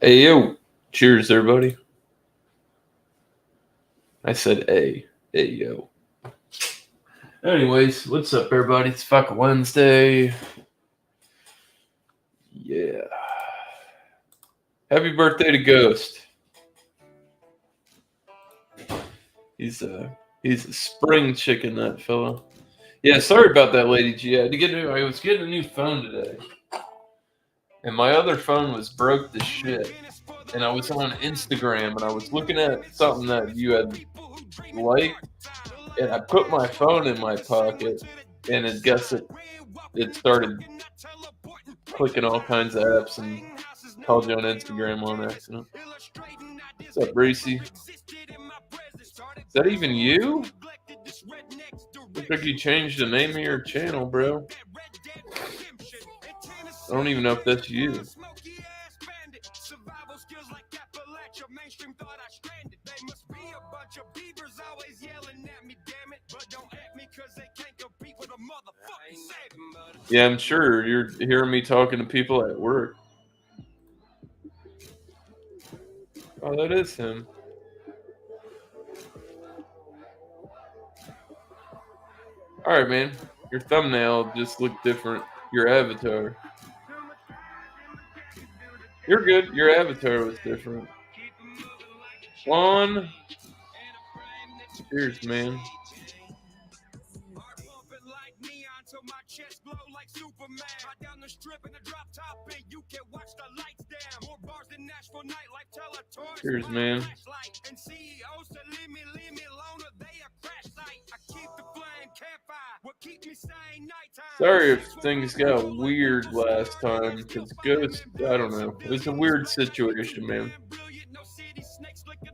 Hey, yo. Cheers, everybody. I said, hey, yo. Anyways, what's up, everybody? It's fucking Wednesday. Yeah. Happy birthday to Ghost. He's a spring chicken, that fella. Yeah, sorry about that, Lady G. I was getting a new phone today, and my other phone was broke to shit. And I was on Instagram, and I was looking at something that you had liked, and I put my phone in my pocket, and it started clicking all kinds of apps and called you on Instagram on accident. What's up, Racy? Is that even you? Looks like you changed the name of your channel, bro. I don't even know if that's you. Yeah, I'm sure you're hearing me talking to people at work. Oh, that is him. All right, man. Your thumbnail just looked different. Your avatar. You're good. Your avatar was different. Juan. Cheers, man. Cheers, man. Sorry if things got weird last time, because Ghost, I don't know. It was a weird situation, man.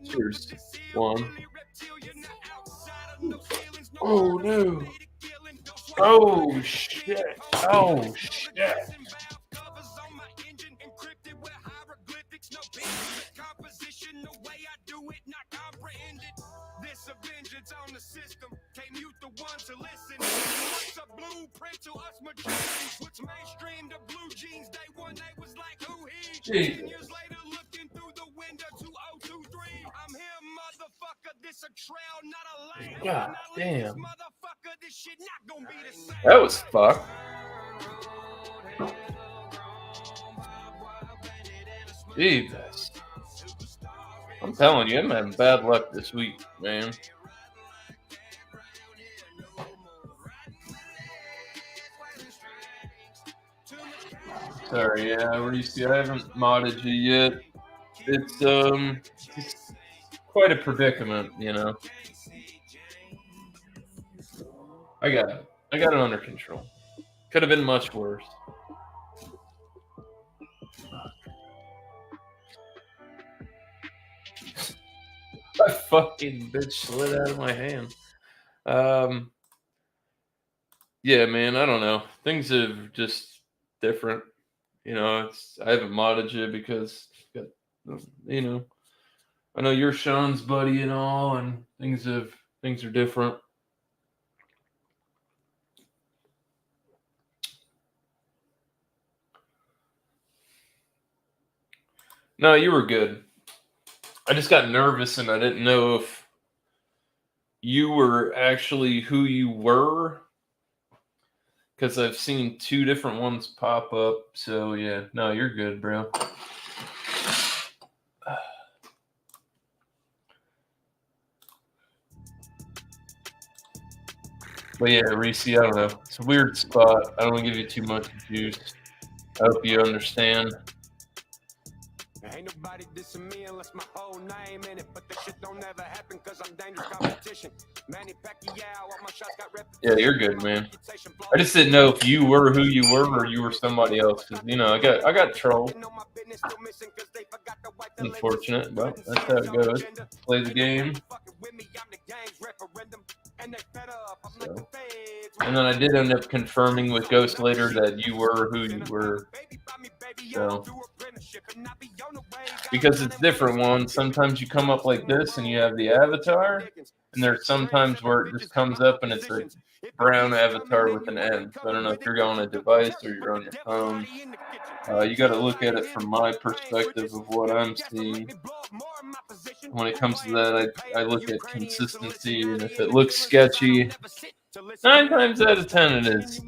Cheers, Juan. Oh, no. Oh, shit. Oh, shit. Jesus. God damn. That was fucked. Jesus. I'm telling you, I'm having bad luck this week, man. Sorry, yeah, Reese, I haven't modded you yet. It's quite a predicament, you know. I got it under control. Could have been much worse. My fucking bitch slid out of my hand. Yeah, man, I don't know. Things are just different. You know, I haven't modded you because, you know, I know you're Sean's buddy and all, and things are different. No, you were good. I just got nervous and I didn't know if you were actually who you were, because I've seen two different ones pop up. So yeah, no, you're good, bro. But yeah, Reese, I don't know. It's a weird spot. I don't want to give you too much juice. I hope you understand. Ain't nobody dissing me unless my whole name in it, but the shit don't ever happen because I'm dangerous competition. Manny Pacquiao, all my shots got repetition. Yeah, you're good, man. I just didn't know if you were who you were or you were somebody else, because you know I got trolled. Unfortunate, but that's how it goes. Play the game. So. And then I did end up confirming with Ghost later that you were who you were. So, because it's different ones. Sometimes you come up like this and you have the avatar, and there's sometimes where it just comes up and it's a brown avatar with an N. So I don't know if you're on a device or you're on your phone. You got to look at it from my perspective of what I'm seeing. When it comes to that, I look at consistency, and if it looks sketchy, 9 times out of 10 it is.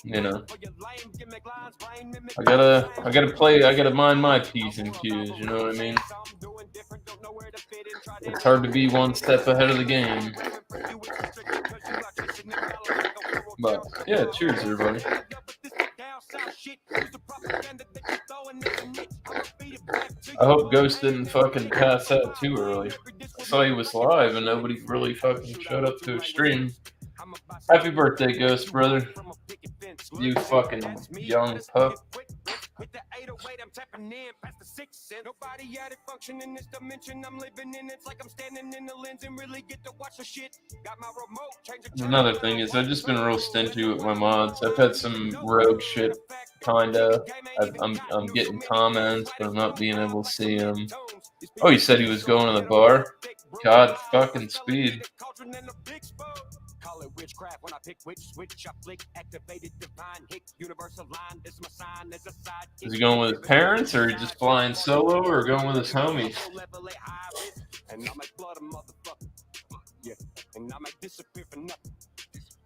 You know, I gotta mind my P's and Q's, you know what I mean? It's hard to be one step ahead of the game. But yeah, cheers everybody. I hope Ghost didn't fucking pass out too early. I saw he was live and nobody really fucking showed up to his stream. Happy birthday, Ghost, brother. You fucking young pup. With the 808, I'm tapping in past the 6 cent. Nobody had it function in this dimension I'm living in. It's like I'm standing in the lens and really get to watch the shit. Got my remote, change the Another thing is I've just been real stingy with my mods. I've had some rogue shit, kinda. I'm getting comments, but I'm not being able to see them. Oh, he said he was going to the bar? God fucking speed. Call it witchcraft when I pick which switch I flick. Activated divine hit universal line. This is my sign. There's a side. Is he going with his parents, or he just flying solo, or going with his homies? And I might blood a motherfucker. Yeah, and I might disappear for nothing.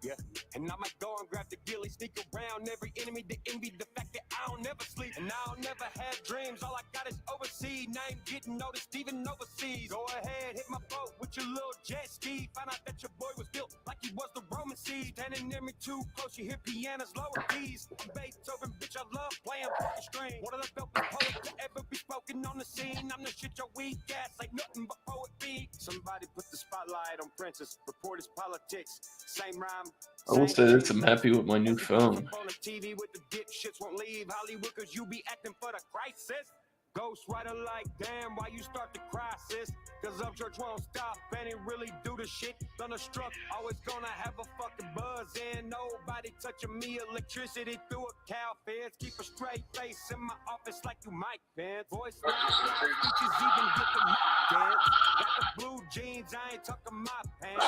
Yeah, and I might go and grab the ghillie, sneak around every enemy to envy the fact that I don't never sleep and I don't never have dreams. All I got is overseas. Name getting noticed even overseas. Go ahead, hit my boat with your little jet ski. Find out that your boy was built like he was the Roman seed. Standing near me too close, you hear pianos, lower keys. Beethoven, bitch, I love playing fucking string. One of the dopest poets to ever be spoken on the scene. I'm the shit your weak ass ain't nothing but poet beat. Somebody put the spotlight on Princess. Report his politics. Same rhyme. I will say this, I'm happy with my new phone. Ghostwriter like, damn, why you start the crisis? Cause up church won't stop, and it really do the shit. Thunderstruck, always gonna have a fucking buzz. And nobody touching me, electricity through a cow fence. Keep a straight face in my office like you Mike Pence. Voice like features even get the mic dance. Got the blue jeans, I ain't tucking my pants.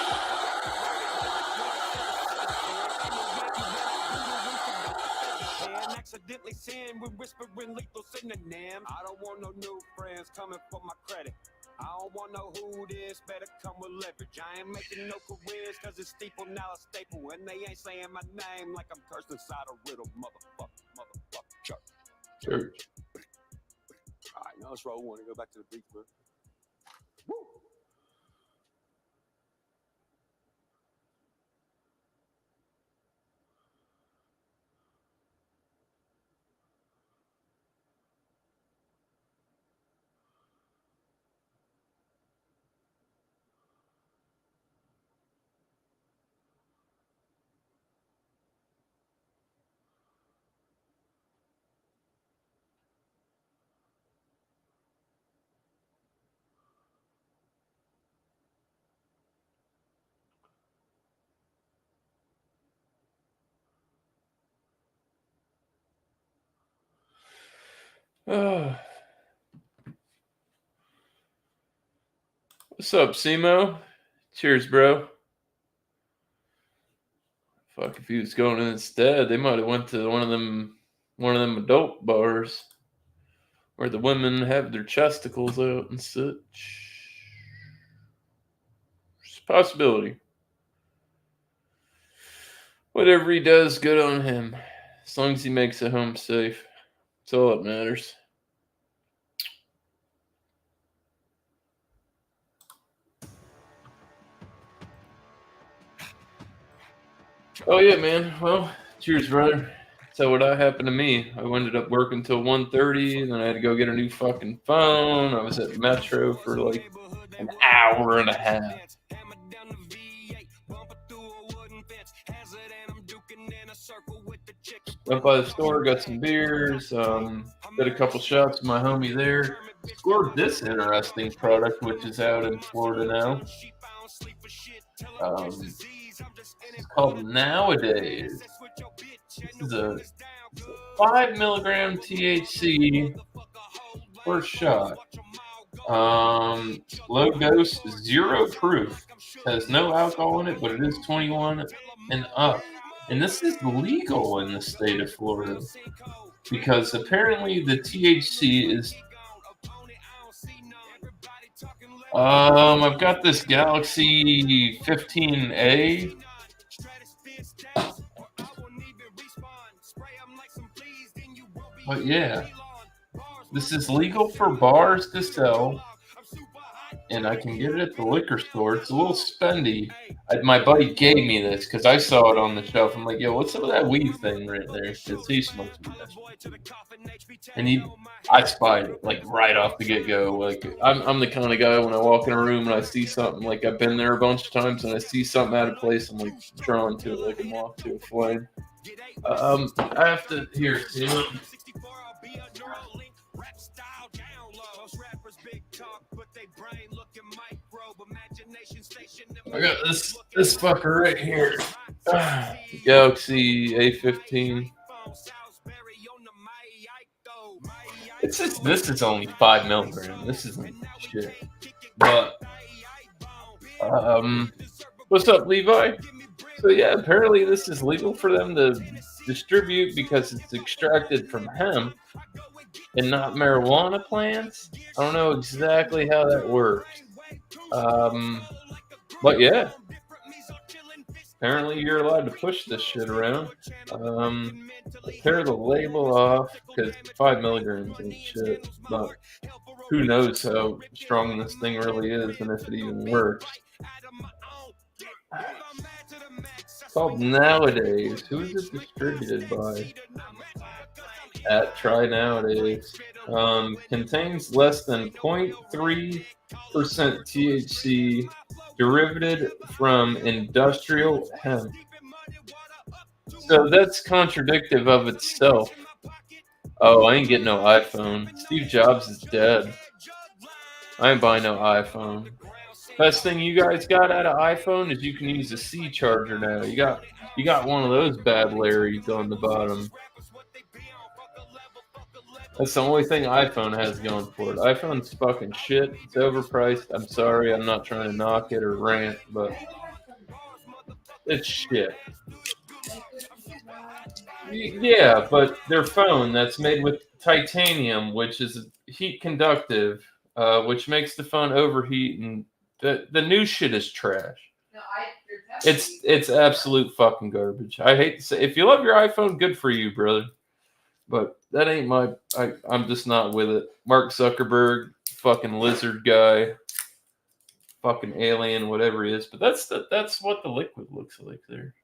Accidentally sin when whispering lethal synonym. I don't want no new friends coming for my credit. I don't want no who this, better come with leverage. I ain't making no careers cause it's steeple now a staple. And they ain't saying my name like I'm cursed inside a riddle. Motherfucker, church. Alright, now let's roll one and go back to the beach, bro. Woo! What's up, Simo? Cheers, bro. Fuck, if he was going instead, they might have went to one of them adult bars where the women have their chesticles out and such. It's a possibility. Whatever he does, good on him. As long as he makes it home safe. That's all that matters. Oh yeah, man. Well, cheers, brother. So what happened to me? I ended up working till 1:30, and then I had to go get a new fucking phone. I was at Metro for like an hour and a half. Went by the store, got some beers, did a couple shots with my homie there. Scored this interesting product, which is out in Florida now. It's called Nowadays. This is a 5 milligram THC per shot. Low dose, zero proof. Has no alcohol in it, but it is 21 and up. And this is legal in the state of Florida because apparently the THC is. I've got this Galaxy 15A. But yeah, this is legal for bars to sell, and I can get it at the liquor store. It's a little spendy. My buddy gave me this because I saw it on the shelf. I'm like, yo, what's some of that weed thing right there? Because he smokes weed. And I spied it like right off the get go. Like I'm the kind of guy when I walk in a room and I see something, like I've been there a bunch of times, and I see something out of place, I'm like drawn to it like a moth to a flame. I have to here. You know, I got this fucker right here. Galaxy A15. This is only 5 milligrams. This isn't shit. But what's up, Levi? So yeah, apparently this is legal for them to distribute because it's extracted from hemp and not marijuana plants. I don't know exactly how that works. But yeah, apparently you're allowed to push this shit around. Tear the label off because 5 milligrams ain't shit. But who knows how strong this thing really is and if it even works. It's called Nowadays. Who is it distributed by? At Try Nowadays. Contains less than 0.3% THC, derivative from industrial hemp. So that's contradictive of itself. Oh, I ain't getting no iPhone. Steve Jobs is dead. I ain't buying no iPhone. Best thing you guys got out of iPhone is you can use a C charger now. You got one of those bad Larrys on the bottom. That's the only thing iPhone has going for it. iPhone's fucking shit. It's overpriced. I'm sorry. I'm not trying to knock it or rant, but it's shit. Yeah, but their phone that's made with titanium, which is heat conductive, which makes the phone overheat, and the new shit is trash. It's absolute fucking garbage. I hate to say, if you love your iPhone, good for you, brother. But that ain't I'm just not with it. Mark Zuckerberg, fucking lizard guy, fucking alien, whatever he is. But that's what the liquid looks like there.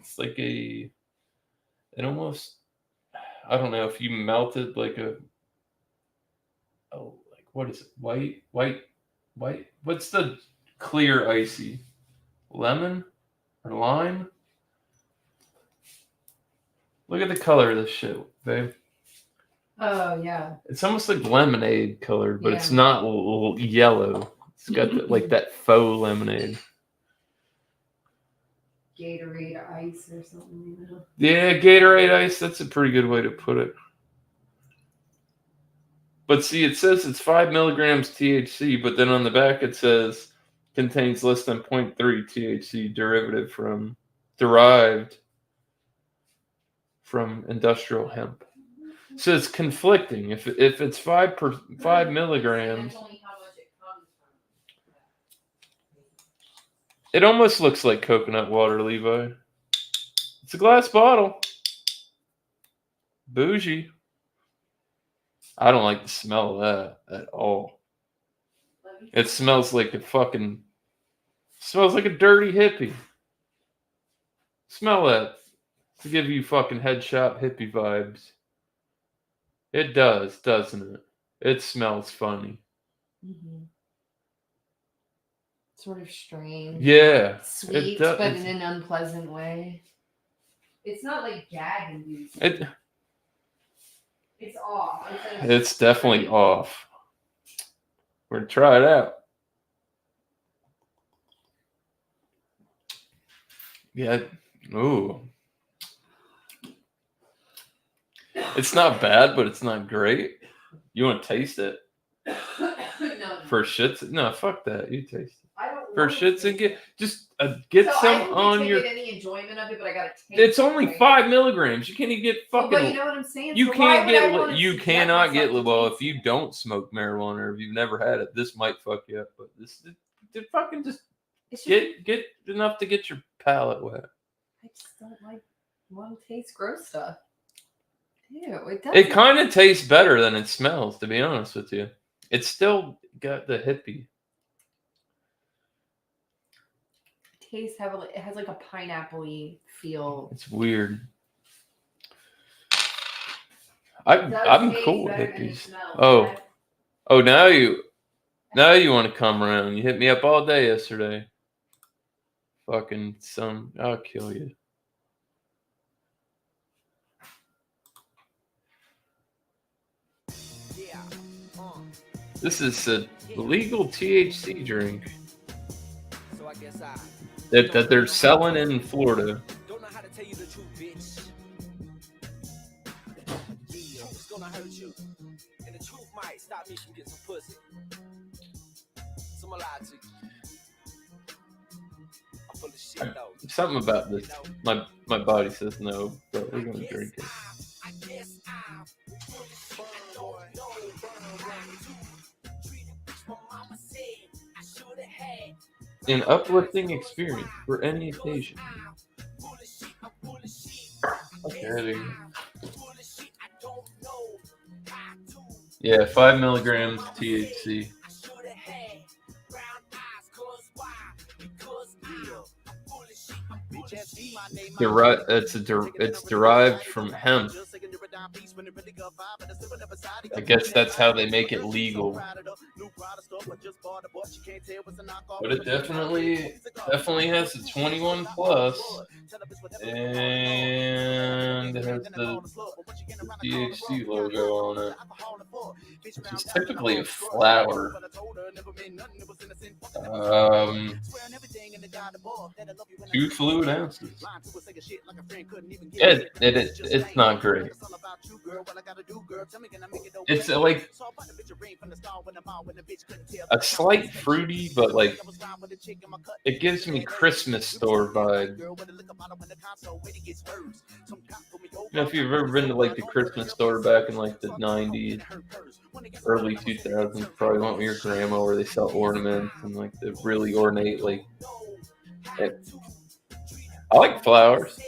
It's like it almost, I don't know if you melted like what is it? White. What's the clear icy? Lemon or lime? Look at the color of this shit, babe. Oh, yeah. It's almost like lemonade color, but it's not yellow. It's got like that faux lemonade. Gatorade ice or something, you know? Yeah, Gatorade ice. That's a pretty good way to put it. But see, it says it's 5 milligrams THC, but then on the back it says contains less than 0.3 THC derived from industrial hemp. So it's conflicting. If it's 5 milligrams, it almost looks like coconut water, Levi. It's a glass bottle. Bougie. I don't like the smell of that at all. It smells like a dirty hippie. Smell that to give you fucking head shop hippie vibes. It does, doesn't it? It smells funny. Mm-hmm. Sort of strange. Yeah. Sweet, but in an unpleasant way. It's not like gag inducing. It's off. It's definitely off. We're going to try it out. Yeah. Ooh. It's not bad, but it's not great. You want to taste it? No, For shits, no, fuck that. You taste it. I don't For want shits to and taste get so some I don't on your. get any enjoyment of it, but I gotta taste. It's only right? 5 milligrams. You can't even get Well, fucking. but you know what I'm saying. You So can't why would I get. wanna You subject cannot get. myself to Well, taste if you it? don't smoke marijuana or if you've never had it, this might fuck you up. But this, it fucking just It's just, get enough to get your palate wet. I just don't like want to taste gross stuff. Ew, it does. It kind of tastes better than it smells, to be honest with you. It's still got the hippie. Taste heavily. It has like a pineapple-y feel. It's weird. It does I'm taste cool with better than it hippies. smells. Oh, now you want to come around. You hit me up all day yesterday. Fucking son, I'll kill you. This is a legal THC drink that they're selling in Florida. Don't know how to tell you the truth, bitch. Truth's gonna hurt you, and the truth might stop me from getting some pussy. So I'ma lie to you. I'm full of shit though. Something about this. My body says no, but we're gonna drink it. I guess I'm don't know. My mama said I should have had An uplifting experience for any occasion. Okay. Yeah, 5 milligrams THC. It's derived from hemp. I guess that's how they make it legal. But it definitely has a 21 plus, and it has the THC logo on it, which is typically a flower. 2 fluid ounces. It's not great. It's like a slight fruity, but like it gives me Christmas store vibe. You know, if you've ever been to like the Christmas store back in like the 90s, early 2000s, probably went with your grandma where they sell ornaments and like the really ornate like. I like flowers.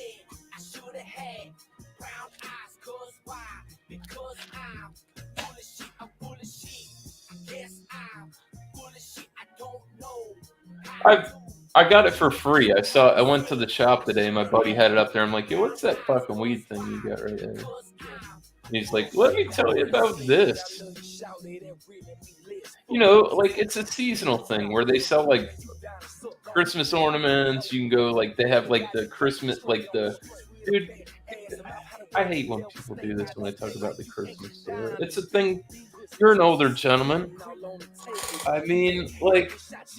I got it for free. I went to the shop today and my buddy had it up there. I'm like, yo, what's that fucking weed thing you got right there? And he's like, let me tell you about this. You know, like it's a seasonal thing where they sell like Christmas ornaments. You can go like they have like the Christmas dude. I hate when people do this when I talk about the Christmas store. It's a thing. You're an older gentleman. I mean, like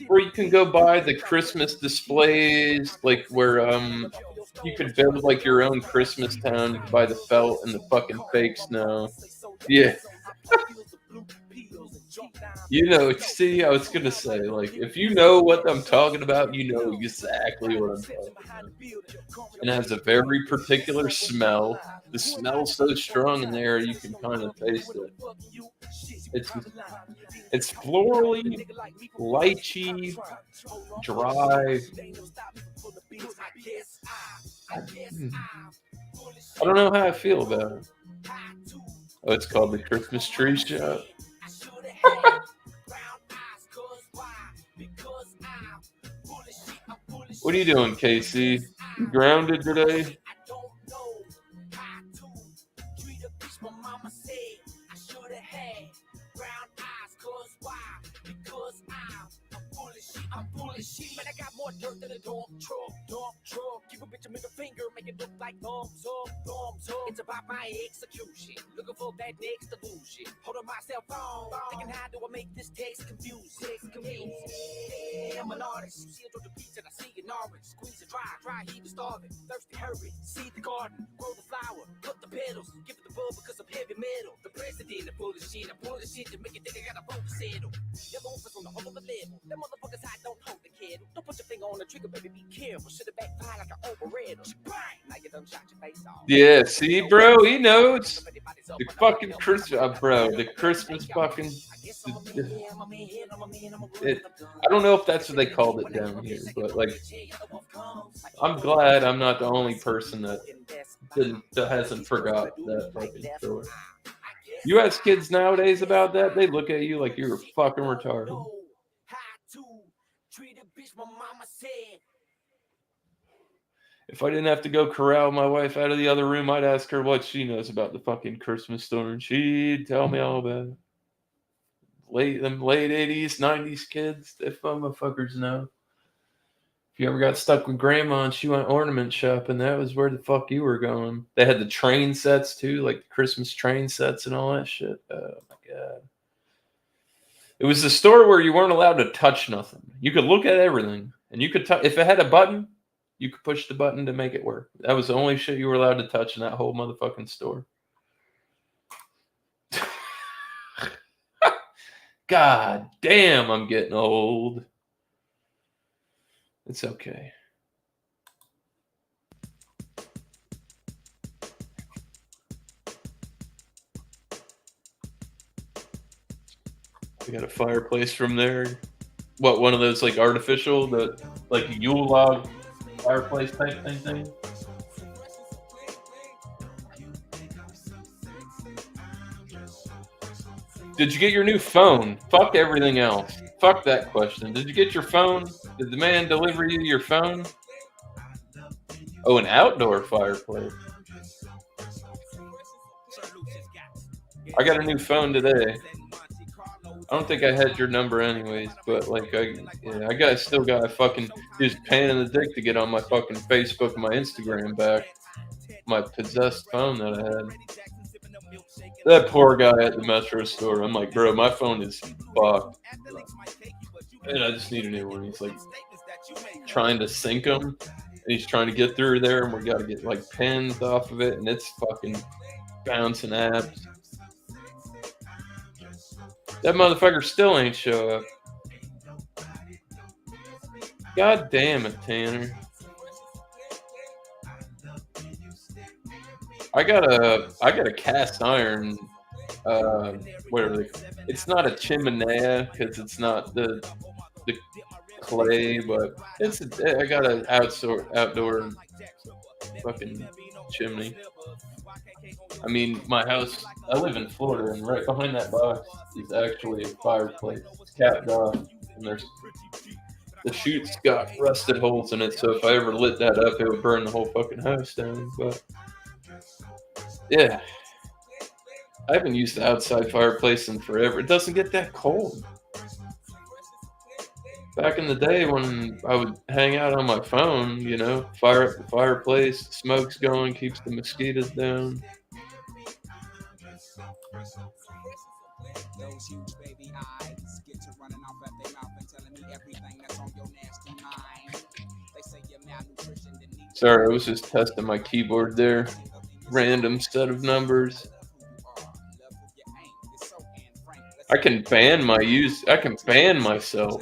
where you can go buy the Christmas displays, like where you could build like your own Christmas town. You could buy the felt and the fucking fake snow. Yeah. You know, see, I was gonna say, like, if you know what I'm talking about, you know exactly what I'm talking about. And it has a very particular smell. The smell's so strong in there, you can kind of taste it. It's florally, lychee, dry. I don't know how I feel about it. Oh, it's called the Christmas Tree Shop. What are you doing, Casey? You grounded today? I'm bullshit, man. I got more dirt than a dump truck. Give a bitch a middle finger, make it look like thumbs up. It's about my execution. Looking for that next illusion. Holding my cell phone, thinking how do I make this text confusing. I'm an artist. See a Georgia peach and I see an orange. Squeeze it dry, heat is starving. Thirsty, hurry, seed the garden, grow the flower, cut the petals, give it the bud because I'm heavy metal. The president, I'm full of shit to make it think I got a vote to settle. Yellow offers on the whole other level. Them motherfuckers high don't hold the kettle. Don't put your finger on the trigger, baby, be careful. Should have backfired like an overrated. Bang! Now you done shot your face off. Yeah, see, bro, he knows. The fucking Christmas, bro, the Christmas fucking. I don't know if that's what they called it down here, but like, I'm glad I'm not the only person that hasn't forgot that fucking story. You ask kids nowadays about that, they look at you like you're fucking retarded. If I didn't have to go corral my wife out of the other room, I'd ask her what she knows about the fucking Christmas story, and she'd tell me all about it. Late 80s, 90s kids, they motherfuckers know. If you ever got stuck with grandma and she went ornament shopping, that was where the fuck you were going. They had the train sets too, like the Christmas train sets and all that shit. Oh my god. It was the store where you weren't allowed to touch nothing. You could look at everything, and you could if it had a button, you could push the button to make it work. That was the only shit you were allowed to touch in that whole motherfucking store. God damn, I'm getting old. It's okay. We got a fireplace from there. What, one of those like artificial, like Yule log fireplace type thing? Did you get your new phone? Fuck everything else. Fuck that question. Did you get your phone? Did the man deliver you your phone? Oh, an outdoor fireplace. I got a new phone today. I don't think I had your number anyways, but like I still got a fucking just pain in the dick to get on my fucking Facebook and my Instagram back. My possessed phone that I had. That poor guy at the Metro store. I'm like, bro, my phone is fucked. And I just need a new one. He's like trying to sync them. And he's trying to get through there. And we got to get like pins off of it. And it's fucking bouncing apps. That motherfucker still ain't show up. God damn it, Tanner. I got a cast iron, whatever it's not a chimenea because it's not the clay, but I got an outdoor fucking chimney. I mean, my house, I live in Florida, and right behind that box is actually a fireplace. It's capped off, and the chute's got rusted holes in it, so if I ever lit that up, it would burn the whole fucking house down, but yeah. I haven't used the outside fireplace in forever. It doesn't get that cold. Back in the day when I would hang out on my phone, fire up the fireplace, the smoke's going, keeps the mosquitoes down. Sorry, I was just testing my keyboard there. Random set of numbers. I can ban myself.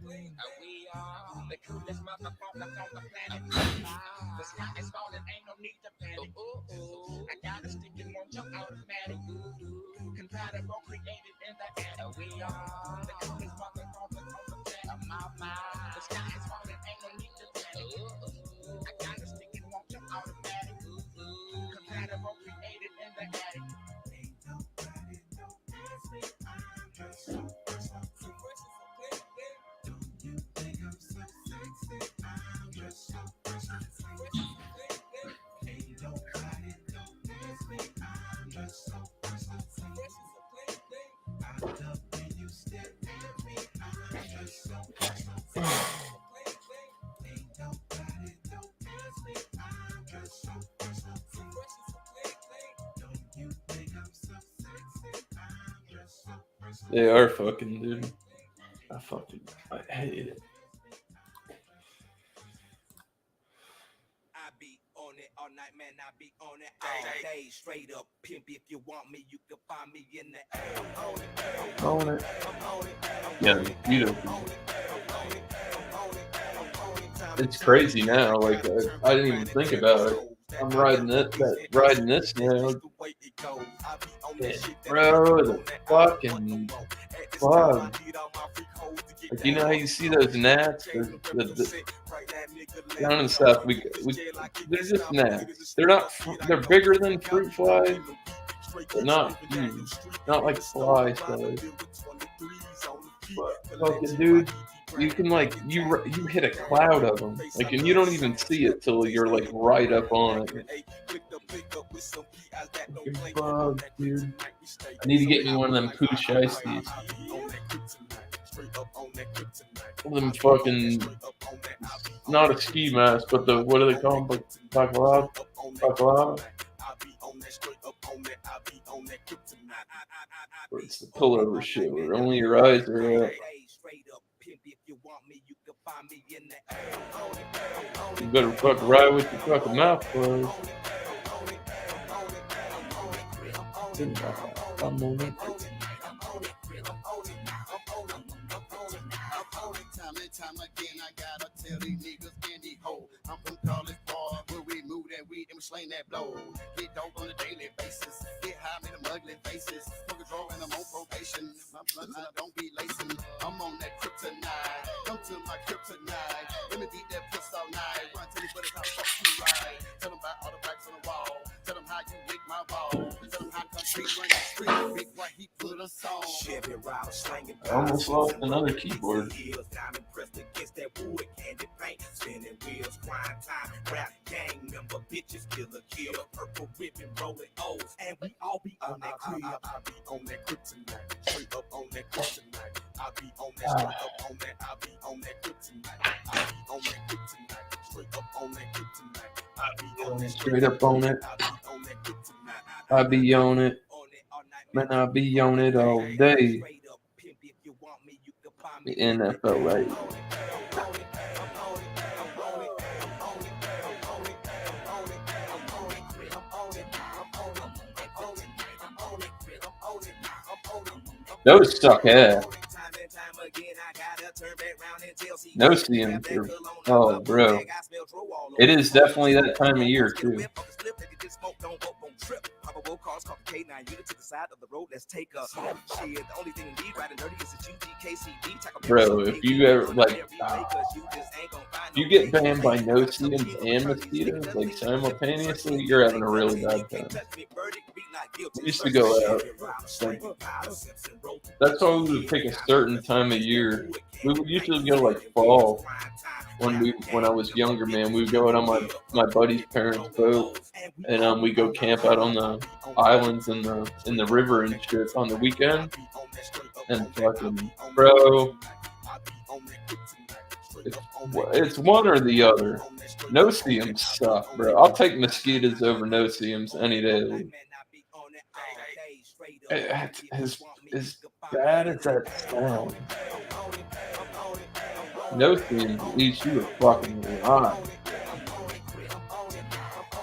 We are the coolest motherfuckers on the planet. The sky is falling, ain't no need to panic. I got a stick and won't jump automatic. Compatible, created in the attic. We are the coolest motherfuckers on the planet. The sky is falling, ain't no need to panic. They are fucking, dude. I hate it. I be on it all night, man. I be on it all day. Straight up pimp. If you want me, you can find me in the Own it. Yeah, mosquito. It's crazy now. Like I didn't even think about it. I'm riding this now. And, bro, the fucking bug. Like, you know how you see those gnats? Down in the south, they're just gnats. They're bigger than fruit flies, but not huge. Not like fly size. But fucking dude, you can like you hit a cloud of them, like, and you don't even see it till you're like right up on it. Fucking bug, dude. I need to get me one of them poo shiesties. Them fucking, not a ski mask, but the, what do they call them? Baklava? Where it's the pullover shit where only your eyes are up. You better fucking ride with your fucking mouth closed. I'm on it. Time again, I gotta tell these niggas in the hole. I'm from College Bar, where we move that weed and we sling that blow. Get dope on a daily basis, get high, make them ugly faces. Fuck a draw and I'm on probation. My blunt, I don't be lacing. I'm on that kryptonite. Come to my kryptonite. Let me beat that puss all night. Run to the buddies, how fuck you right. Tell them about all the blacks on the wall. Tell them how you lick my ball. Tell them how country run the street. Big white, he put us on. I almost lost another keyboard. Against that wood candy paint, spinning wheels, grind time, rap gang member, bitches, killer, purple ribbon, rolling O's, and we all be on that crib. I be on that kryptonite, straight up on that kryptonite. I be on that straight up on that. I be on that kryptonite. I be on that kryptonite, straight up on that kryptonite. I be on that Straight up on it. I be on that kryptonite. I be on it. Man, I be on it all day. The NFL. Those suck ass. No CMs. Oh, bro. It is definitely that time of year, too. Bro, if you ever, like, you get banned by no CMs and mosquitoes, like, simultaneously, you're having a really bad time. We used to go out. Like, that's why we would pick a certain time of year. We would usually go like fall. When I was younger, man, we would go out on my buddy's parents' boat, and we go camp out on the islands in the river and shit on the weekend. And fucking, bro, it's one or the other. No CMs suck, bro. I'll take mosquitoes over no CMs any day. As bad as that sounds, no CMs leaves you a fucking lie.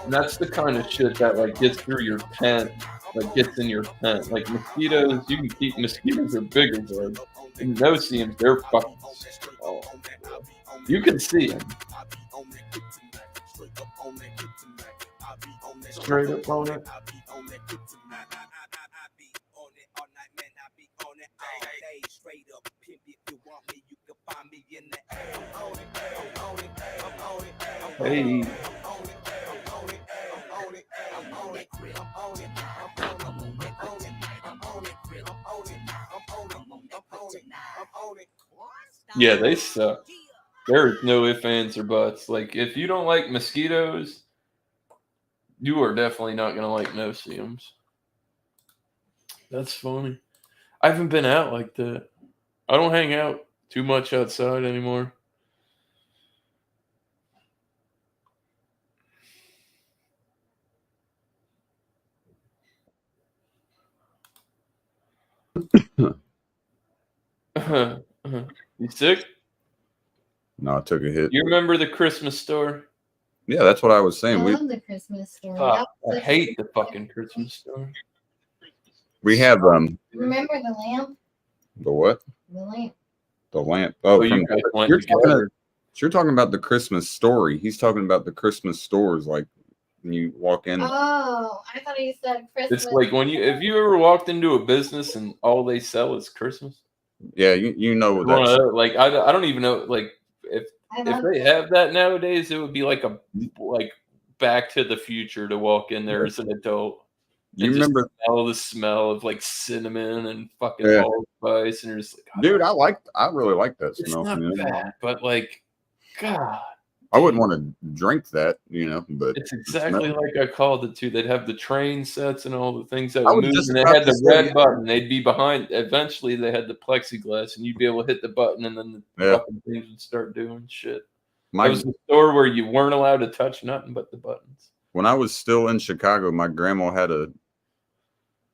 And that's the kind of shit that like gets through your tent, like gets in your tent. Like mosquitoes, you can keep mosquitoes are bigger, bro. And no CMs, they're fucking small. You can see them. Straight up on it. Hey. Yeah, they suck. There's no ifs, ands, or buts. Like, if you don't like mosquitoes, you are definitely not going to like no-see-ums. That's funny. I haven't been out like that. I don't hang out too much outside anymore. You sick? No, I took a hit. You remember the Christmas store? Yeah, that's what I was saying. I We love the Christmas story. Fuck, I hate the fucking Christmas store. have Remember the lamp? the what? The lamp. The lamp. Oh, Oh, you guys went you're together. talking about the Christmas story. He's talking about the Christmas stores, like when you walk in. Oh, I thought you said Christmas. It's like when if you ever walked into a business and all they sell is Christmas. Yeah, you know You that's wanna, like I don't even know like if love they have that nowadays, it would be like Back to the Future to walk in there as an adult. you And just remember, smell the smell of like cinnamon and fucking Yeah. allspice, and you're just like, dude. I really like that it's smell. not you know? bad, but like, God, I wouldn't want to drink that, but it's exactly like I called it too. They'd have the train sets and all the things that I would was move, just and they about had to the say, red yeah. button. They'd be behind. Eventually, they had the plexiglass, and you'd be able to hit the button, and then the Yeah. fucking things would start doing shit. My It was the store where you weren't allowed to touch nothing but the buttons. when I was still in Chicago, my grandma had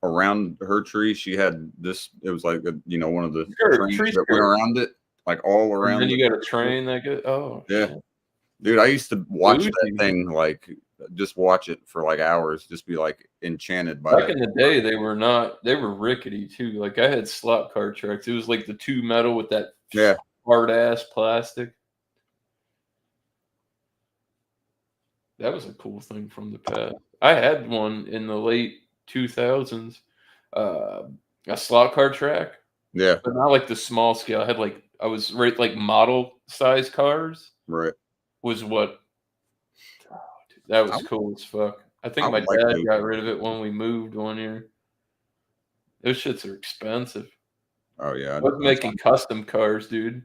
around her tree. She had this. It was like one of the trains tree that went skirt. around it, like all And around. then you got a train that goes. Oh, Yeah. shit. Dude, I used to watch that Bougie. thing, like just watch it for like hours, just be like enchanted by Back it. in the day, they were rickety too. Like I had slot car tracks. It was like the two metal with that Yeah. hard ass plastic. That was a cool thing from the past. I had one in the late 2000s, a slot car track, Yeah, but not like the small scale. I was right like model size cars right. was what. Oh, dude, that was I- cool as fuck. I think I my would like dad those. got rid of it when we moved one year. Those shits are expensive. Oh yeah, I was making custom cars, dude.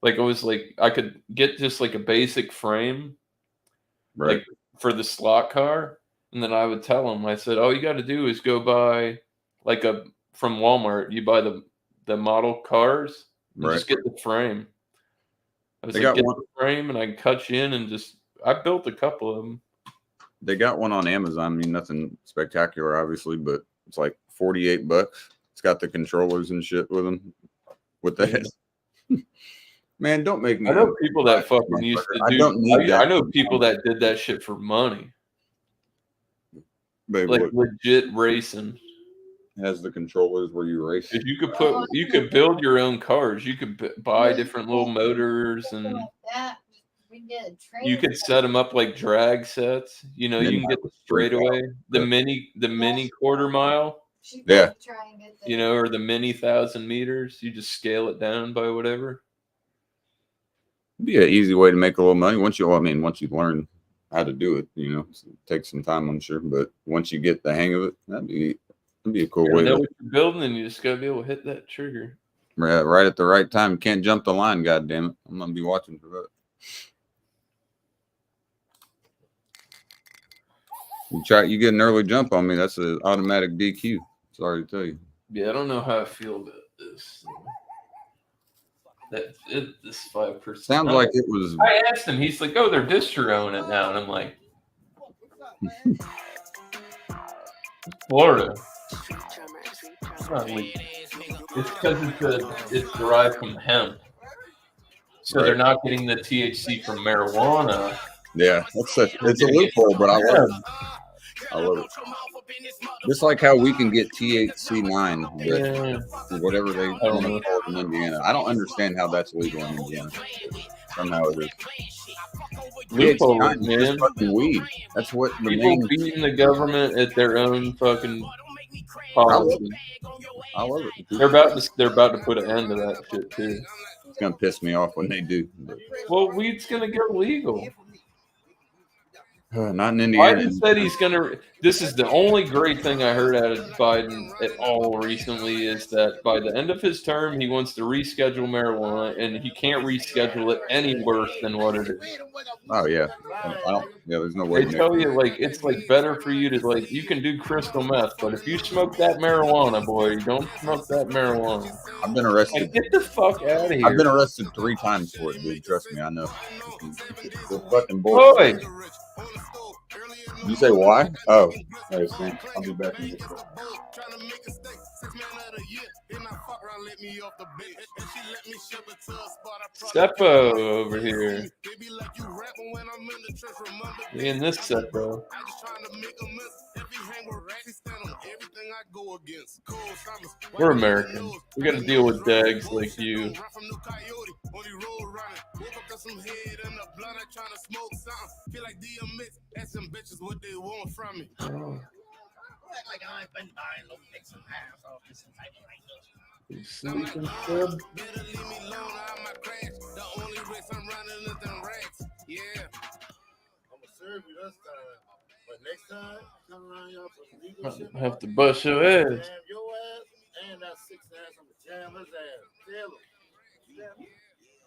Like it was like I could get just like a basic frame, right. like for the slot car, and then I would tell them, I said, all you got to do is go buy like from Walmart. You buy the model cars and Right. just get the frame. I was They like, got get one- the frame, and I can cut you in, and just I built a couple of them. They got one on Amazon. I mean, nothing spectacular, obviously, but it's like $48. It's got the controllers and shit with them. With that, man, don't make me. I know people that fucking used to do. I don't need that. I know people that did that shit for money, Babe, like look, legit racing. has the controllers where you race. If you could build your own cars. You could buy different little motors, and Like that. We get a train. you could set them up like drag sets. You know, you can get the straightaway, the mini quarter mile. She Yeah. might try and get the- You know, or the mini 1,000 meters. You just scale it down by whatever. Be an easy way to make a little money once you learn how to do it. It takes some time, I'm sure, but once you get the hang of it, that'd be a cool You way know to what you're building, and you just gotta be able to hit that trigger. right at the right time. Can't jump the line, God damn it! I'm gonna be watching for that. You get an early jump on me, that's an automatic DQ. Sorry to tell you. Yeah, I don't know how I feel about this. This 5%. Sounds like it was. I asked him. He's like, "Oh, they're distroing it now," and I'm like, "Florida. It's not legal. It's because it's derived from hemp, so they're not getting the THC from marijuana." Yeah, it's a loophole, but I love it. I love it. Just like how we can get THC9, but whatever they want to call it in Indiana. I don't understand how that's legal in Indiana. Somehow it is. Loophole, THC9 is man. just fucking weed. That's what the People main. beating the government at their own fucking policy. I love it. They're about to put an end to that shit too. It's gonna piss me off when they do. But, Well, weed's gonna get legal. not in Indiana. Biden said he's gonna. This is the only great thing I heard out of Biden at all recently is that by the end of his term, he wants to reschedule marijuana, and he can't reschedule it any worse than what it is. Oh yeah, there's no way. They tell you like it's like better for you to like you can do crystal meth, but if you smoke that marijuana, boy, don't smoke that marijuana. I've been arrested. Like, get the fuck out of here. I've been arrested 3 times for it, dude. Trust me, I know. The fucking bullshit. Boy, You say why? Oh, I see. I'll be back in just a second. Trying to make a stake, 6 man of the year. Then I fuck around, let me off the bench. And she let me ship it to a spot. Seppo over here. They be like you rapping when I'm in the church. Remember Me and this Seppo. I just trying to make a miss. If he hang with rats, he stand on everything I go against. Cold summers. We're American. We got to deal with dags like you. Run from the coyote on the road running. Woke up to some head in the blood. I trying to smoke something. Feel like DMX. Ask them bitches what they want from me. Oh. Like I ain't been buying no Nixon ass off this type of You sleeping, kid? better leave me alone, I'm my crash. The only race I'm running is them rats. Yeah. I'ma serve you this time. But next time, come around y'all for some legal shit. Have to bust your ass. Jam your ass and that 6 ass, I'ma jam his ass. Tell him.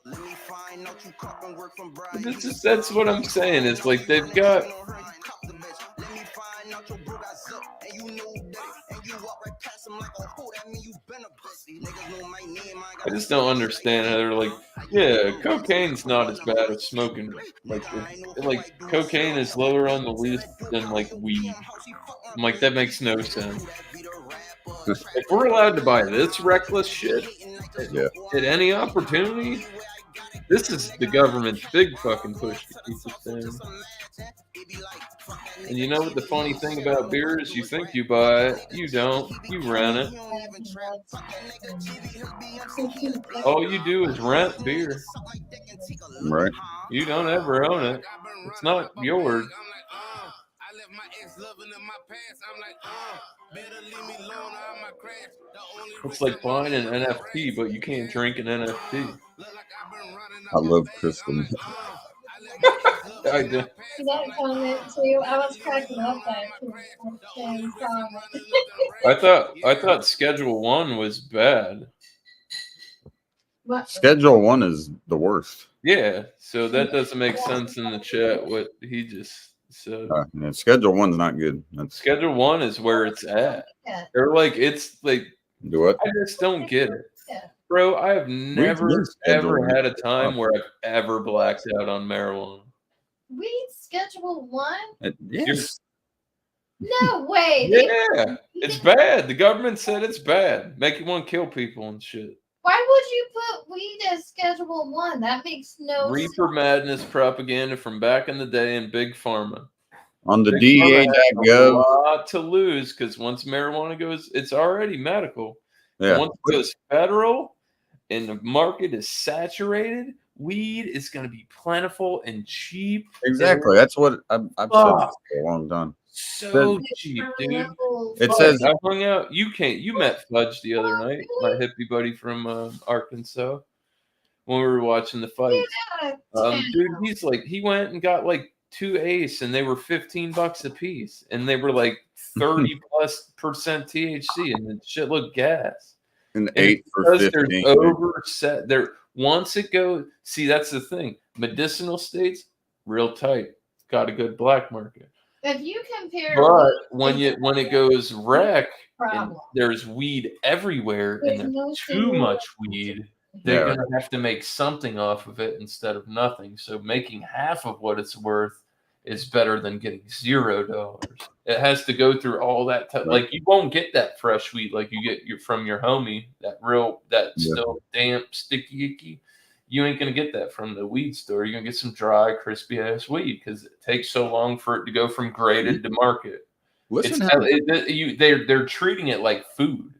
Let me find out you cop and work from But that's what I'm saying. It's like they've got. Let me find out your bro got zip and you know that and you walk right past him like a hoe. That mean you been a pussy. Niggas know my name. I just don't understand how they're like, yeah, cocaine's not as bad as smoking. Like cocaine is lower on the list than like weed. I'm like, that makes no sense. If we're allowed to buy this reckless shit at any opportunity, this is the government's big fucking push to keep us down. And you know what the funny thing about beer is? You think you buy it, you don't. You rent it. All you do is rent beer. Right. You don't ever own it. It's not yours. I left my ex loving in my past. I'm like, better leave me alone, I'm my crash. The only It's like buying an NFT, but you can't drink an NFT. I love Kristen. I do. That comment too. I was cracking up at the same comment. I thought Schedule 1 was bad. What? Schedule 1 is the worst. Yeah, so that doesn't make sense in the chat what he just said. Yeah, Schedule 1's not good. That's Schedule 1 is where it's at. Yeah. Or like it's like do what? I just don't get it. Yeah. Bro, I have never Schedule ever had a time where I've ever blacked out on marijuana. We Schedule 1? Yes. No way. Yeah, it's bad. The government said it's bad. Make you want to kill people and shit. Why would you put weed as Schedule 1? That makes no Reefer Madness propaganda from back in the day in Big Pharma. On the Big Pharma has a DEA.gov. lot to lose because once marijuana goes, it's already medical. Yeah. Once it goes federal and the market is saturated, weed is going to be plentiful and cheap. Exactly. That's what I've said for a long time. So cheap, dude. It says I hung out. You met Fudge the other night, my hippie buddy from Arkansas, when we were watching the fight. Dude, he's like, he went and got like 2 Ace, and they were $15 a piece, and they were like 30+% THC, and the shit looked gas. an 8 for 15. Once it goes, see, that's the thing. Medicinal states, real tight, got a good black market. If you compare, But when it goes rec, and problem. there's weed everywhere, There's and no there's too single- much weed, they're gonna have to make something off of it instead of nothing. So making half of what it's worth is better than getting $0. It has to go through all that. Like you won't get that fresh weed like you get from your homie. Still damp, sticky, icky. You ain't gonna get that from the weed store. You're gonna get some dry, crispy ass weed because it takes so long for it to go from graded to market. Listen, They're treating it like food.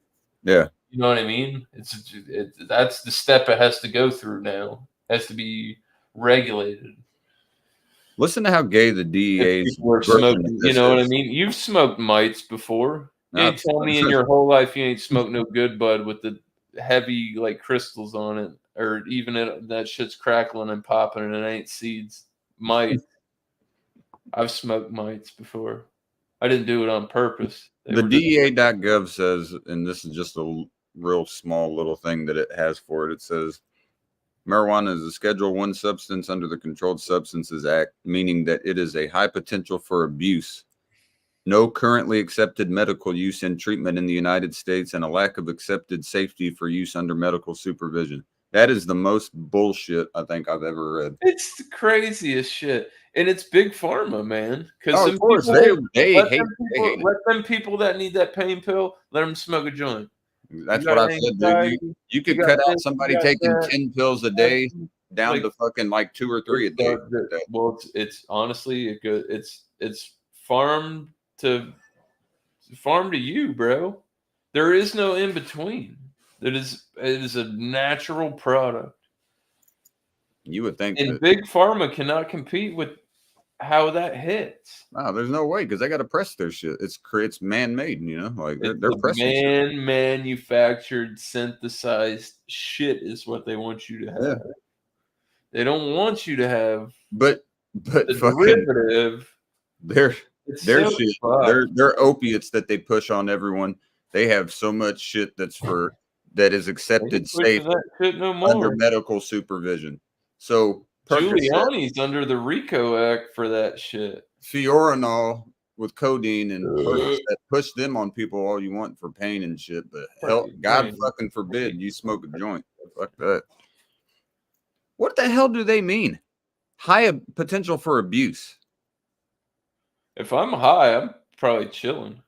yeah, You know what I mean? That's the step it has to go through now. It has to be regulated. listen to how gay the DEA's People are smoking. You know what I mean? You've smoked mites before. You ain't tell me in your whole life you ain't smoked no good bud with the heavy like crystals on it, or even that shit's crackling and popping and it ain't seeds. Mites. I've smoked mites before. I didn't do it on purpose. The DEA.gov says, and this is just a real small little thing that it has for it. It says marijuana is a Schedule 1 substance under the Controlled Substances Act, meaning that it is a high potential for abuse. No currently accepted medical use and treatment in the United States, and a lack of accepted safety for use under medical supervision. That is the most bullshit I think I've ever read. It's the craziest shit. And it's big pharma, man. Because Oh, of course, they hate it. let them people that need that pain pill, let them smoke a joint. That's what I said, dude. You could cut out somebody taking 10 pills a day down to fucking like 2 or 3 a day. Well, it's honestly a good. It's farm to you, bro. There is no in between. It is a natural product. You would think, and big pharma cannot compete with how that hits. No, there's no way because they got to press their shit. It's man-made, you know, like they're pressing manufactured, synthesized shit is what they want you to have. Yeah. They don't want you to have, but the derivative. Their shit, their opiates that they push on everyone. They have so much shit that is accepted safe under medical supervision. So Giuliani's under the RICO Act for that shit. Fiorinol with codeine and that push them on people all you want for pain and shit. But hell, God fucking forbid you smoke a joint. Fuck that. What the hell do they mean? High potential for abuse. If I'm high, I'm probably chilling.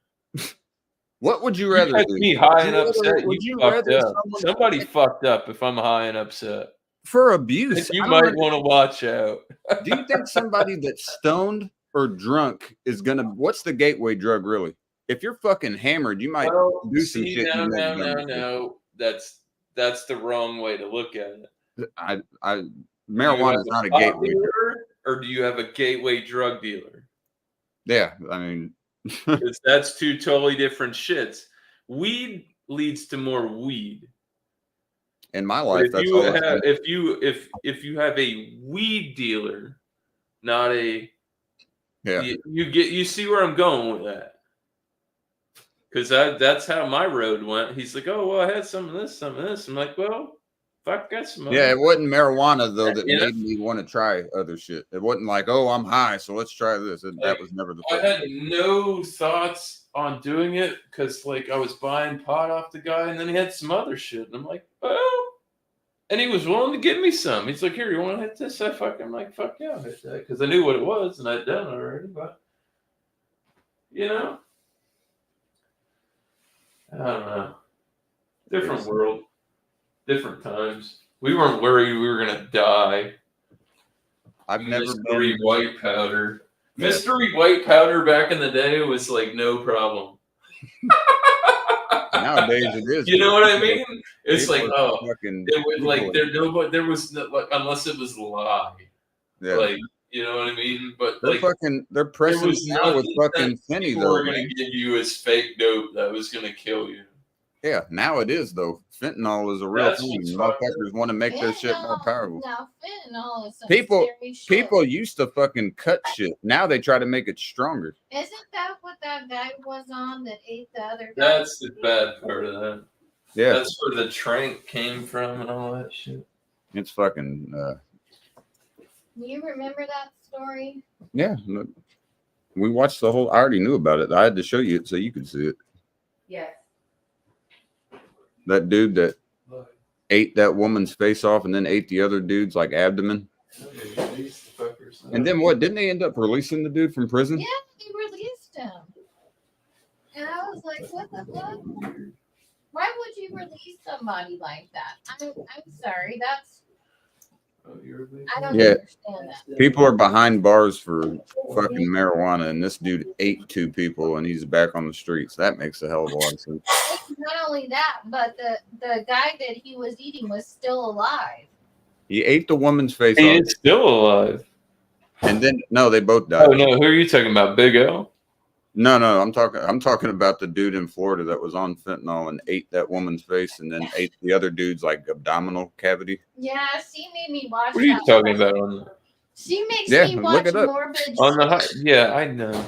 What would you rather do? Me high and upset? Would you rather somebody fucked up if I'm high and upset? For abuse, you might want to watch out. Do you think somebody that's stoned or drunk is gonna? What's the gateway drug really? If you're fucking hammered, you might do some shit. No. That's the wrong way to look at it. Marijuana is not a gateway drug. Or do you have a gateway drug dealer? Yeah, I mean, that's two totally different shits. Weed leads to more weed. In my life, if you have a weed dealer, not a you see where I'm going with that. Because that's how my road went. He's like, oh well, I had some of this. I'm like, well, fuck, got some. Yeah, it wasn't marijuana though that made me want to try other shit. It wasn't like, oh, I'm high, so let's try this. That was never the. I had no thoughts on doing it because like I was buying pot off the guy, and then he had some other shit, and I'm like, well. And he was willing to give me some. He's like, here, you want to hit this? I'm like, fuck yeah, I'll hit that. Because I knew what it was and I'd done it already. But, you know, I don't know. Different world. Different times. We weren't worried we were going to die. I've never Mystery white powder. Yeah. Mystery white powder back in the day was like no problem. Nowadays it is. You know what I mean? It's like, oh, it was like there was no, like, unless it was a lie. Yeah. Like, you know what I mean? But they're pressing now with fucking Finney though. We're gonna give you as fake dope that was gonna kill you. Yeah, now it is though. Fentanyl is a real thing. Motherfuckers want to make their shit more powerful. Now fentanyl is some people used to fucking cut shit. Now they try to make it stronger. Isn't that what that guy was on that ate the other guy? That's the bad part of that. Yeah, that's where the trank came from and all that shit. It's fucking. Do you remember that story? Yeah, we watched the whole. I already knew about it. I had to show you it so you could see it. Yes. That dude that ate that woman's face off and then ate the other dude's like abdomen. And then what? Didn't they end up releasing the dude from prison? Yeah, they released him. And I was like, what the fuck? Why would you release somebody like that? I'm sorry. I don't understand that. People are behind bars for fucking marijuana, and this dude ate 2 people, and he's back on the streets. That makes a hell of a lot of sense. Not only that, but the guy that he was eating was still alive. He ate the woman's face. He is still alive. And then no, they both died. Oh no, who are you talking about? Big L? No, I'm talking about the dude in Florida that was on fentanyl and ate that woman's face and then ate the other dude's like abdominal cavity. Yeah, she made me watch. What are you talking about on that? She makes me watch morbid. On the yeah, I know.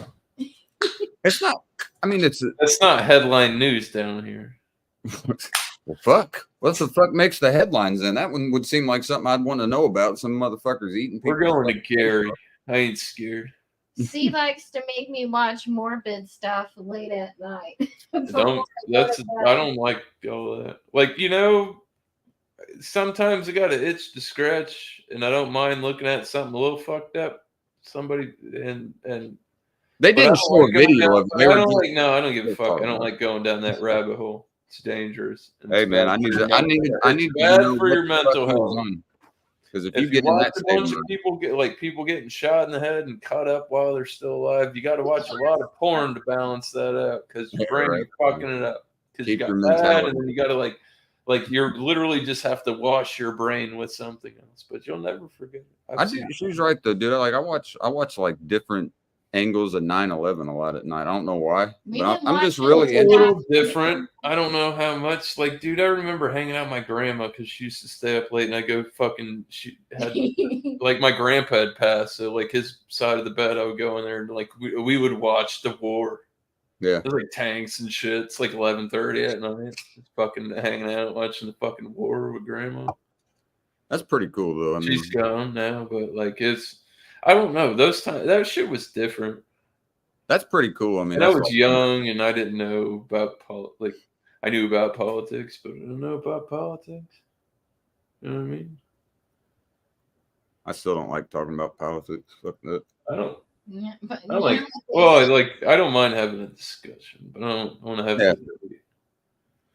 It's not. I mean, that's not headline news down here. Well, fuck. What the fuck makes the headlines then? That one would seem like something I'd want to know about. Some motherfuckers eating people. We're going to Gary. I ain't scared. She likes to make me watch morbid stuff late at night. I don't like all that. Like, you know, sometimes I got an itch to scratch, and I don't mind looking at something a little fucked up. somebody and They but I didn't don't show a like going video down, of it. I They were don't just like no, I don't give a they're fuck. I talking don't about like going down that rabbit hole. It's dangerous. And Hey it's man, bad I for need your to, I mental need, health. I It's need to bad know for what your the fuck mental goes health. on. Because if you If you get in watch that a state of bunch of mind, people people getting shot in the head and cut up while they're still alive, you got to watch a lot of porn to balance that out because your yeah, brain right. is fucking it up. Because you Keep got your bad, mentality. and then you got to like you're literally just have to wash your brain with something else, but you'll never forget it. I do. She's right though, dude. Like I watch like different angles of 9/11 a lot at night. I don't know why, We but didn't I'm watch just it really It's a until into. little different. I don't know how much. Like, dude, I remember hanging out with my grandma because she used to stay up late, and I go fucking. She had like my grandpa had passed, so like his side of the bed, I would go in there and like we would watch the war. Yeah, There's like tanks and shit. It's like 11:30 at night. Just fucking hanging out watching the fucking war with grandma. that's pretty cool though. I mean, She's gone now, but like it's. I don't know. Those times that shit was different. that's pretty cool. I mean, And I that's was like, young and I didn't know about like I knew about politics, but I didn't know about politics. You know what I mean? I still don't like talking about politics. Fuck that. I don't. Yeah, but I like. now Well, it's- I don't mind having a discussion, but I don't want to have. Yeah.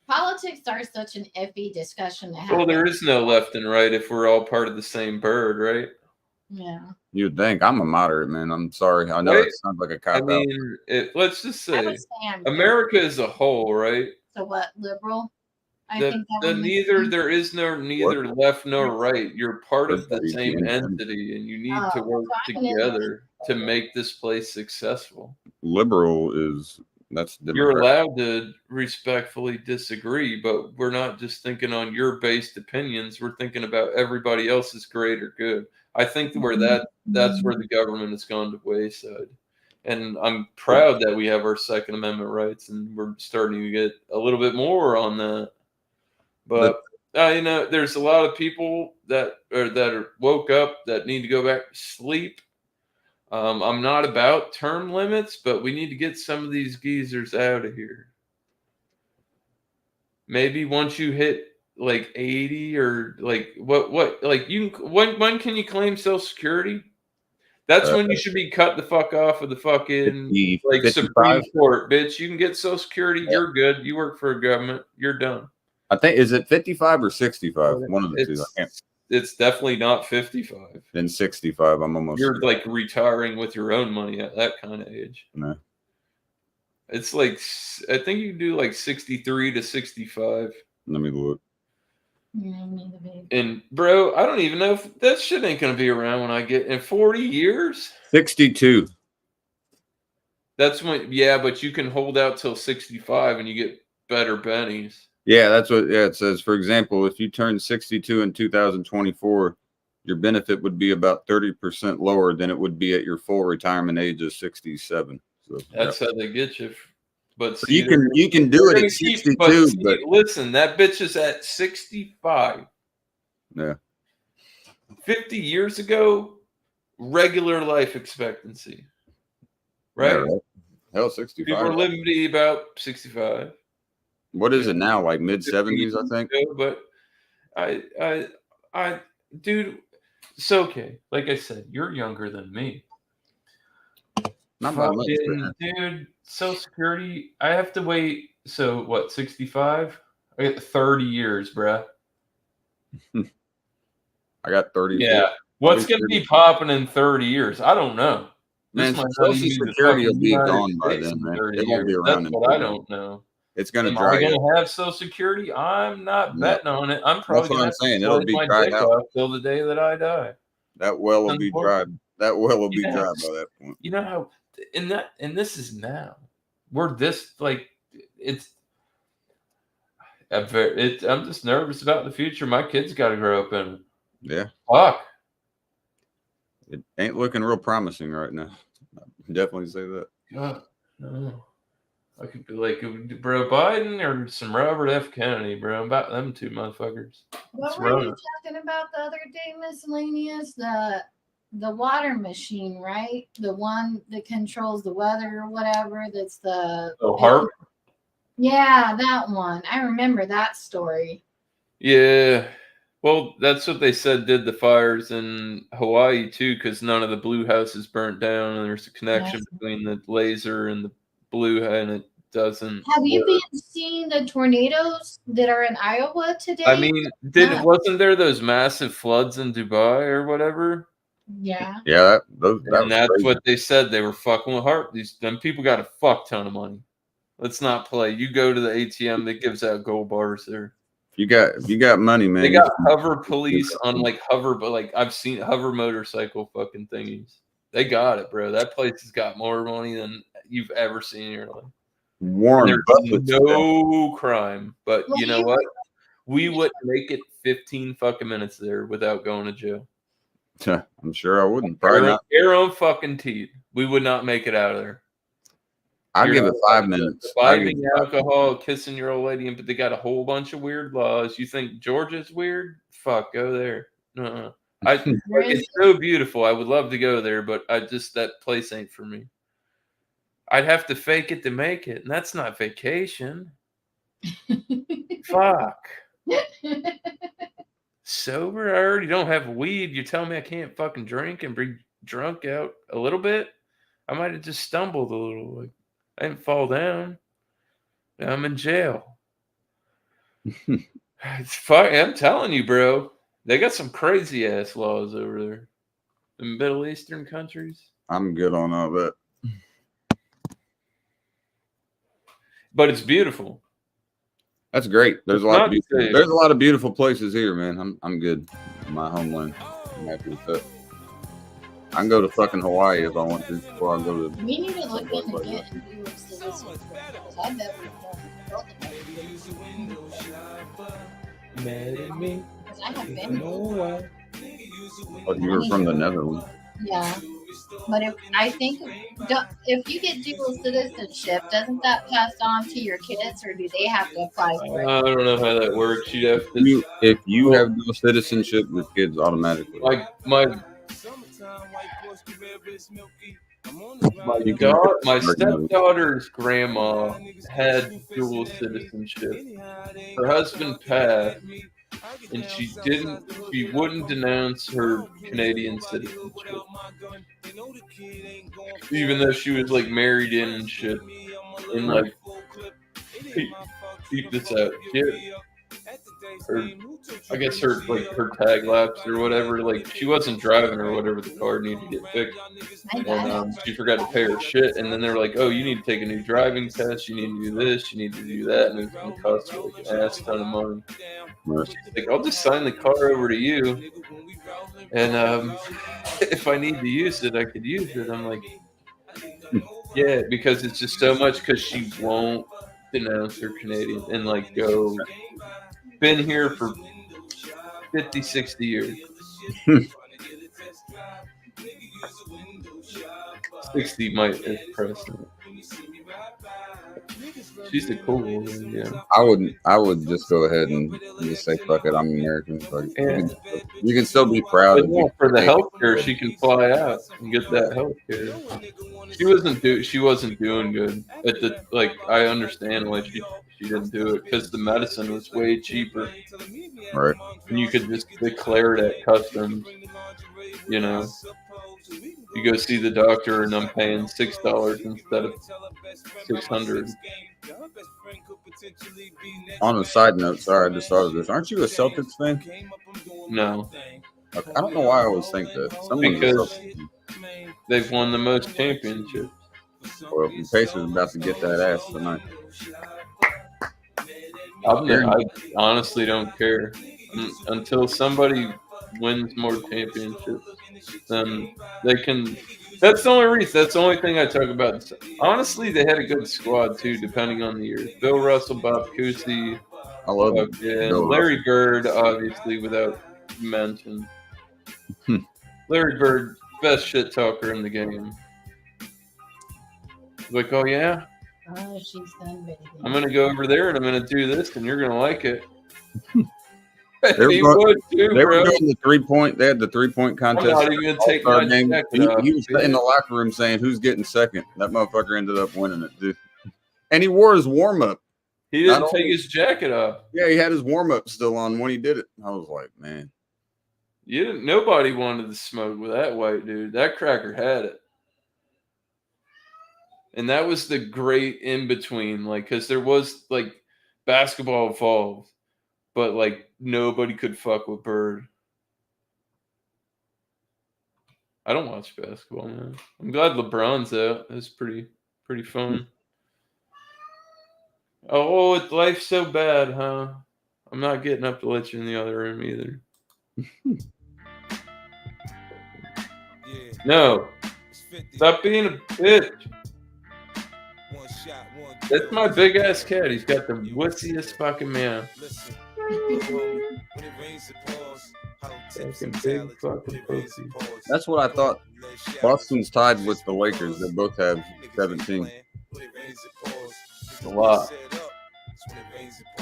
politics are such an iffy discussion to have. Well, there is no left and right if we're all part of the same bird, right? Yeah. You'd think I'm a moderate man. I'm sorry. I know Right? it sounds like a I cop out. mean, let's just I say would say I'm America as a whole, right? so what liberal? I The, think that would make neither sense. there is no neither left nor right. You're part of the Everybody's same the entity, and you need to Oh, work so I'm gonna- together to make this place successful. Liberal is that's You're Democrat. allowed to respectfully disagree, but we're not just thinking on your based opinions. We're thinking about everybody else's greater good. I think that's where the government has gone to wayside. And I'm proud that we have our Second Amendment rights, and we're starting to get a little bit more on that. But there's a lot of people that are woke up that need to go back to sleep. I'm not about term limits, but we need to get some of these geezers out of here. Maybe once you hit like 80 or like what like you when can you claim Social Security? That's when you should be cut the fuck off of the fucking like 55. Supreme Court, bitch. You can get Social Security. You're good. You work for a government. You're done. I think is it 55 or 65? One of the two. I can't. It's definitely not 55. Then 65. I'm almost. You're like retiring with your own money at that kind of age. No. It's like I think you can do like 63 to 65. Let me look. And bro, I don't even know if that shit ain't gonna be around when I get in 40 years. 62. That's when, yeah, but you can hold out till 65 and you get better bennies. Yeah, that's what. Yeah, it says. For example, if you turn 62 in 2024, your benefit would be about 30% lower than it would be at your full retirement age of 67. So That's how they get you. But so see, you can do it at 62, but listen, that bitch is at 65. Yeah. 50 years ago, regular life expectancy. Right? Yeah, right. Hell, 65. People are living to be about 65. What is it now? Like mid 70s, I think. But I, dude, it's okay. Like I said, you're younger than me. Not by much, Dude, Social Security, I have to wait. So what, 65? I get 30 years, bruh. I got 30. Yeah. What's going to be popping in 30 years? I don't know. Man, Social Security will be gone by then, man. It won't be around. That's what I don't know. It's going to Am dry I going out. to have Social Security? I'm not betting on it. I'm probably That's what going I'm to saying. It'll be dried out till the day that I die. That well will be dry. That well will be dry by that point. You know how, and this is now. We're this like I'm just nervous about the future. My kids got to grow up in. Yeah. Fuck. It ain't looking real promising right now. I definitely say that. No. I could be like, bro, Biden or some Robert F. Kennedy, bro. About them two motherfuckers. What were you talking about the other day, miscellaneous? The water machine, right? The one that controls the weather or whatever. That's the HARP. Yeah, that one. I remember that story. Yeah. Well, that's what they said did the fires in Hawaii too, because none of the blue houses burnt down, and there's a connection Yes. between the laser and the blue, and it doesn't. Have you work. been seeing the tornadoes that are in Iowa today? I mean, wasn't there those massive floods in Dubai or whatever? Yeah. Yeah, that And was that's crazy. what they said. They were fucking with heart. Them people got a fuck ton of money. Let's not play. You go to the ATM that gives out gold bars there. If you got money, man. They got hover police on like hover, but like I've seen hover motorcycle fucking thingies. They got it, bro. That place has got more money than you've ever seen in your life. Warren There's Buffett. no crime, but Well, you know what? We wouldn't make it 15 fucking minutes there without going to jail. I'm sure I wouldn't. Probably not. Your own fucking teeth. We would not make it out of there. I'll give it 5 minutes. Buying alcohol, kissing your old lady, but they got a whole bunch of weird laws. You think Georgia's weird? Fuck, go there. It's so beautiful. I would love to go there, but that place ain't for me. I'd have to fake it to make it, and that's not vacation. Fuck. Sober? I already don't have weed. You tell me I can't fucking drink and be drunk out a little bit? I might have just stumbled a little. Like, I didn't fall down. Now I'm in jail. It's fuck. I'm telling you, bro. They got some crazy ass laws over there in Middle Eastern countries. I'm good on all that. But it's beautiful. That's great. There's a lot of beautiful places here, man. I'm good in my homeland. I'm happy with that. I can go to fucking Hawaii if I want to before I go to. We need to look in again. I've never Mad at me. I have been. Oh, you were from the Netherlands. Yeah. But if you get dual citizenship, doesn't that pass on to your kids, or do they have to apply for it? I don't know how that works. You'd have to. If you have dual citizenship, your kids automatically. My stepdaughter's grandma had dual citizenship. Her husband passed, and she wouldn't denounce her Canadian citizenship. Even though she was like married in and shit. And like, keep this out. I guess her tag lapsed or whatever. Like, she wasn't driving or whatever. The car needed to get fixed. And she forgot to pay her shit. And then they're like, oh, you need to take a new driving test. You need to do this. You need to do that. And it's going to cost her like an ass ton of money. She's like, I'll just sign the car over to you. And if I need to use it, I could use it. I'm like, yeah, because it's just so much because she won't denounce her Canadian and like go. Been here for 50, 60 years. 60 might impress me. She's a cool woman, yeah. I would just go ahead and just say, fuck it, I'm American. Like, you can still be proud of it. For the healthcare, she can fly out and get that healthcare. She wasn't doing good at the I understand why she didn't do it because the medicine was way cheaper. Right. And you could just declare it at customs. You know, you go see the doctor and I'm paying $6 instead of $600. On a side note, sorry, I just thought of this. Aren't you a Celtics fan? No. Okay. I don't know why I always think that. Because they've won the most championships. Well, the Pacers are about to get that ass tonight. I honestly don't care. Until somebody wins more championships, then they can. That's the only reason. That's the only thing I talk about. Honestly, they had a good squad too, depending on the years. Bill Russell, Bob Cousy, I love Larry Bird, obviously, without mention. Larry Bird, best shit talker in the game. Like, oh yeah, she's done, baby. I'm gonna go over there and I'm gonna do this, and you're gonna like it. They were doing the 3-point. They had the 3-point contest. I'm not even gonna take my jacket off. He was in the locker room saying, "Who's getting second?" That motherfucker ended up winning it, dude. And he wore his warm up. He didn't take his jacket off. Yeah, he had his warm-up still on when he did it. I was like, man. Nobody wanted to smoke with that white dude. That cracker had it. And that was the great in-between, like, because there was, like, basketball involved, but, like, nobody could fuck with Bird. I don't watch basketball, man. I'm glad LeBron's out. It's pretty fun. Oh, life's so bad, huh? I'm not getting up to let you in the other room either. No. Stop being a bitch. That's my big ass cat. He's got the wussiest fucking meow. Fucking big fucking pussy. That's what I thought. Boston's tied with the Lakers. They both have 17. A lot.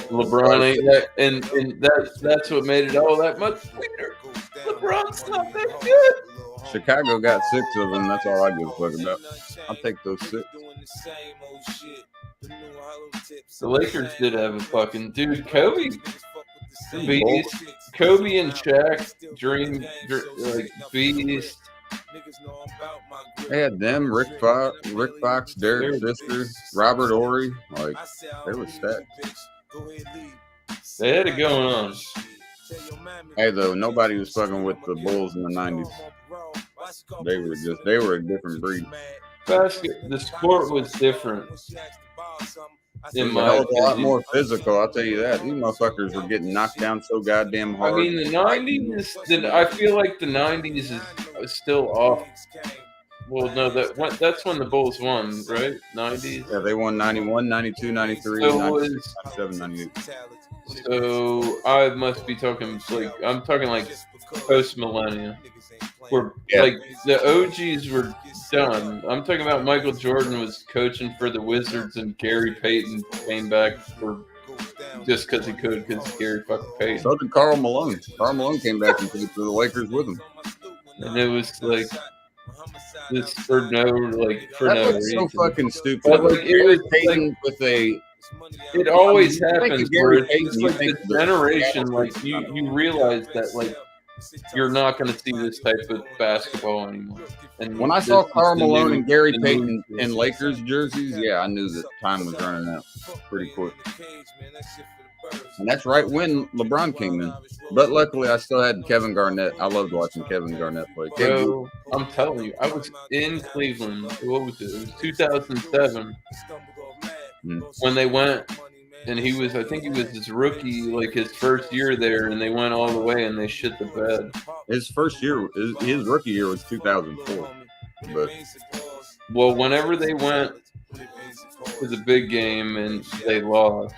LeBron ain't that, and that's what made it all that much sweeter. LeBron's not that good. Chicago got 6 of them. That's all I give a fuck about. I'll take those 6. The Lakers did have a fucking dude. Kobe and Shaq, like beast. They had them, Rick Fox, Derek Fisher, Robert Horry. Like, they were stacked. They had it going on. Hey, though, nobody was fucking with the Bulls in the 90s. They were a different breed. The sport was different. It was a lot more physical, I'll tell you that. These motherfuckers were getting knocked down so goddamn hard. I mean, the 90s, I feel like the 90s is still off. Well, no, that's when the Bulls won, right? 90s? Yeah, they won 91, 92, 93, 97, 98. So I must be talking, like, I'm talking like post-millennium. Where, like, the OGs were done. I'm talking about Michael Jordan was coaching for the Wizards and Gary Payton came back just because he could, because Gary fucking Payton. So did Karl Malone. Karl Malone came back and played for the Lakers with him. And it was like this for no reason. So fucking stupid. But like it was Payton with a. It always happens where it's like the generation, like you realize that like you're not going to see this type of basketball anymore. And when I saw Karl Malone and Gary Payton in Lakers jerseys, yeah, I knew that time was running out pretty quick. And that's right when LeBron came in. But luckily, I still had Kevin Garnett. I loved watching Kevin Garnett play. Bro, I'm telling you, I was in Cleveland. What was it? It was 2007 when they went. And I think he was his rookie, like his first year there, and they went all the way and they shit the bed. His first year, his rookie year was 2004. But whenever they went to the big game and they lost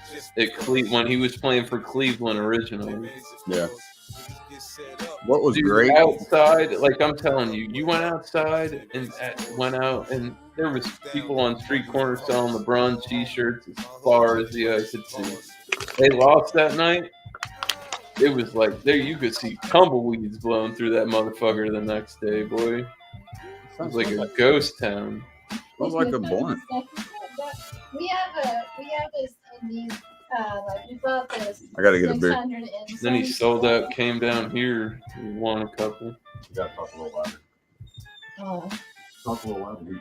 when he was playing for Cleveland originally. Yeah. What was great outside, like I'm telling you, you went outside and went out and there was people on street corners selling LeBron t-shirts as far as the eye could see. They lost that night. It was like there you could see tumbleweeds blowing through that motherfucker the next day, boy. It was like a ghost town. Sounds like a blunt. We have this in these like we bought this. I gotta get a beer. Then he sold out, came down here, won a couple. You gotta talk a little louder. Oh. Talk a little louder.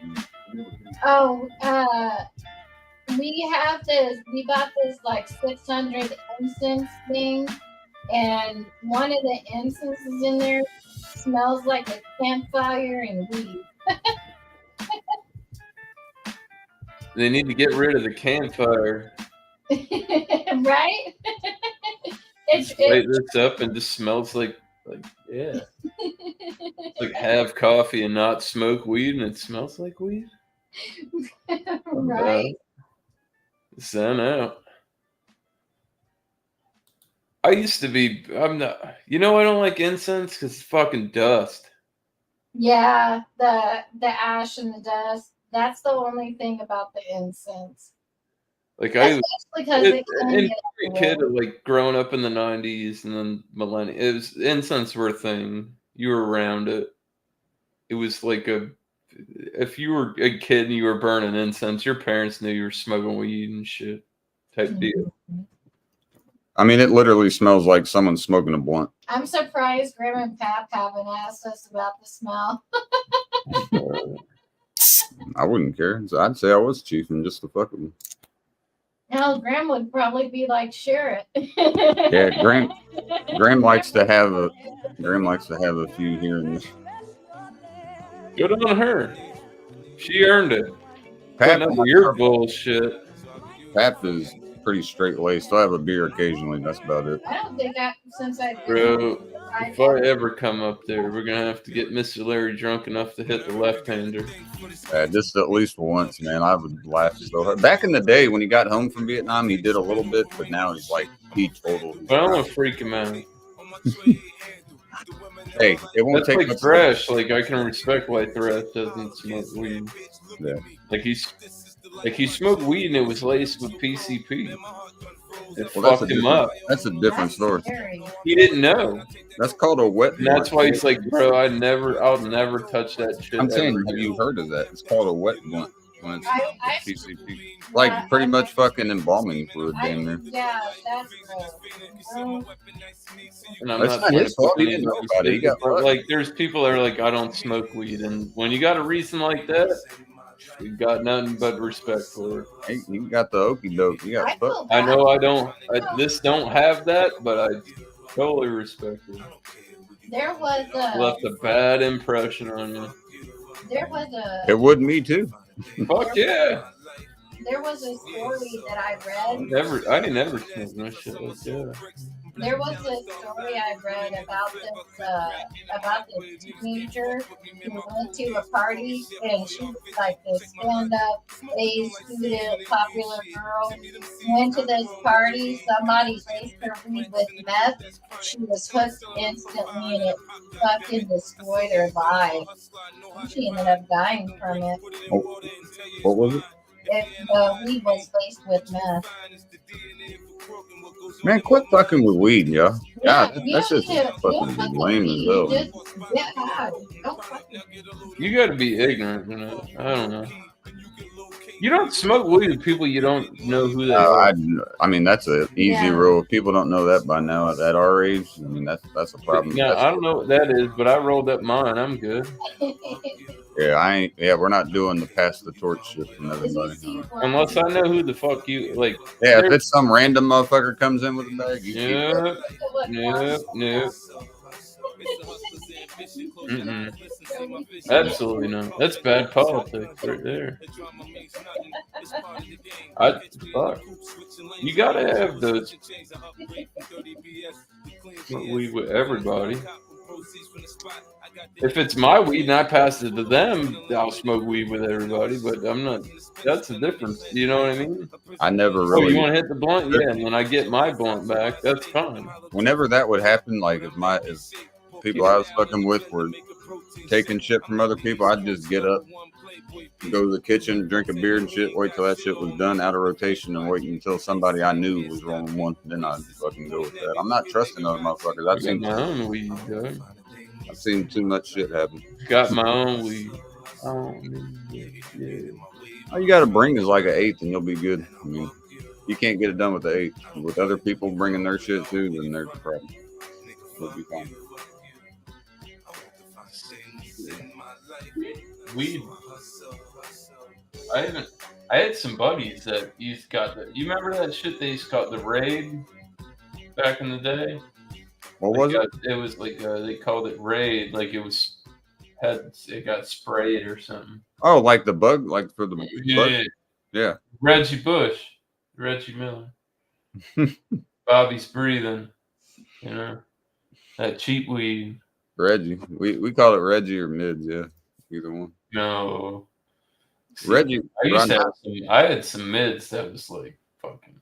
We have this. We bought this like 600 incense thing, and one of the incenses in there smells like a campfire and weed. They need to get rid of the campfire. Right? Light this up and just smells like yeah. It's like have coffee and not smoke weed and it smells like weed. Right. Zen out. I'm not, I don't like incense because it's fucking dust. Yeah, the ash and the dust. That's the only thing about the incense. Like I was a kid, like growing up in the 90s and then millennium, it was incense were a thing. You were around it. It was like if you were a kid and you were burning incense, your parents knew you were smoking weed and shit. type deal. I mean, it literally smells like someone smoking a blunt. I'm surprised Grim and Pap haven't asked us about the smell. I wouldn't care. So I'd say I was chiefing just to fuck with them. No, Graham would probably be like, share it. Yeah, Graham likes to have a few here and there. Good on her. She earned it. Pap, Putting up with your bullshit. Pap is pretty straight laced. I'll have a beer occasionally. That's about it. I don't think since I've Bro, if I ever come up there, we're gonna have to get Mr. Larry drunk enough to hit the left-hander. Just at least once, man. I would laugh so hard. Back in the day when he got home from Vietnam, he did a little bit, but now he's like total. But I want to freak him out. Hey, it won't That's take like Thresh. Like I can respect why Thresh doesn't smoke weed. Yeah. Like he smoked weed and it was laced with PCP. It Well, fucked him up. That's a different story. He didn't know. That's called a wet. And that's why he's like, bro, I'll never touch that shit. I'm saying, have you heard of that? It's called a wet blunt. When it's PCP. Like pretty much fucking embalming fluid, damn near. Yeah, that's cool. And I'm That's not his fault. He didn't know about it. He got fucked. Like, there's people that are like, I don't smoke weed, and when you got a reason like that, you got nothing but respect for it. Hey, you got the okie doke. You got fucked. I know I don't. This don't have that, but I totally respect it. There was Left a bad impression on you. There was a. It would me too. Fuck yeah. There was a story that I read. I didn't ever smoke no shit like that. There was a story I read about this teenager who went to a party and she was like this stand-up A student, popular girl. Went to this party, somebody laced her weed with meth. She was hooked instantly and it fucking destroyed her life. She ended up dying from it. Oh, what was it? The weed was laced with meth. Man, quit fucking with weed, y'all. Yeah, God, that's just fucking lame as hell. Just get high. Don't fucking. You got to be ignorant, you know. I don't know. You don't smoke weed with people you don't know who they are. I mean, that's an easy rule. If people don't know that by now at our age, I mean, that's a problem. Yeah, I don't know what that is, but I rolled up mine. I'm good. Yeah, we're not doing the pass the torch shit from everybody. Unless I know who the fuck you like. Yeah, if it's some random motherfucker comes in with a bag, you Nope. Absolutely not. That's bad politics right there. Fuck. You gotta have those weed with everybody. If it's my weed and I pass it to them, I'll smoke weed with everybody. But I'm not. That's the difference. You know what I mean? I never Oh, really. you want to hit the blunt? Yeah, and when I get my blunt back, that's fine. Whenever that would happen, like if people I was fucking with were taking shit from other people, I'd just get up, go to the kitchen, drink a beer and shit, wait till that shit was done out of rotation and wait until somebody I knew was rolling one. Then I'd fucking go with that. I'm not trusting those motherfuckers. I've seen my own weed, dog. I've seen too much shit happen. Got my own weed. Oh, yeah. All you got to bring is like an eighth and you'll be good. I mean, you can't get it done with the eighth. With other people bringing their shit too, then there's a problem. We'll be fine. Weed. I had some buddies that used got the. You remember that shit they used to call the Raid back in the day? What was it? It was like they called it Raid, like it got sprayed or something. Oh, like the bug, like for the bug? Yeah. Reggie Miller. Bobby's breathing. You know that cheap weed. Reggie, we call it Reggie or mids, yeah, either one. No, Reggie. I had some mids that was like fucking.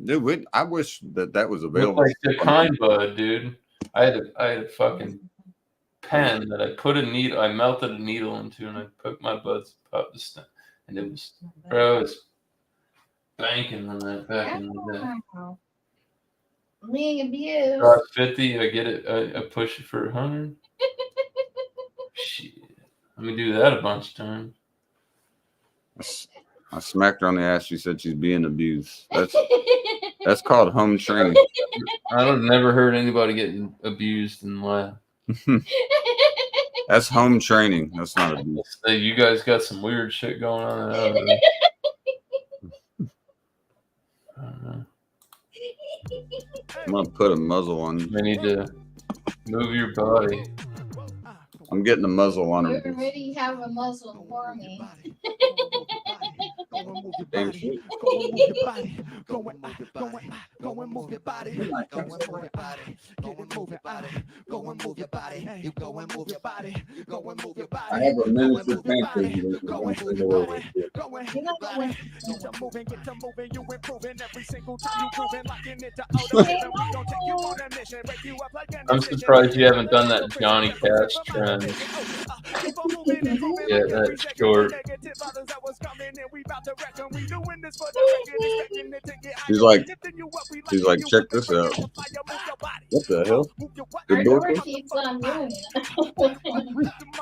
Dude, I wish that was available. Like the kind bud, dude. I had a fucking pen that I put a needle. I melted a needle into, and I poked my buds up the stem, and it was, bro, it's banking on that back in the day. Me abuse. Drop 50, I get it. I push it for 100. Shit, let me do that a bunch of times. I smacked her on the ass. She said she's being abused. That's called home training. I've never heard anybody getting abused and laugh. That's home training. That's not abuse. Hey, you guys got some weird shit going on out there. I don't know. I'm gonna put a muzzle on you. I need to move your body. I'm getting a muzzle on You her. already have a muzzle for me. Damn shit. Go and move your body. Get it moving body. Go and move your body. You go and move your body. Go and move your body. I have a miniature pancake. Go and move your body. Go and move your body. Get to moving, you improving every single time you proving locking it to auto. We gon' take you on a mission, break you up like an I'm surprised you haven't done that Johnny Cash trend. Yeah, that's short. She's like, check this out. What the hell? Our Good door boy. keeps on doing it.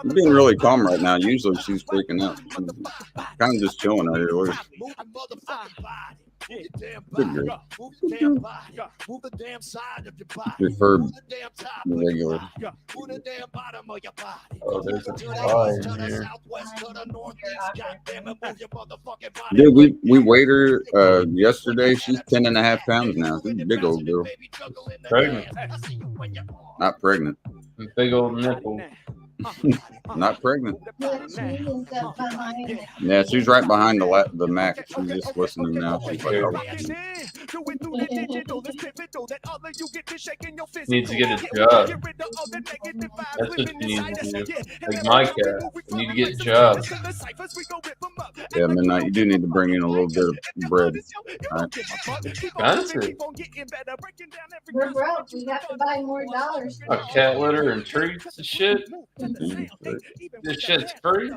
I'm being really calm right now. Usually she's freaking out. I'm kind of just chilling out here. Look. Good girl. Move the damn side of your body. Prefer Move the damn top of regular. your body. Move the damn bottom of your body. Oh, there's a To the fly east, in to the here. southwest, to the northeast. Goddamn it, move your motherfucking body. Dude, we weighed her yesterday. She's 10.5 pounds now. She's a big old girl. Pregnant. Not pregnant. Big old nipple. Not pregnant. Look, she is up behind it. Yeah, she's right behind the Mac. She's just listening now. She's like, oh. Needs to get a job. That's what you need to do. Like my cat. You need to get a job. Yeah, Midnight, you do need to bring in a little bit of bread. Right. Expensive. We're broke. We have to buy more dollars. A cat litter and treats and shit. This shit's free.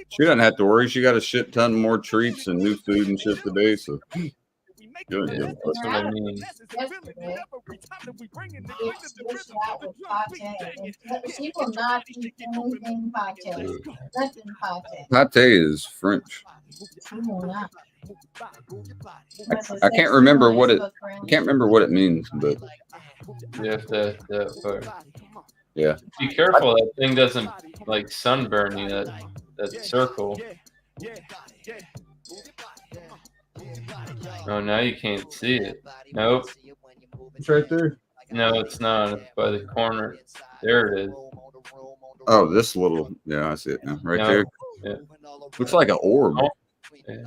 She doesn't have to worry. She got a shit ton more treats and new food and shit today. So good. Yeah, that's what I mean. Yesterday, dish out with pate. She will not eat anything pate. Nothing pate. Pate is French. She will not. I can't remember what it. I can't remember what it means, but You have to that part. yeah. Be careful that thing doesn't like sunburn you. That circle. Oh, now you can't see it. Nope. It's right there. No, it's not. It's by the corner. There it is. Oh, this little. Yeah, I see it now. Right No. there. Yeah. Looks like an orb. Oh. Yeah.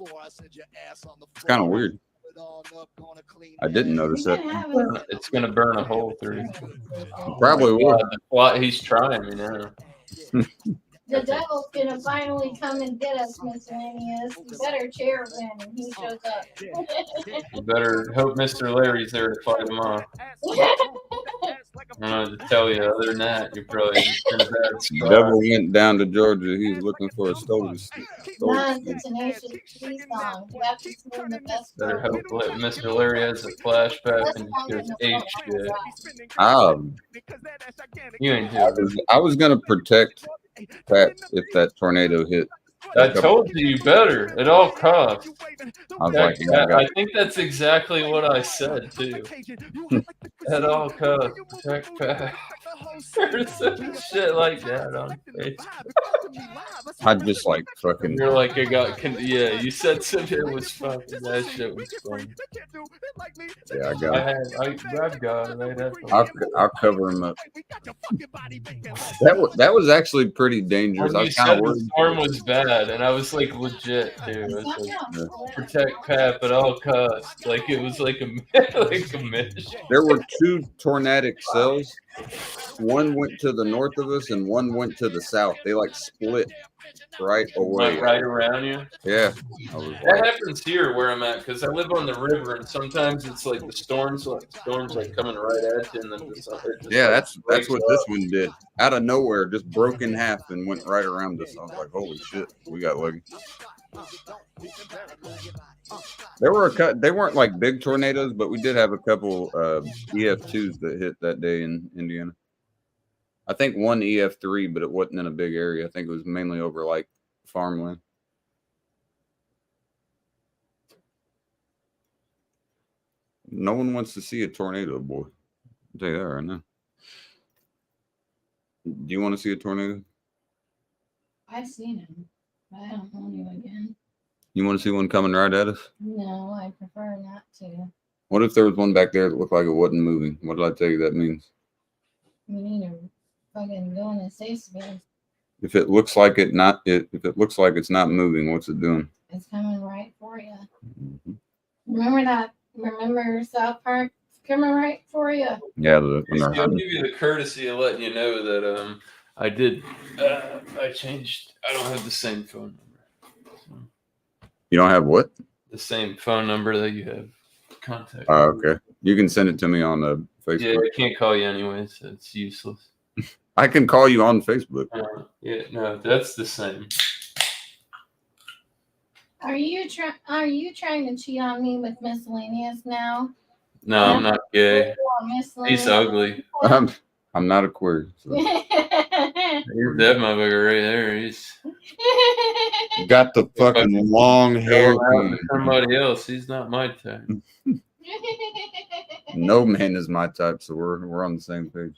It's kind of weird. I didn't notice We that. can have a- It's gonna burn a hole through. Probably will. He's trying me now. The devil's gonna finally come and get us, miscellaneous. You better cheer when he shows up. You better hope Mr. Larry's there to fight him off. I don't know to tell you. Other than that, you're probably in a bad spot. Devil went down to Georgia. He was looking for a stolen. Mine's a Tenacious D song. You have to sing the best Better part. hope that Mr. Larry has a flashback and goes ape shit. You ain't doing it. I was gonna protect Pat if that tornado hit. I told you better at all costs. I was like, yeah, I got I think that's exactly what I said too. At all costs, protect Pat. Or some shit like that on Facebook. I just like fucking. You're like, yeah, you said something that was fucking, that shit was funny. Yeah, I got it. I've got it. I'd have to- I'll cover him up. That was actually pretty dangerous. I When you was kind said of the worried. storm was bad, and I was like legit too. I was like, protect Pat at all costs. Like it was like a like a mission. There were two tornadic cells. One went to the north of us, and one went to the south. They like split right away. Like right around you. Yeah, I was That like, happens here where I'm at because I live on the river, and sometimes it's like the storms like coming right at you, and then just yeah, like, that's breaks what up. this one did. Out of nowhere, just broke in half and went right around us. I was like, holy shit, we got lucky. There were they weren't like big tornadoes, but we did have a couple EF2s that hit that day in Indiana. I think one EF3, but it wasn't in a big area. I think it was mainly over like farmland. No one wants to see a tornado, boy. I'll tell you that right now. Do you want to see a tornado? I've seen him, but I don't want to again. You want to see one coming right at us? No, I prefer not to. What if there was one back there that looked like it wasn't moving? What did I tell you that means? We need to fucking go in a safe space. If it looks like if it looks like it's not moving, what's it doing? It's coming right for you. Mm-hmm. Remember South Park? It's coming right for you. Yeah, I'll give you the courtesy of letting you know that I did. I changed. I don't have the same phone number. So. You don't have what? The same phone number that you have. Contact. Oh, okay. You can send it to me on the Facebook. Yeah, I can't call you anyway, so it's useless. I can call you on Facebook. Yeah, no, that's the same. Are you trying to cheat on me with miscellaneous now? No, I'm not gay. He's ugly. I'm not a queer. So. Here's that motherfucker right there. He's got the fucking long hair. Somebody else. He's not my type. No man is my type, so we're on the same page.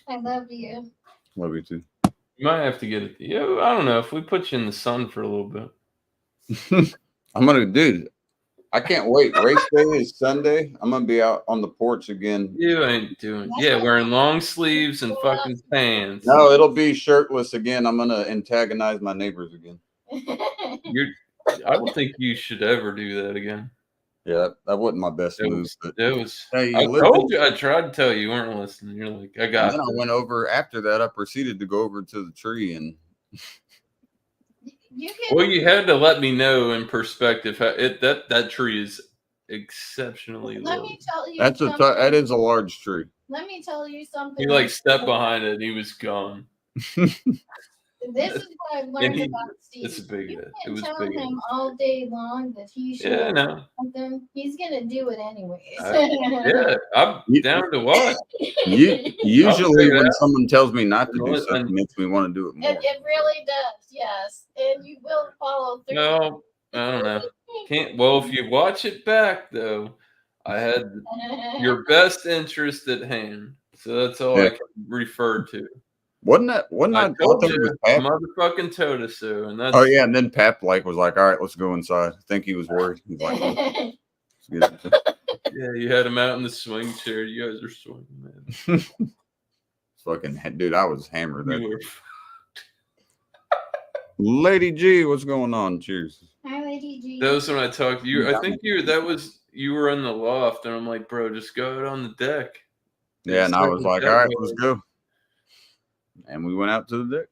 I love you. Love you too. You might have to get it. Yeah, I don't know if we put you in the sun for a little bit. I'm gonna, dude. I can't wait. Race day is Sunday. I'm gonna be out on the porch again. You ain't doing. Yeah, wearing long sleeves and fucking pants. No, it'll be shirtless again. I'm gonna antagonize my neighbors again. I don't think you should ever do that again. Yeah, that wasn't my best move. It was. Hey, I told you. I tried to tell you. You weren't listening. You're like, I got. And then I went over after that. I proceeded to go over to the tree and. Well, you had to let me know in perspective. That tree is exceptionally low. Let me tell you. That is a large tree. Let me tell you something. He stepped behind it and he was gone. This is what I've learned about Steve. It's big. You It can was tell big. him all day long that he should. Yeah, no. Something. He's gonna do it anyways. Yeah, I'm down to watch. Usually, when someone tells me not to do something, it makes me want to do it more. It really does, yes, and you will follow through. No, I don't know. Can't. Well, if you watch it back, though, I had your best interest at hand, so that's all I can refer to. Wasn't I told you, with Pap? Motherfucking told us so, and that's. Oh yeah, and then Pap was like, "All right, let's go inside." I think he was worried. He's like, yeah, you had him out in the swing chair. You guys are swinging, man. Fucking dude, I was hammered. Lady G, what's going on? Cheers. Hi, Lady G. That was when I talked to you. I think you were in the loft, and I'm like, bro, just go out on the deck. Yeah, and I was like, all right, let's go. And we went out to the deck.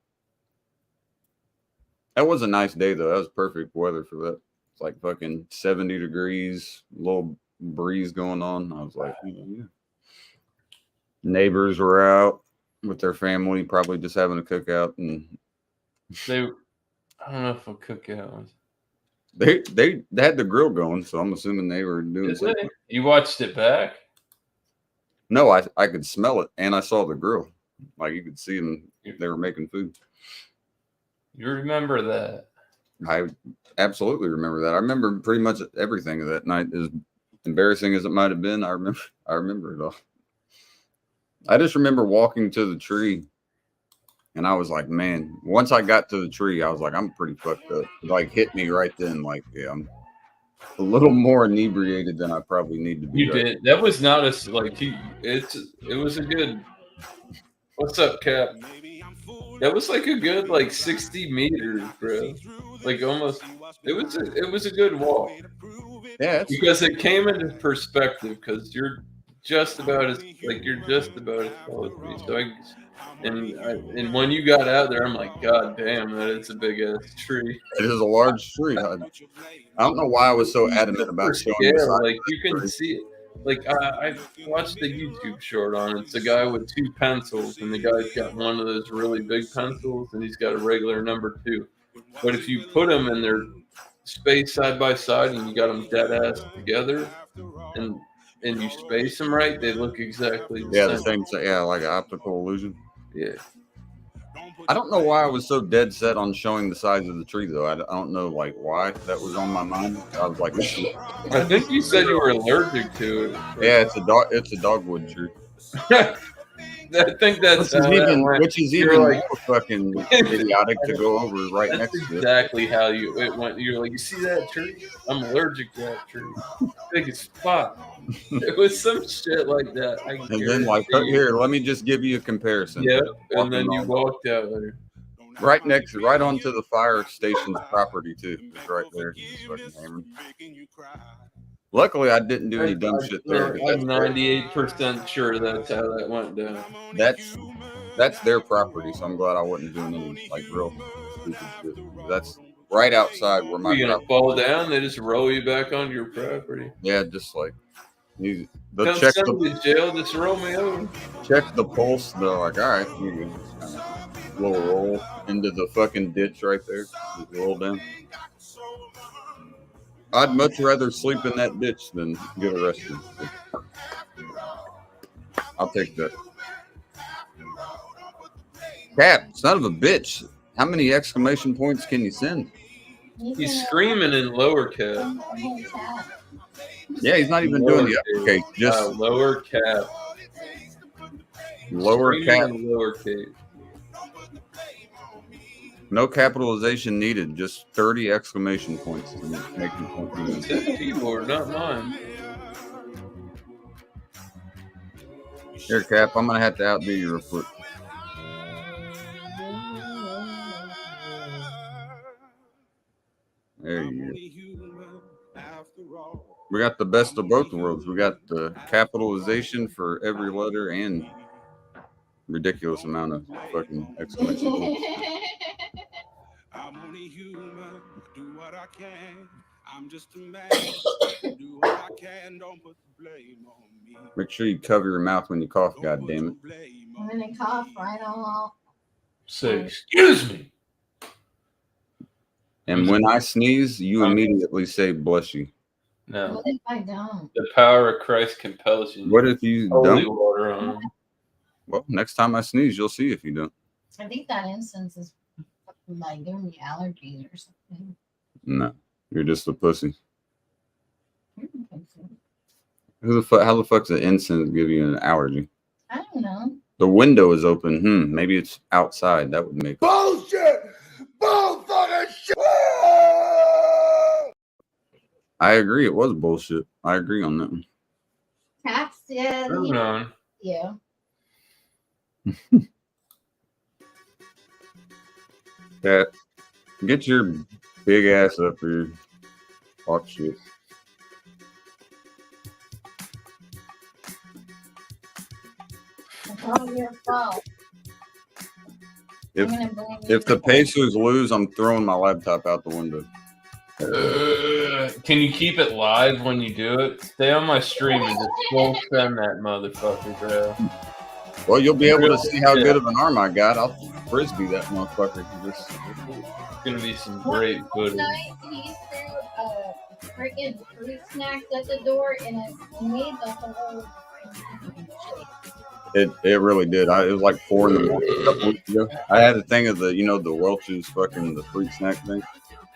That was a nice day, though. That was perfect weather for that. It's like fucking 70 degrees, little breeze going on. I was like, yeah. Neighbors were out with their family, probably just having a cookout. And I don't know if a cookout was. They had the grill going, so I'm assuming they were doing something. You watched it back? No, I could smell it, and I saw the grill. Like you could see them, they were making food. You remember that? I absolutely remember that. I remember pretty much everything of that night. As embarrassing as it might have been, I remember it all. I just remember walking to the tree, and I was like, man, once I got to the tree, I was like, I'm pretty fucked up. It like hit me right then. Like, yeah, I'm a little more inebriated than I probably need to be. You did. That was not it was a good. What's up, Cap? That was like a good 60 meters, bro. Like almost. It was a good walk. Yeah, because it came into perspective. Because you're just about as tall as me. So and when you got out there, I'm like, God damn, that is a big ass tree. It is a large tree. I don't know why I was so adamant about showing the like you can see it. Like I watched the YouTube short on it. It's a guy with two pencils, and the guy's got one of those really big pencils, and he's got a regular number 2. But if you put them in their space side by side, and you got them dead ass together, and and you space them right, they look exactly the Yeah, the same. same. Yeah, like an optical illusion. Yeah. I don't know why I was so dead set on showing the size of the tree, though. I don't know, like, why that was on my mind. I was like, I think you said you were allergic to it. yeah, it's a dogwood tree. I think that's how that went. Which is You're even like- more fucking idiotic to go over right That's next to it. exactly how it went. You're like, you see that tree? I'm allergic to that tree. Big as fuck. It was some shit like that. I can And then, like, guarantee you. here, let me just give you a comparison. Yep. And Walking then you around. walked out there. Right onto the fire station's property too. It's right there. Just fucking hammered. Luckily, I didn't do any dumb shit there. I'm 98% sure that's how that went down. That's their property, so I'm glad I wasn't doing any like real stupid shit. That's right outside where my You're gonna property. fall down? They just roll you back onto your property. Yeah, just like they'll Come check send me the to jail. Just roll me over. pulse. They're like, all right, you can little roll into the fucking ditch right there. Just roll down. I'd much rather sleep in that ditch than get arrested. I'll take that. Cap, son of a bitch. How many exclamation points can you send? He's screaming in lower cap. Yeah, he's not even doing the uppercase. Just lower cap. lower Screaming cap. in lower case. No capitalization needed. Just 30 exclamation points to make you point. It's his keyboard, not mine. Here, Cap, I'm gonna have to outdo you real quick. There you go. We got the best of both worlds. We got the capitalization for every letter and ridiculous amount of fucking exclamation points. I'm only human, do what I can. I'm just a man, do what I can. Don't put the blame on me. Make sure you cover your mouth when you cough, goddammit. I'm gonna cough right on. Say, excuse me. And when I sneeze, you immediately say bless you. No. What if I don't? The power of Christ compels you. What if you Holy don't? water on. Well, next time I sneeze, you'll see if you don't. I think that incense is like giving me allergies or something. No, you're just a pussy. I don't think so. Who the fuck? How the fuck's the incense give you an allergy? I don't know. The window is open. Maybe it's outside. That would make. Bullshit! Bull fucking shit! I agree. It was bullshit. I agree on that one. Cap said, Moving on. yeah. Cat, get your big ass up here. Talk shit. It's all your fault. If I'm gonna blame you if the for that. Pacers lose, I'm throwing my laptop out the window. Can you keep it live when you do it? Stay on my stream and just full send that motherfucker, bro. Well, you'll be able to see how good of an arm I got. I'll frisbee that motherfucker. It's gonna be some great One footage. night he threw a freaking fruit snacks at the door and it made the whole shake. It really did. It was like 4 in the morning a couple weeks ago. I had a thing of the the Welch's fucking the fruit snack thing.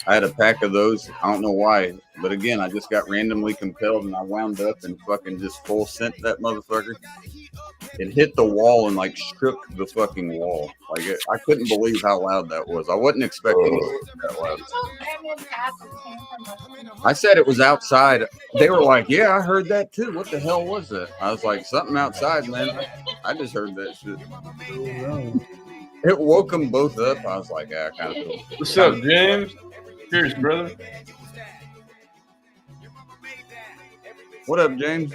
I had a pack of those. I don't know why, but again, I just got randomly compelled and I wound up and fucking just full sent that motherfucker. It hit the wall and like shook the fucking wall. Like I couldn't believe how loud that was. I wasn't expecting it that loud. I said it was outside. They were like, "Yeah, I heard that too. What the hell was that?" I was like, "Something outside, man. I just heard that shit." It woke them both up. I was like, "Yeah, I kind of feel." What's up, James? Cheers, brother. What up, James?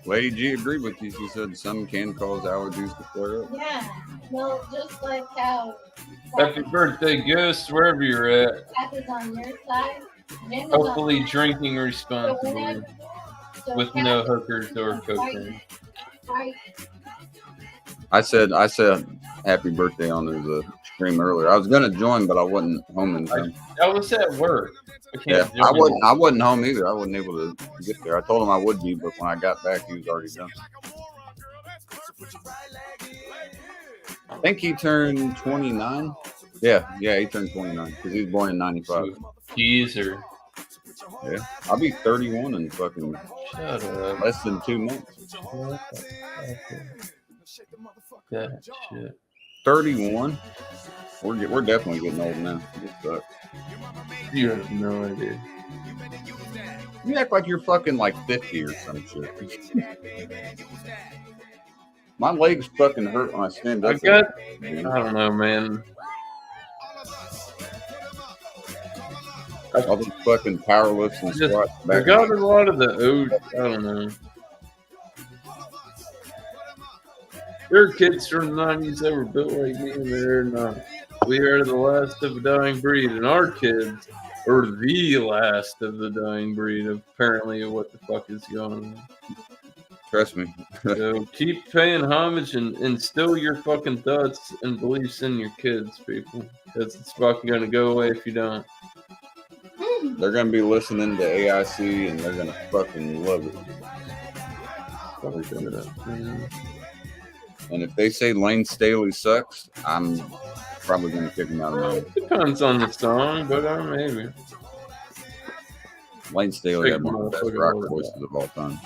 Lady G agreed with you. She said some can cause allergies to flare up. Yeah, well, just like how Happy birthday, Ghost, wherever you're at. Cap is on your side. Jim is on Hopefully mine. drinking So responsibly whenever- so with Cap no is hookers or gonna cocaine. fight. I said, happy birthday on his stream earlier. I was gonna join, but I wasn't home in time. I was at work. Yeah, I wasn't home either. I wasn't able to get there. I told him I would be, but when I got back, he was already done. I think he turned 29. Yeah, he turned 29 because he was born in 95. Teaser. Yeah, I'll be 31 in fucking less than 2 months. That shit. 31. We're definitely getting old now. You have no idea. You act like you're fucking like 50 or some shit. My legs fucking hurt when I stand up. I don't know, man. All the fucking power lifts and squats. I got a lot of the old, I don't know. There are kids from the 90s that were built like me, and they're not. We are the last of a dying breed, and our kids are the last of the dying breed, apparently, of what the fuck is going on. Trust me. So keep paying homage and instill your fucking thoughts and beliefs in your kids, people. Because it's fucking going to go away if you don't. They're going to be listening to AIC, and they're going to fucking love it. And if they say Lane Staley sucks, I'm probably going to kick him out of my life. Depends on the song, but maybe. Lane Staley had one of the best rock voices of all time.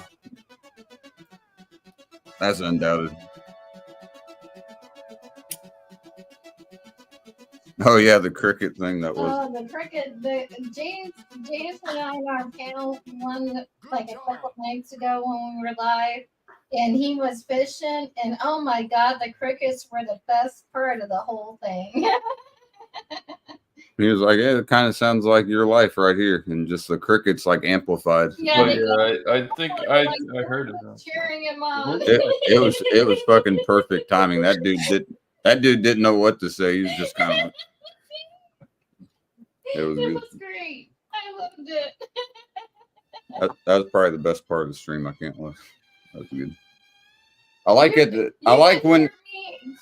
That's undoubted. Oh yeah, the cricket thing that was. Oh, the cricket. James went on our panel like a couple of nights ago when we were live, and he was fishing, and oh my god, the crickets were the best part of the whole thing. He was like, "Yeah, it kind of sounds like your life right here," and just the crickets like amplified. Yeah, I think I heard of that. Cheering him on. It was fucking perfect timing. That dude didn't know what to say. He was just kind of. It was great. I loved it. That was probably the best part of the stream. I can't lie. That was good. I like it. I like when.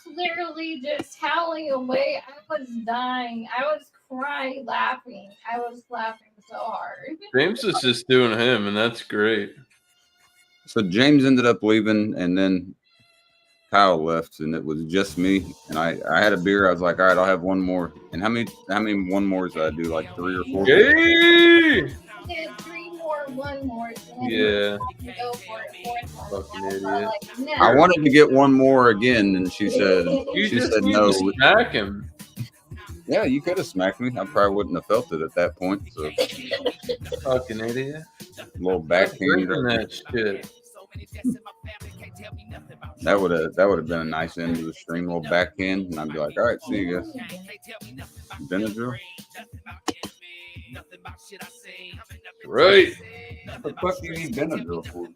Clearly just howling away. I was dying. I was crying, laughing. I was laughing so hard. James is just doing him, and that's great. So James ended up leaving, and then Kyle left, and it was just me. And I had a beer. I was like, all right, I'll have one more. And how many one mores did I do? Like 3 or 4? Yay! Did 3 more, 1 more. Yeah. Go for it. Fucking idiot. Like, no. I wanted to get one more again, and she said, no. Smack him. Yeah, you could have smacked me. I probably wouldn't have felt it at that point. So. Fucking idiot. Little backhand. That shit. That would have been a nice end to the stream. Little backhand, and I'd be like, all right, see you guys. Benadryl. Right. What the fuck do you need Benadryl for?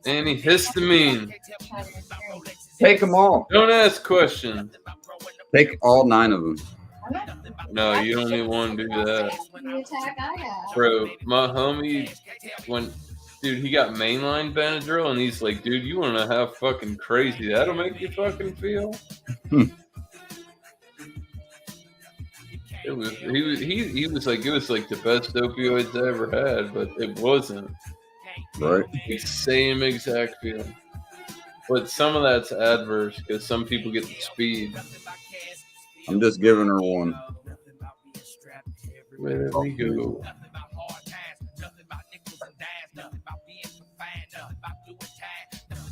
Antihistamine. Take them all. Don't ask questions. Take all 9 of them. No, you don't even want to do that. Bro, my homie, dude, he got mainline Benadryl, and he's like, dude, you want to have fucking crazy. That'll make you fucking feel. He was like, it was like the best opioids I ever had, but it wasn't. Right. The same exact feeling. But some of that's adverse because some people get the speed. I'm just giving her one. There we go.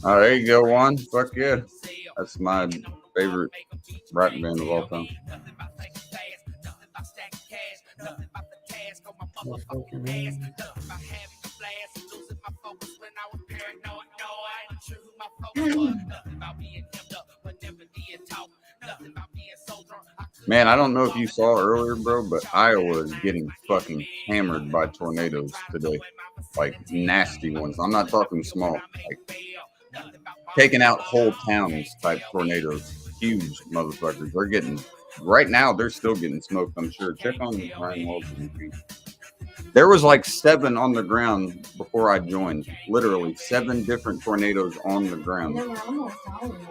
Oh, there you go, Juan. Fuck yeah. That's my favorite rock band of all time. Man, I don't know if you saw earlier, bro, but Iowa is getting fucking hammered by tornadoes today. Like nasty ones. I'm not talking small. Like taking out whole towns type tornadoes. Huge motherfuckers. They're getting, right now, they're still getting smoked, I'm sure. Check on Ryan Walton. There was like 7 on the ground before I joined. Literally 7 different tornadoes on the ground.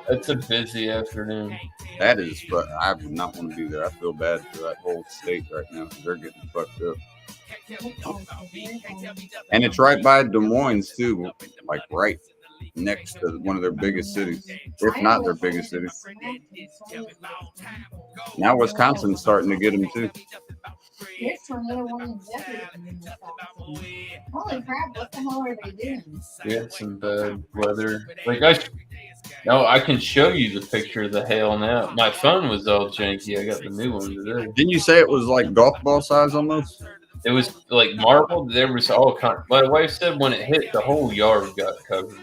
That's a busy afternoon. That is, but I would not want to be there. I feel bad for that whole state right now because they're getting fucked up. And it's right by Des Moines too, like right next to one of their biggest cities, if not their biggest city. Now Wisconsin's starting to get them too. There's tornado warning in Holy crap, what the hell are they doing? Yeah, some bad weather. Like I can show you the picture of the hail now. My phone was all janky. I got the new one today. Didn't you say it was like golf ball size almost? It was like marble. There was all kind. My wife said when it hit, the whole yard got covered.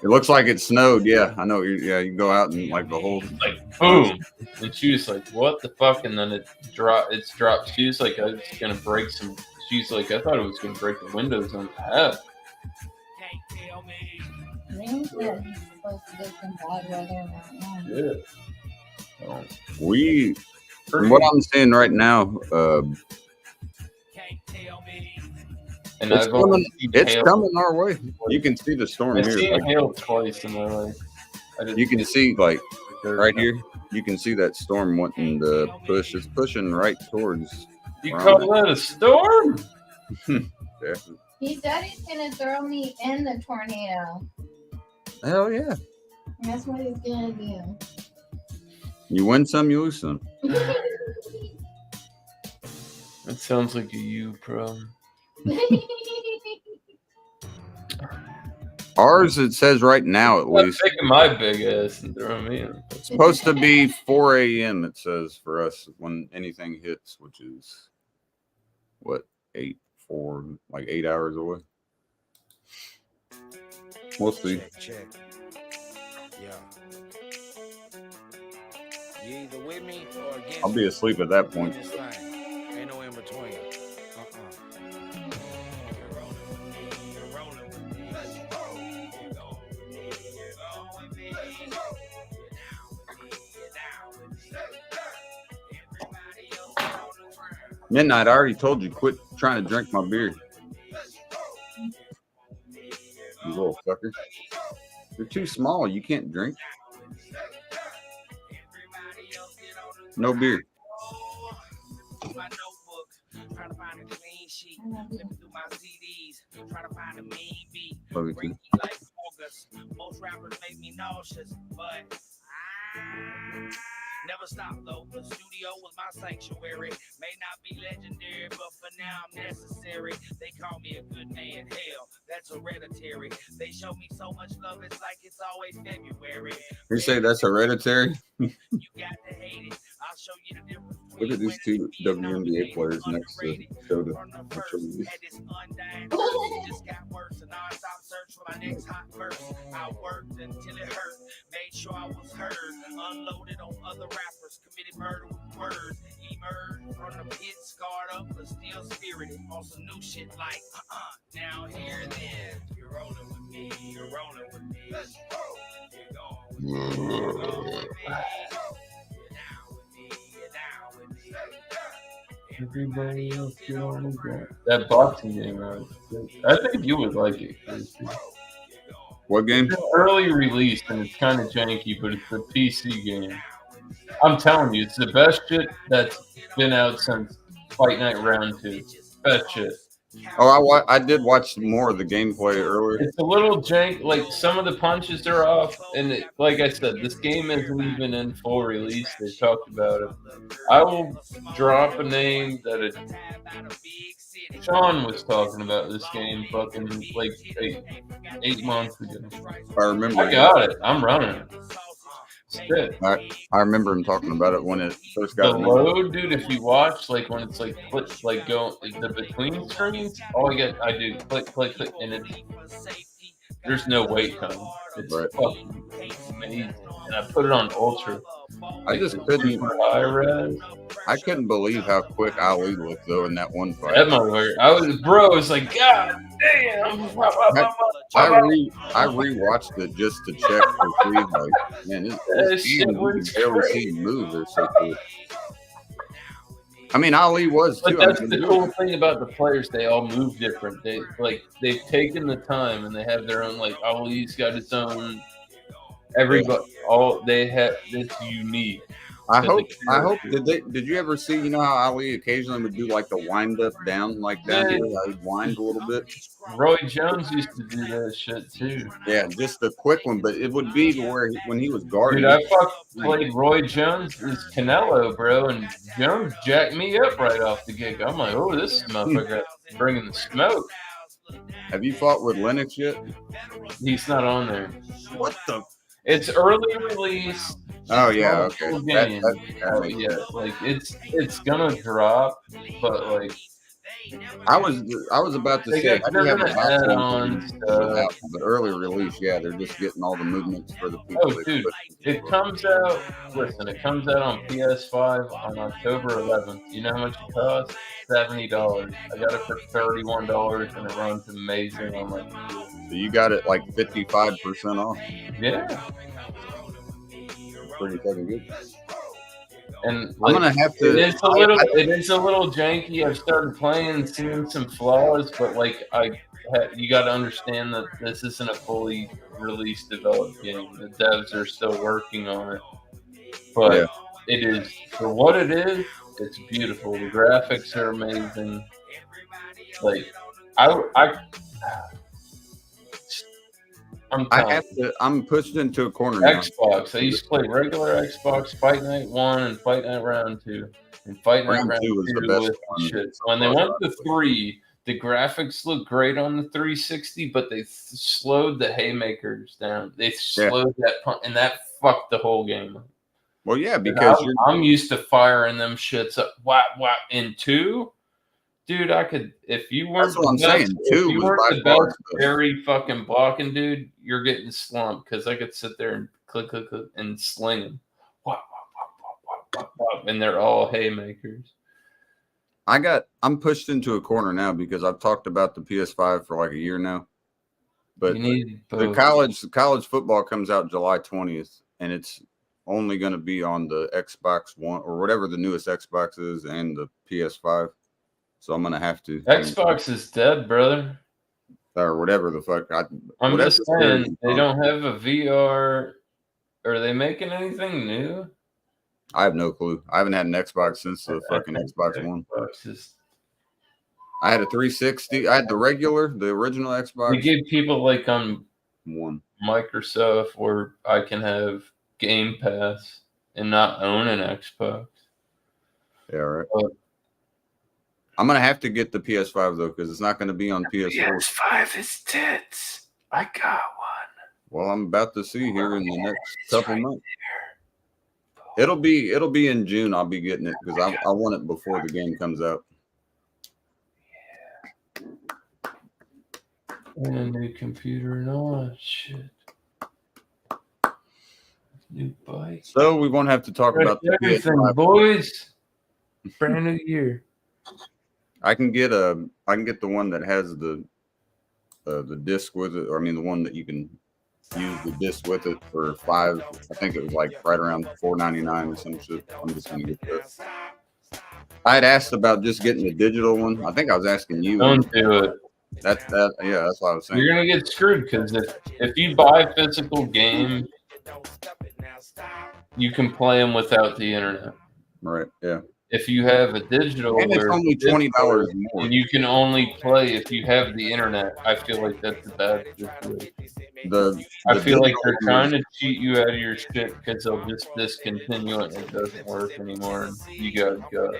It looks like it snowed. Yeah, I know. Yeah, you go out and like the whole boom, and she was like, "What the fuck?" And then it's dropped. She was like, "I was gonna break some." She's like, "I thought it was gonna break the windows on the house." Supposed to get some bad weather right now. Yeah. From what I'm seeing right now, and it's coming our way. You can see the storm I've here. seen hail twice in my life. You can see like right here. You can see that storm wanting to push. It's pushing right towards. You call that a storm? Yeah. He said he's gonna throw me in the tornado. Hell yeah. That's what he's gonna do. You win some, you lose some. That sounds like a you problem. Ours, it says right now at least. Taking my big ass and throwing me in. It's supposed to be 4 a.m. It says for us when anything hits, which is what 8 hours away. We'll see. Check. Yeah. You either with me or against I'll be asleep at that point. Ain't no in between. Midnight, I already told you, quit trying to drink my beer. You little fucker. They're too small. You can't drink. No beer. Love you too. Most rappers make me nauseous, but never stop though. The studio was my sanctuary. May not be legendary, but for now I'm necessary. They call me a good man. Hell, that's hereditary. They show me so much love, it's like it's always February. You say that's hereditary? You got to hate it. I'll show you the difference. Look at these 2 WNBA players next to Shota. Just got worse, and now I stopped searching for my next hot verse. I worked until it hurt, made sure I was heard, unloaded on other rappers, committed murder with words, emerged from the pit, scarred up, but still spirited on some new shit like, now here it is, you're rolling with me, you're rolling with me, let's go, you're going with me, you're going with me. Everybody else get on the ground. That boxing game, I think you would like it. What game? It's an early release and it's kind of janky, but it's a PC game. I'm telling you, it's the best shit that's been out since Fight Night Round 2. Best shit. Oh, I did watch more of the gameplay earlier. It's a little jank. Like some of the punches are off, and like I said, this game isn't even in full release. They talked about it. I will drop a name that Sean was talking about this game fucking like 8 months ago. I remember. I got it. I'm running it. Shit. I remember him talking about it when it first The got load, dude. If you watch, like when it's like click, like go the between screens, all I do click, click, click, and there's no wait time. It's fucking amazing. And I put it on ultra. I just couldn't. High res. I couldn't believe how quick Ali looked though in that one fight. That motherfucker. I was like, God damn. I rewatched it just to check for free. Like, man, this you can barely see him move. They're so cool. I mean, Ali was But too. that's I mean, the cool thing about the players. They all move different. They've taken the time and they have their own. Like Ali's got his own. Everybody, all they have. It's unique. I to the hope. character. Did you ever see? You know how Ali occasionally would do like the wind up down, like down here. He'd wind a little bit. Roy Jones used to do that shit too. Yeah, just a quick one, but it would be to where when he was guarding. Dude, I played Roy Jones as Canelo, bro, and Jones jacked me up right off the gig. I'm like, oh, this motherfucker bringing the smoke. Have you fought with Lennox yet? He's not on there. What the? It's early release. Oh yeah, okay. Game. Yeah, like it's gonna drop, but like I was about to say I do have a add on but early release, yeah, they're just getting all the movements for the people. Oh, dude, it comes out. Listen, it comes out on PS5 on October 11th. You know how much it costs? $70. I got it for $31, and it runs amazing on my computer. So you got it like 55% off. Yeah, pretty fucking good. And like, I'm gonna have to. It is a little janky. I've started playing, seeing some flaws, but like you got to understand that this isn't a fully released, developed game. The devs are still working on it, but it is for what it is. It's beautiful. The graphics are amazing. Like I'm pushed into a corner. Xbox. I used to play regular Xbox, Fight Night 1 and Fight Night Round 2. And Fight Night Round 2 was the best one. Shit. When they went to 3, the graphics looked great on the 360, but they slowed the haymakers down. They slowed that punch, and that fucked the whole game. Well, yeah, because I'm used to firing them shits up. Whap, whap. In 2, dude, I could, if you weren't the best very fucking blocking, dude, you're getting slumped because I could sit there and click, and sling them. Whop, whop, whop, whop, whop, whop, and they're all haymakers. I'm pushed into a corner now because I've talked about the PS5 for like a year now. But the college football comes out July 20th, and it's only going to be on the Xbox One or whatever the newest Xbox is and the PS5. So I'm gonna have to. Xbox is dead, brother. Or whatever the fuck. I'm just saying they don't have a VR. Are they making anything new? I have no clue. I haven't had an Xbox since the fucking Xbox One. I had a 360. I had the original Xbox. We give people like on one Microsoft where I can have Game Pass and not own an Xbox. Yeah, right. I'm gonna have to get the PS5 though, because it's not gonna be on PS4. PS5 is tits. I got one. Well, I'm about to see here in the next couple months. It'll be in June. I'll be getting it because I want it before the game comes out. Yeah. And a new computer and all that shit. New bike. So we won't have to talk about the PS5, boys. Brand new year. I can get the one that has the disc with it, or I mean the one that you can use the disc with it for $5. I think it was like right around $4.99 or some shit. I'm just gonna get that. I had asked about just getting the digital one. I think I was asking you. Don't do it. That's what I was saying. You're gonna get screwed because if you buy physical games, you can play them without the internet. Right. Yeah. If you have a digital, and it's only $20 more, and you can only play if you have the internet. I feel like that's a bad situation. I feel like they're trying to cheat you out of your shit because they'll just discontinue it and it doesn't work anymore. And you gotta go.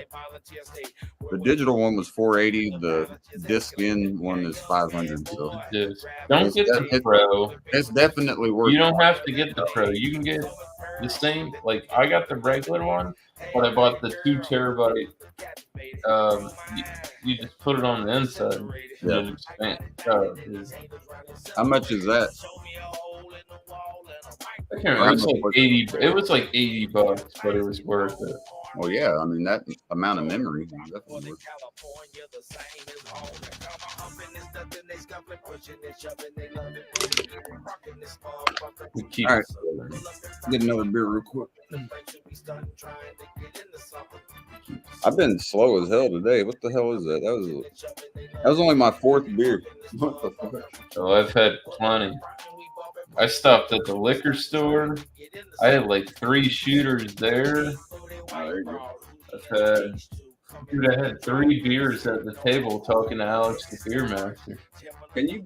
The digital one was $480. The disc-in one is $500. So don't get the Pro. It's definitely worth. You don't have to get the Pro. You can get the same. Like I got the regular one, but I bought the 2 terabyte. You just put it on the inside. Yeah. How much is that? I can't remember. It was like 80. It was like $80, but it was worth it. Well, yeah. I mean that amount of memory is definitely worth it. All right. Get another beer real quick. I've been slow as hell today. What the hell is that? That was only my 4th beer. What the fuck? Oh, I've had plenty. I stopped at the liquor store. I had like 3 shooters there. There you go. Dude, I had 3 beers at the table talking to Alex, the beer master. Can you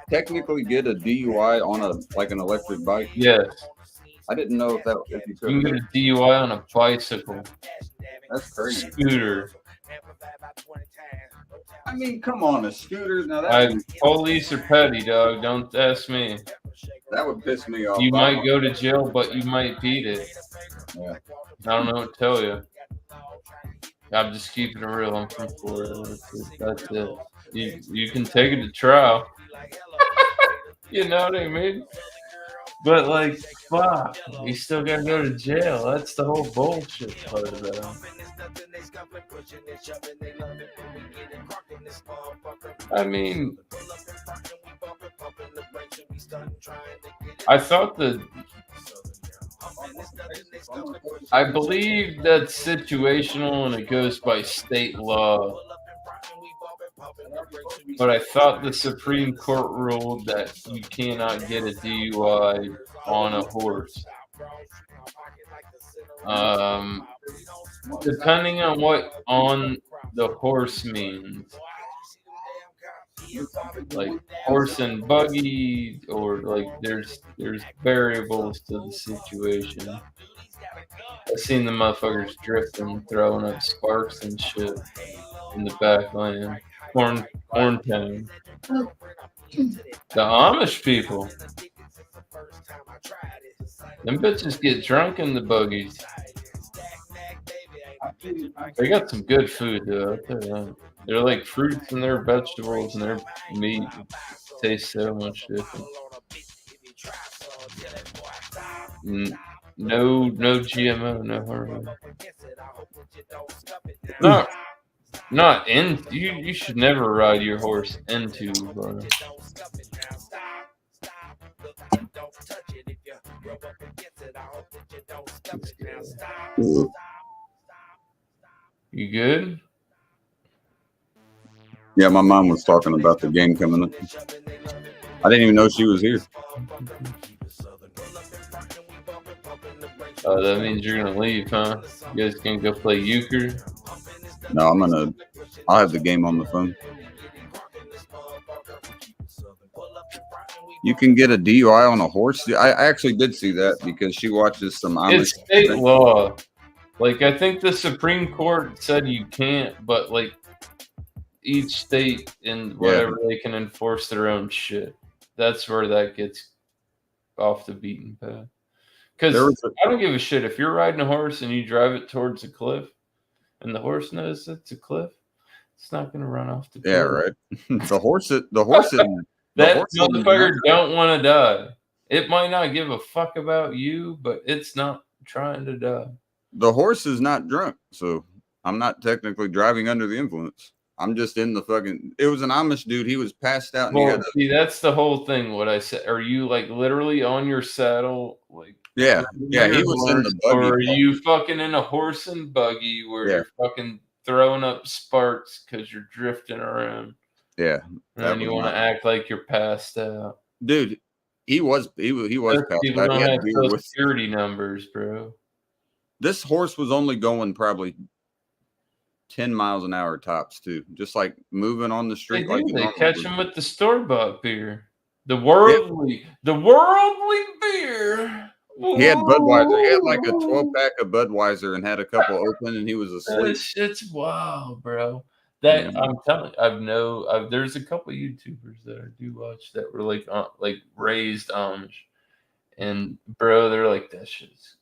technically get a DUI on an electric bike? Yes, I didn't know if you you could. can get a DUI on a bicycle, That's crazy. scooter. I mean, come on, a scooter. Now that Police are petty, dog. Don't ask me. would piss me off. You might go to jail, but you might beat it. Yeah. I don't know what to tell you. I'm just keeping it real. I'm from Florida. That's it. You can take it to trial. You know what I mean? But like, fuck, you still gotta go to jail. That's the whole bullshit part of that. I mean, I thought I believe that's situational and it goes by state law. But I thought the Supreme Court ruled that you cannot get a DUI on a horse. Depending on what on the horse means. Like horse and buggy, or like there's variables to the situation. I've seen the motherfuckers drifting, throwing up sparks and shit in the back lane. Corn town. The Amish people. Them bitches get drunk in the buggies. They got some good food though. I'll tell you that. They're like fruits and their vegetables and their meat tastes so much different. No GMO, no hormone. Not in. You should never ride your horse into. You good? Yeah, my mom was talking about the game coming up. I didn't even know she was here. Oh, that means you're gonna leave, huh? You guys gonna go play euchre? No, I'll have the game on the phone. You can get a DUI on a horse. I actually did see that because she watches some Amish. It's state law. Like, I think the Supreme Court said you can't, but like each state and whatever they can enforce their own shit. That's where that gets off the beaten path. Because I don't give a shit if you're riding a horse and you drive it towards a cliff, and the horse knows it's a cliff. It's not going to run off the cliff. Yeah, right. the horse. That motherfucker don't want to die. It might not give a fuck about you, but it's not trying to die. The horse is not drunk, so I'm not technically driving under the influence. I'm just in the fucking. It was an Amish dude. He was passed out. And see, that's the whole thing. What I said. Are you like literally on your saddle, like? Yeah. He was in the buggy. Or are you fucking in a horse and buggy where you're fucking throwing up sparks because you're drifting around? Yeah. And you want to act like you're passed out, dude. He was passed people out. Don't have Social Security numbers, bro. This horse was only going probably 10 miles an hour tops, too. Just like moving on the street. They catch him with the store-bought beer. The worldly beer. He had Budweiser. He had like a 12-pack of Budweiser and had a couple open, and he was asleep. That shit's wild, bro. I'm telling you, there's a couple YouTubers that I do watch that were like raised Amish, and bro, they're like that shit's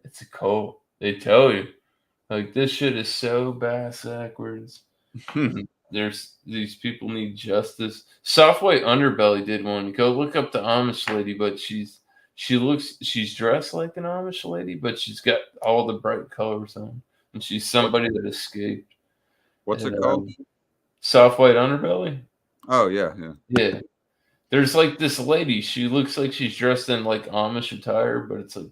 it's a cult. They tell you like this shit is so bass backwards. There's these people need justice. Softwhite Underbelly did one. Go look up the Amish lady, but she's dressed like an Amish lady, but she's got all the bright colors on, and she's somebody that escaped. What's it called? Softwhite Underbelly. Oh yeah. There's like this lady. She looks like she's dressed in like Amish attire, but it's like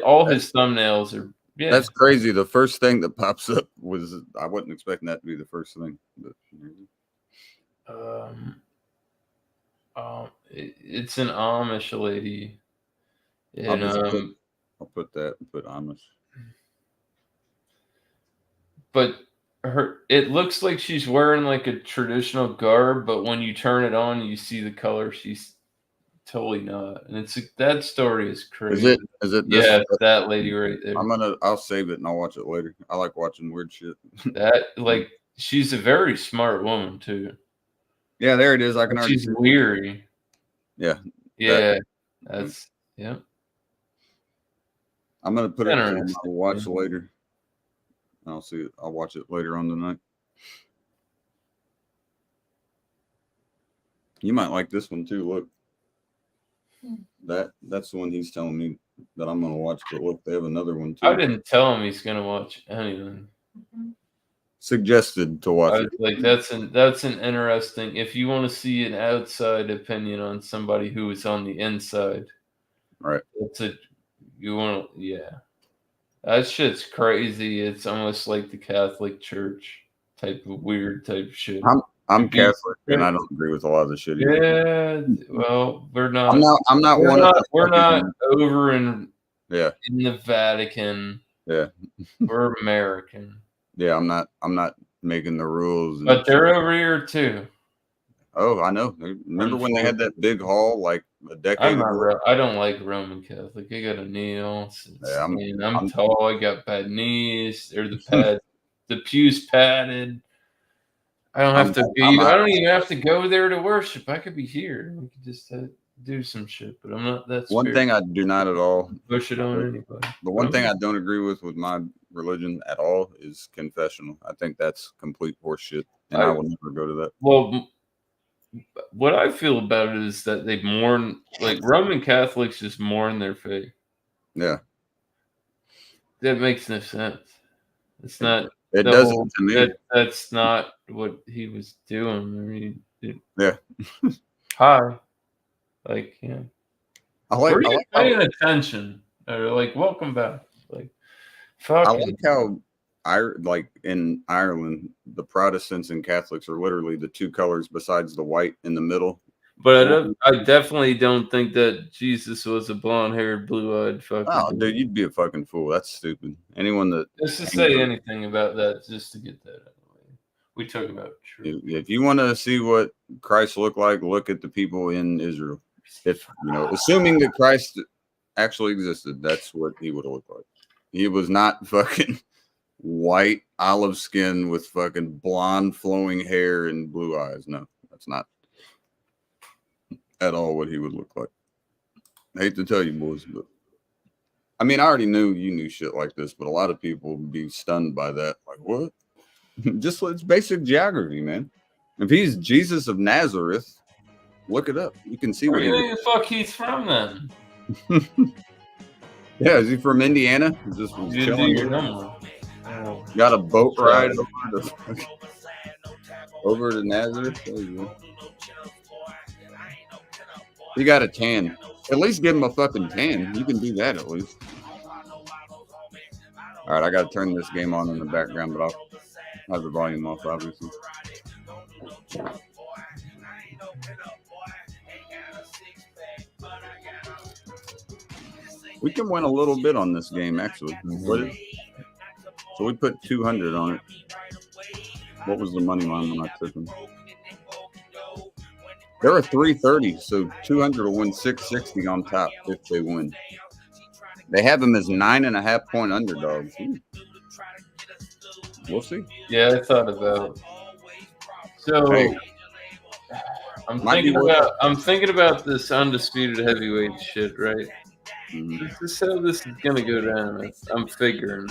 all his thumbnails are Yeah. That's crazy. The first thing that pops up was I wasn't expecting that to be the first thing. But, it's an Amish lady. And I'll put that. Put Amish. But it looks like she's wearing like a traditional garb, but when you turn it on, you see the color. She's totally not, and that story is crazy. Is it? Yeah, that lady right there. I'll save it and I'll watch it later. I like watching weird shit. That she's a very smart woman too. Yeah, there it is. I can already. She's weary. Yeah. Yeah. That's yeah. I'm gonna put it on. I'll watch later. I'll see it. I'll watch it later on tonight. You might like this one too. Look, that's the one he's telling me that I'm gonna watch. But look, they have another one too. I didn't tell him he's gonna watch anything. Suggested to watch it. Like that's an interesting. If you want to see an outside opinion on somebody who is on the inside, right? That shit's crazy. It's almost like the Catholic Church type of weird type shit. I'm Catholic and I don't agree with a lot of the shit. Yeah, well, we're not. I'm not one of the. We're not over in the Vatican. Yeah, we're American. Yeah, I'm not making the rules. But they're over here too. Oh, I know. Remember when they had that big hall like a decade ago? I don't like Roman Catholic. I got a kneel. Yeah, I'm tall. I got bad knees. They're the pews padded. I don't have to be. I don't even have to go there to worship. I could be here. We could just do some shit. But I'm not. That's one thing I do not at all push it on anybody. The one thing I don't agree with my religion at all is confessional. I think that's complete horseshit, and I will never go to that. Well, what I feel about it is that they mourn, like Roman Catholics just mourn their faith. Yeah, that makes no sense. It's not. It doesn't to me. That's not what he was doing. I mean, yeah. Hi. Like, yeah. I like paying attention. Or like, welcome back. Like, fuck. I like how in Ireland, the Protestants and Catholics are literally the two colors besides the white in the middle. But I definitely don't think that Jesus was a blonde-haired, blue-eyed fucking. Oh, dude, you'd be a fucking fool. That's stupid. Anyone that just to say anything about that, just to get that out of the way. We talk about truth. If you want to see what Christ looked like, look at the people in Israel. If assuming that Christ actually existed, that's what he would have looked like. He was not fucking white, olive skin with fucking blonde, flowing hair and blue eyes. No, that's not at all what he would look like. I hate to tell you, boys, but I mean, I already knew you knew shit like this, but a lot of people would be stunned by that. Like, what? Just it's basic geography, man. If he's Jesus of Nazareth, look it up. You can see where the fuck he's from then. Yeah, is he from Indiana? Just chilling. Got a boat ride over to Nazareth. You got a tan. At least give him a fucking tan. You can do that at least. All right, I got to turn this game on in the background, but I'll have the volume off, obviously. We can win a little bit on this game, actually. So we put 200 on it. What was the money line when I took them? There are 330, so 200 will win 660 on top if they win. They have them as 9.5 point underdogs. We'll see. Yeah, I thought about it. So hey, I'm thinking about this undisputed heavyweight shit, right? Mm-hmm. This is how this is gonna go down. I'm figuring.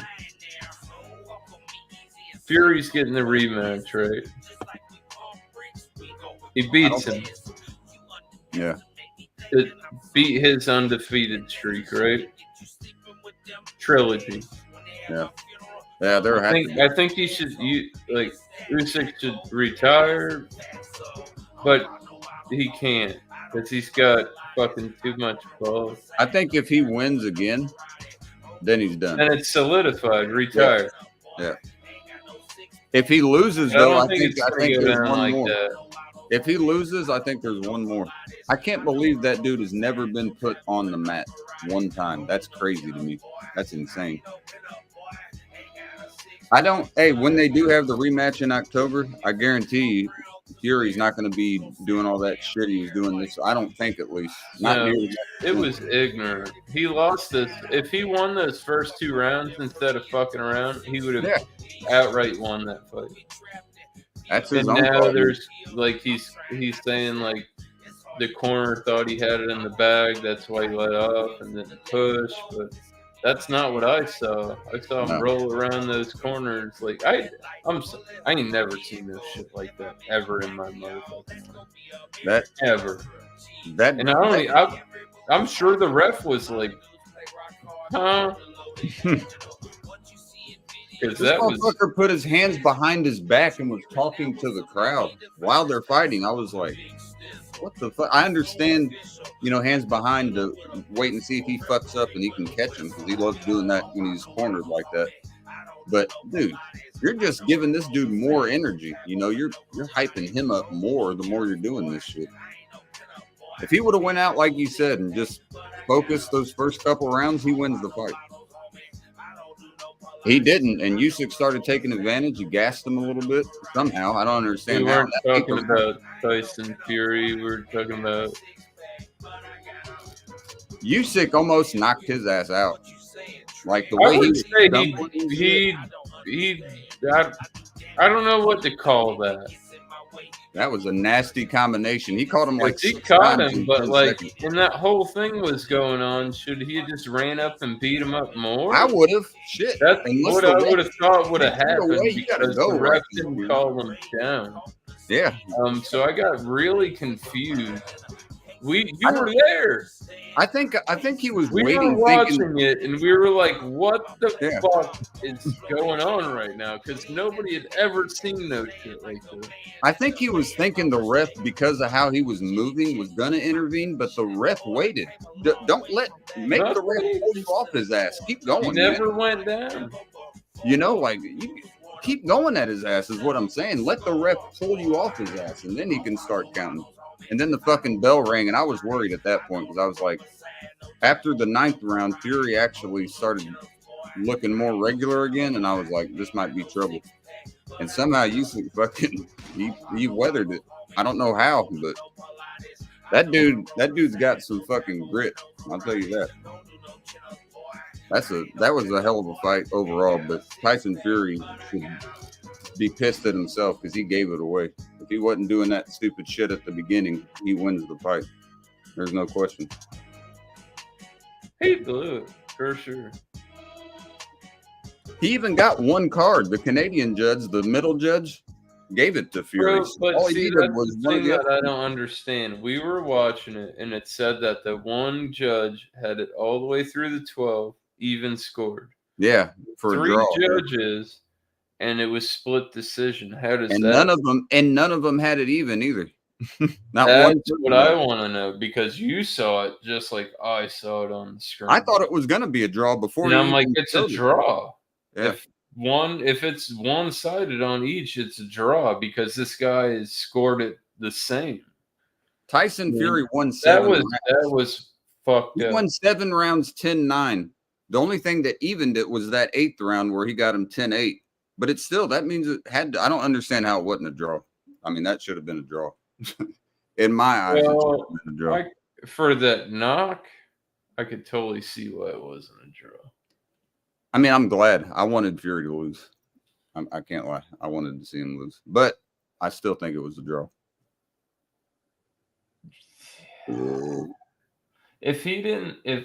Fury's getting the rematch, right? He beats him. Yeah. It beat his undefeated streak, right? Trilogy. Yeah. Yeah, they're I think he should Usyk should retire, but he can't because he's got fucking too much balls. I think if he wins again, then he's done. And it's solidified, retired. Yeah. If he loses, I though, don't I think it's gonna go there's down one like more. that. If he loses, I think there's one more. I can't believe that dude has never been put on the mat one time. That's crazy to me. That's insane. Hey, when they do have the rematch in October, I guarantee you, Fury's not going to be doing all that shit he was doing this. I don't think, at least. Not No, nearly. it was ignorant. He lost this. If he won those first 2 rounds instead of fucking around, he would have outright won that fight. That's his and own now problem. there's like he's saying like the corner thought he had it in the bag, that's why he let off and didn't push, but that's not what I saw. I saw him roll around those corners like I ain't never seen no shit like that ever in my motherfucking life. That ever. That and I'm sure the ref was like, huh? This motherfucker put his hands behind his back and was talking to the crowd while they're fighting. I was like, what the fuck? I understand, hands behind to wait and see if he fucks up and he can catch him because he loves doing that when he's cornered like that. But, dude, you're just giving this dude more energy. You're hyping him up more the more you're doing this shit. If he would have went out, like you said, and just focused those first couple rounds, he wins the fight. He didn't, and Usyk started taking advantage. He gassed him a little bit somehow. I don't understand. We weren't talking about Tyson Fury. We were talking about Usyk almost knocked his ass out. Like the way I don't know what to call that. That was a nasty combination. He caught him like he caught him, but like when that whole thing was going on, should he have just ran up and beat him up more? I would have. Shit. That's what I would have thought would have happened because the ref right didn't call him down. Yeah. So I got really confused. You were there. I think he was we waiting, were watching it, and we were like, "What the fuck is going on right now?" Because nobody had ever seen no shit like this. I think he was thinking the ref, because of how he was moving, was gonna intervene, but the ref waited. Don't make the ref pull you off his ass. Keep going. He never went down. You keep going at his ass is what I'm saying. Let the ref pull you off his ass, and then he can start counting. And then the fucking bell rang, and I was worried at that point because I was like, after the 9th round, Fury actually started looking more regular again, and I was like, this might be trouble. And somehow Usyk fucking he weathered it. I don't know how, but that dude's got some fucking grit. I'll tell you that. That was a hell of a fight overall, but Tyson Fury should be pissed at himself because he gave it away. If he wasn't doing that stupid shit at the beginning, he wins the fight. There's no question. He blew it for sure. He even got one card. The Canadian judge, the middle judge, gave it to Fury. Bro, but all see, he did that's was the thing that I don't understand. We were watching it, and it said that the one judge had it all the way through the 12, even scored. Yeah, for 3 a draw. judges, and it was split decision. How does and that? None of them had it even either. Not That's one. what I want to know because you saw it just like I saw it on the screen. I thought it was gonna be a draw before. And I'm like, it's a draw. Yeah. If it's one-sided on each, it's a draw because this guy has scored it the same. Tyson Fury won 7 rounds. That was fucked up. He won 7 rounds, 10-9. The only thing that evened it was that 8th round where he got him 10-8. But it's still, that means it had to, I don't understand how it wasn't a draw. I mean, that should have been a draw. In my eyes, it should have been a draw. For that knock, I could totally see why it wasn't a draw. I mean, I'm glad. I wanted Fury to lose. I can't lie. I wanted to see him lose. But I still think it was a draw. If he didn't, if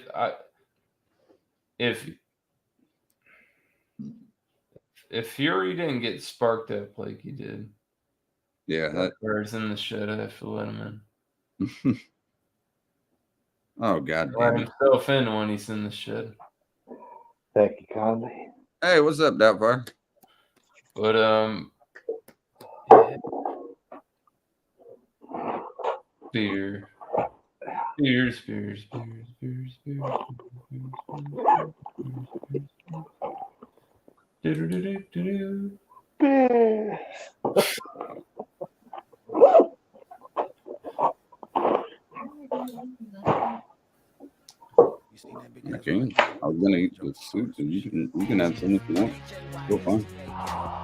Fury didn't get sparked up like he did, yeah, that bird's in the shed. I have to let him in. Oh God, let himself in when he's in the shed. Thank you, Conley. Hey, what's up, Doubtfire? But beer. Do-do-do-do-do-do. I can. I was gonna eat the soup, and you can have some if you want. Still fine.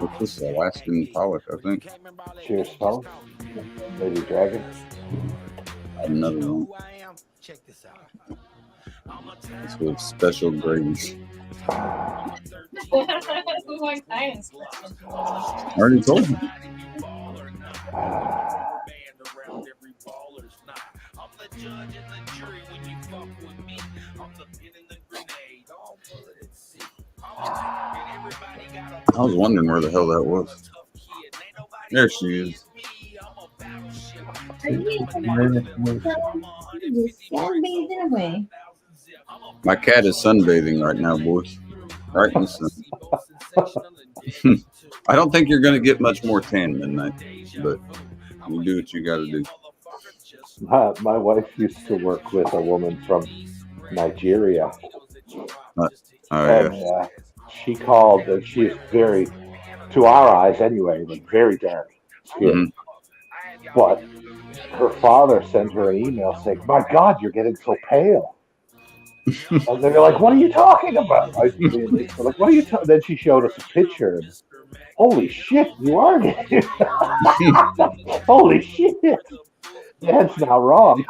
It's just Alaskan polish, I think. Cheers, fellas. Lady Dragon. Another one. It's with special gravy. What kind of special? I already told you. I was wondering where the hell that was. There she is. Are you sunbathing away? My cat is sunbathing right now, boys. Right in the sun. I don't think you're going to get much more tan than that, but you do what you got to do. My wife used to work with a woman from Nigeria, Oh, and yeah. she called, and she's very, to our eyes anyway, like very dark skin. But her father sent her an email saying, "My God, you're getting so pale." And they're like, "What are you talking about?" They're like, "What are you talking?" Then she showed us a picture, and holy shit, you are getting. Holy shit, that's not wrong.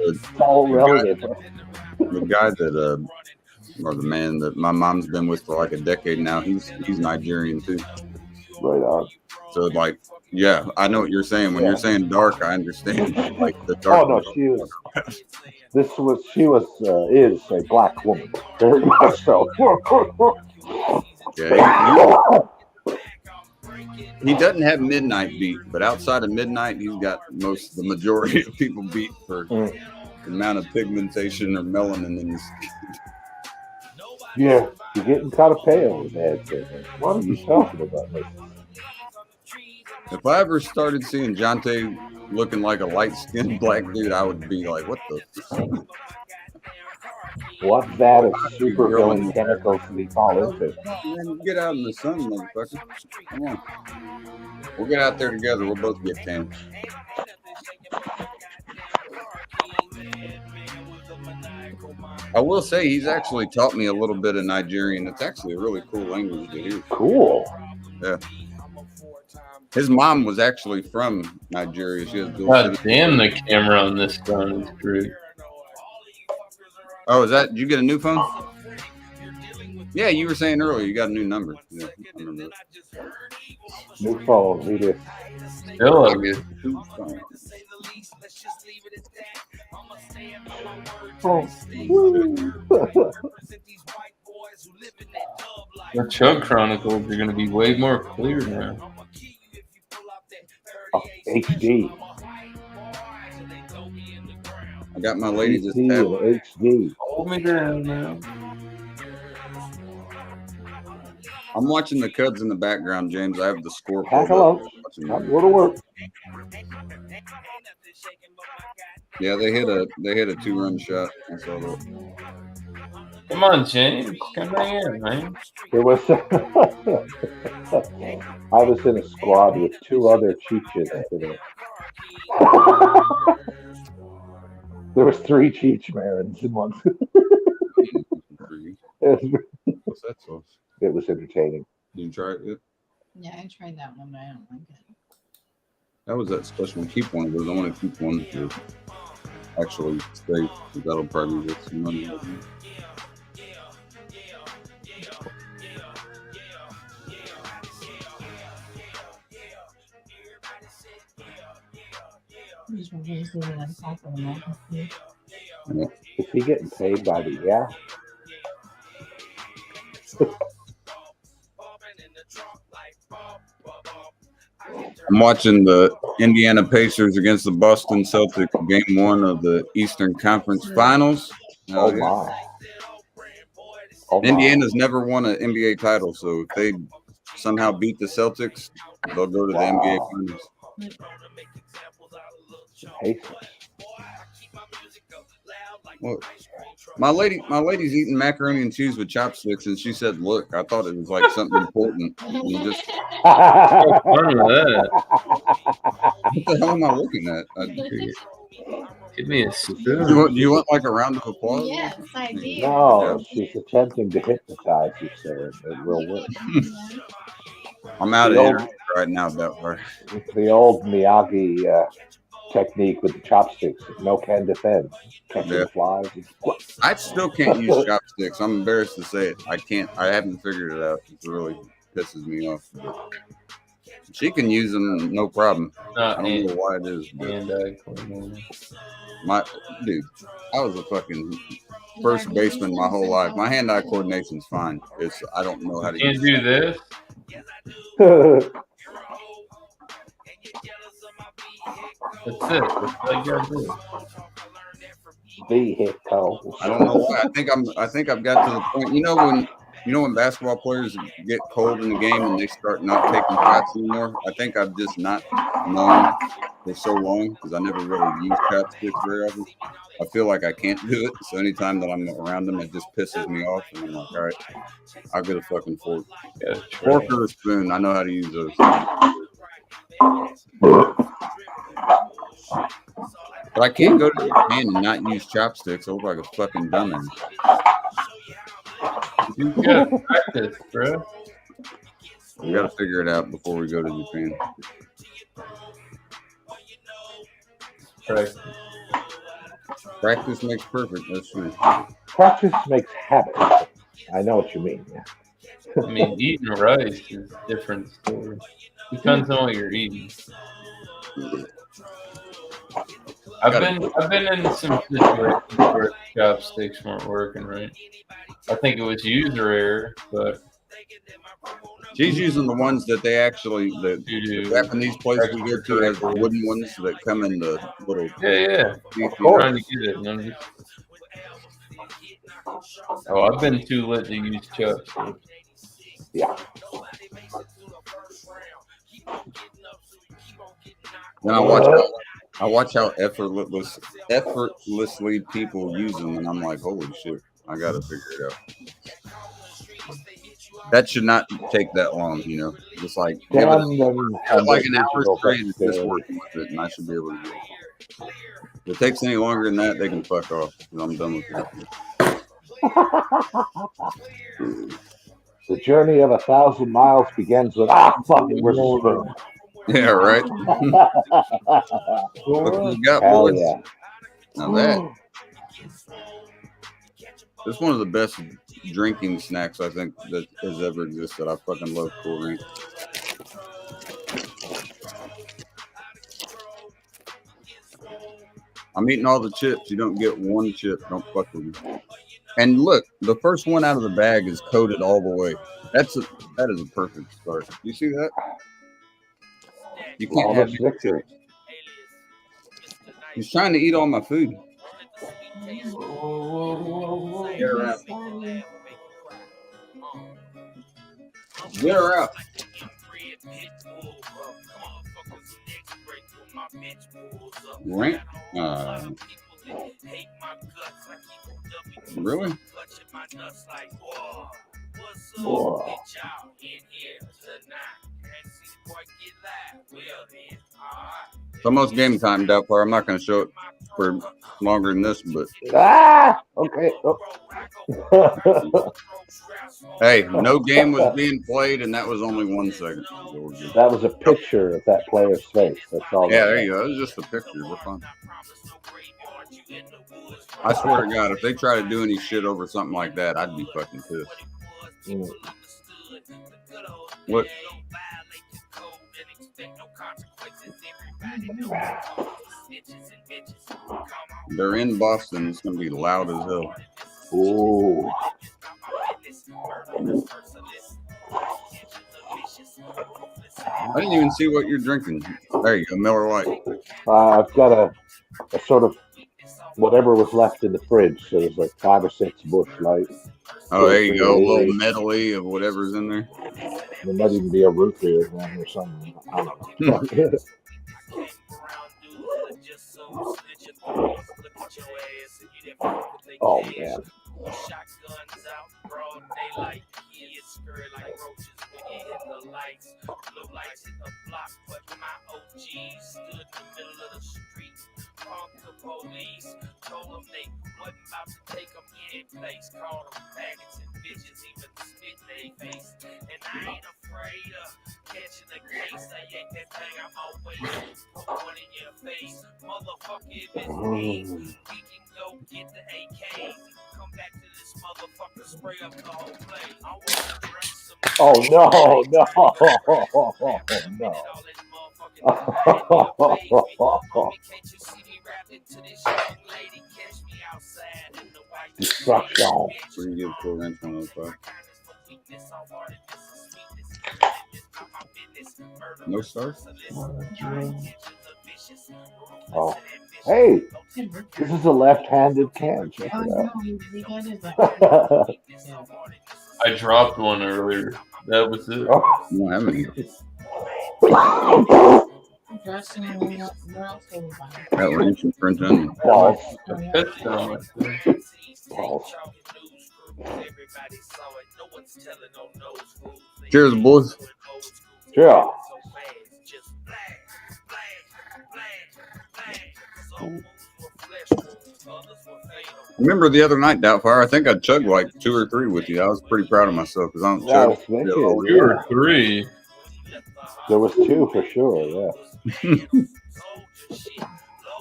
It's all relative. The guy that, or the man that my mom's been with for like a decade now, he's Nigerian too. Right on. So like, yeah, I know what you're saying. When you're saying dark, I understand. Like the dark. Oh no, she is a black woman, very much so. Yeah, he doesn't have midnight beat, but outside of midnight, he's got the majority of people beat for the amount of pigmentation or melanin in his skin. Yeah, you're getting kind of pale, Dad said. What are you talking about, miss? If I ever started seeing Jonte looking like a light-skinned black dude, I would be like, what the? What's that? Is super villain chemicals we fall into? Man, get out in the sun, motherfucker. Come on. We'll get out there together. We'll both get tan. I will say he's actually taught me a little bit of Nigerian. It's actually a really cool language to hear. Cool. Yeah. His mom was actually from Nigeria. She has God damn, the camera on this phone is great. Oh, did you get a new phone? Yeah, you were saying earlier you got a new number. Yeah, I remember that. New phone, read it. Still a good. The Chug Chronicles are going to be way more clear now. HD. I got my lady just HD. Hold me down now. I'm watching the Cubs in the background, James. I have the score. Pack a lunch. Go to work. Yeah, they hit a 2-run shot. I saw that. Come on, James. Come in, man. There was I was in a squad with 2 other Cheeches today. There was 3 Cheech Marins in one. What's that sauce? It was entertaining. Did you try it? Yeah, I tried that one, but I don't like it. That was that special keep one, but I want to keep one to actually stay. That'll probably get some money. Is he getting paid by the year? I'm watching the Indiana Pacers against the Boston Celtics, game 1 of the Eastern Conference Finals. Oh my! Indiana's never won an NBA title, so if they somehow beat the Celtics, they'll go to the NBA Finals. Pacers. Well, my lady's eating macaroni and cheese with chopsticks, and she said, "Look, I thought it was like something important." You just Fun with that. what the hell am I looking at? Give me a Do spoon. you want like a round of applause? Yes, I do. No, she's attempting to hypnotize you, sir. It will work. I'm out of The old- internet right now, Doubtfire. The old Miyagi technique with the chopsticks. No can defend. Catching Yeah. flies. I still can't use chopsticks. I'm embarrassed to say it. I can't. I haven't figured it out. It really pisses me off. She can use them, no problem. I don't know why it is. But dude, I was a fucking first baseman my whole life. My hand-eye coordination's fine. I don't know how to Can't use do this. That's it. That's all you gotta do. Vehicles. I don't know why. I think I've got to the point. You know when basketball players get cold in the game and they start not taking shots anymore. I think I've just not known for so long because I never really used chopsticks very often. I feel like I can't do it. So anytime that I'm around them, it just pisses me off. And I'm like, all right, I'll get a fucking fork. Yeah, Fork or a spoon. I know how to use those. But I can't go to Japan and not use chopsticks. I look like a fucking dumbass. You gotta practice, bro. We gotta figure it out before we go to Japan. Practice. Practice makes perfect. That's true. Practice makes habit. I know what you mean. I mean, eating rice is a different story. Depends on what you're eating. I've been in some situations where chopsticks weren't working right. I think it was user error, but she's using the ones that they actually the Japanese place we go to has the wooden ones that come in the little yeah. Of course. Trying to get it. And I'm just... Oh, I've been too lit to use chopsticks. Yeah. Then I watch how effortlessly people use them, and I'm like, holy shit, I gotta figure it out. That should not take that long, Just like give it like an hour straight and just working with it, and I should be able to do it. If it takes any longer than that, they can fuck off. I'm done with it. The journey of 1,000 miles begins with fuck it, where's the spoon? Yeah, right. Look what you got, Hell boys. yeah. Now that it's one of the best drinking snacks I think that has ever existed. I fucking love Cool Ranch. I'm eating all the chips. You don't get one chip. Don't fuck with me. And look, the first one out of the bag is coated all the way. That is a perfect start. You see that? You can't have chips. He's trying to eat all my food. Get her out. Get her out. Right? Really? Whoa. It's almost game time, Doubtfire. I'm not going to show it for longer than this, but okay. hey, no game was being played, and that was only 1 second. That was a picture of that player's face. That's all. Yeah, there you go. It was just a picture. We're fine. I swear to God, if they try to do any shit over something like that, I'd be fucking pissed. What? They're in Boston. It's going to be loud as hell. Ooh. I didn't even see what you're drinking. There you go, Miller Lite. I've got a sort of whatever was left in the fridge. So there's like 5 or 6 Bush Light. Oh, there you go. A little medley of whatever's in there. There might even be a root beer in there or something. I don't know. Oh man. Shotguns out, broad daylight. Kids scurry like roaches when you hit the lights. Blue lights hit the block, but my OGs stood in the middle of the street. Punked the police, told them they wasn't about to take them any place. Called them faggots and bitches, even spit they face. And I ain't afraid of catching the case. I yank that thing out my waist, put one in your face. Motherfucker, if it's me, we can go get the AKs. Come back to this motherfucker, spray up the whole place. I want to drink some. Oh no, no, no. Destruction. Pretty good full range on those five. No stars? Oh, hey, this is a left-handed can. Check it out. I dropped one earlier. That was it. Oh. You don't have any. That range in French onion. Balls. That's dumb. Balls. Cheers, boys. Yeah. Remember the other night, Doubtfire? I think I chugged like 2 or 3 with you. I was pretty proud of myself because I don't Yeah, I chug. was thinking, 2 yeah. or 3. There was 2 for sure, yeah.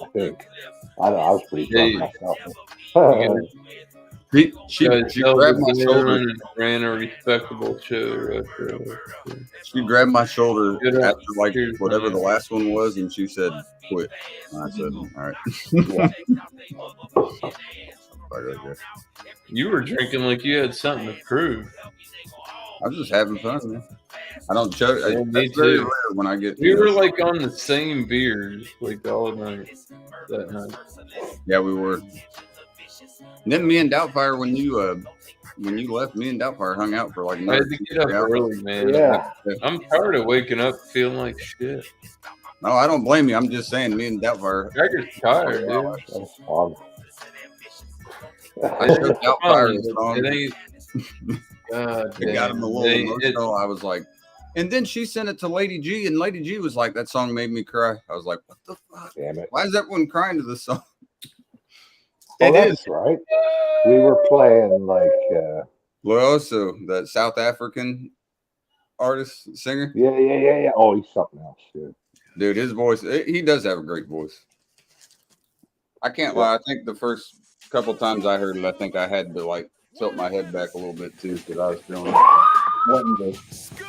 I think. I don't know, I was pretty drunk myself. She grabbed my shoulder. And ran a respectable show right there. She grabbed my shoulder Good after like Cheers, whatever man. the last one was, and she said, "Quit." And I said, "All right." You were drinking like you had something to prove. I was just having fun, man. I don't chug. Yeah, me That's very too. rare when I get. We were like on the same beers like all night that night. Yeah, we were. And then me and Doubtfire, when you left, me and Doubtfire hung out for like I another had to 2 get up hours. early, man. Yeah. I'm tired of waking up feeling like shit. No, I don't blame you. I'm just saying, me and Doubtfire. I get tired, dude. That's fun. I showed Doubtfire the song. It ain't. God It got him a little damn. emotional. I was like, and then she sent it to Lady G, and Lady G was like, "That song made me cry." I was like, "What the fuck? Damn it. Why is everyone crying to this song?" Oh, It that's is. right. We were playing like, Loyoso, the South African artist, singer. yeah. Oh, he's something else, dude. Dude, his voice, he does have a great voice. I can't lie. I think the first couple times I heard it, I think I had to like tilt my head back a little bit too because I was feeling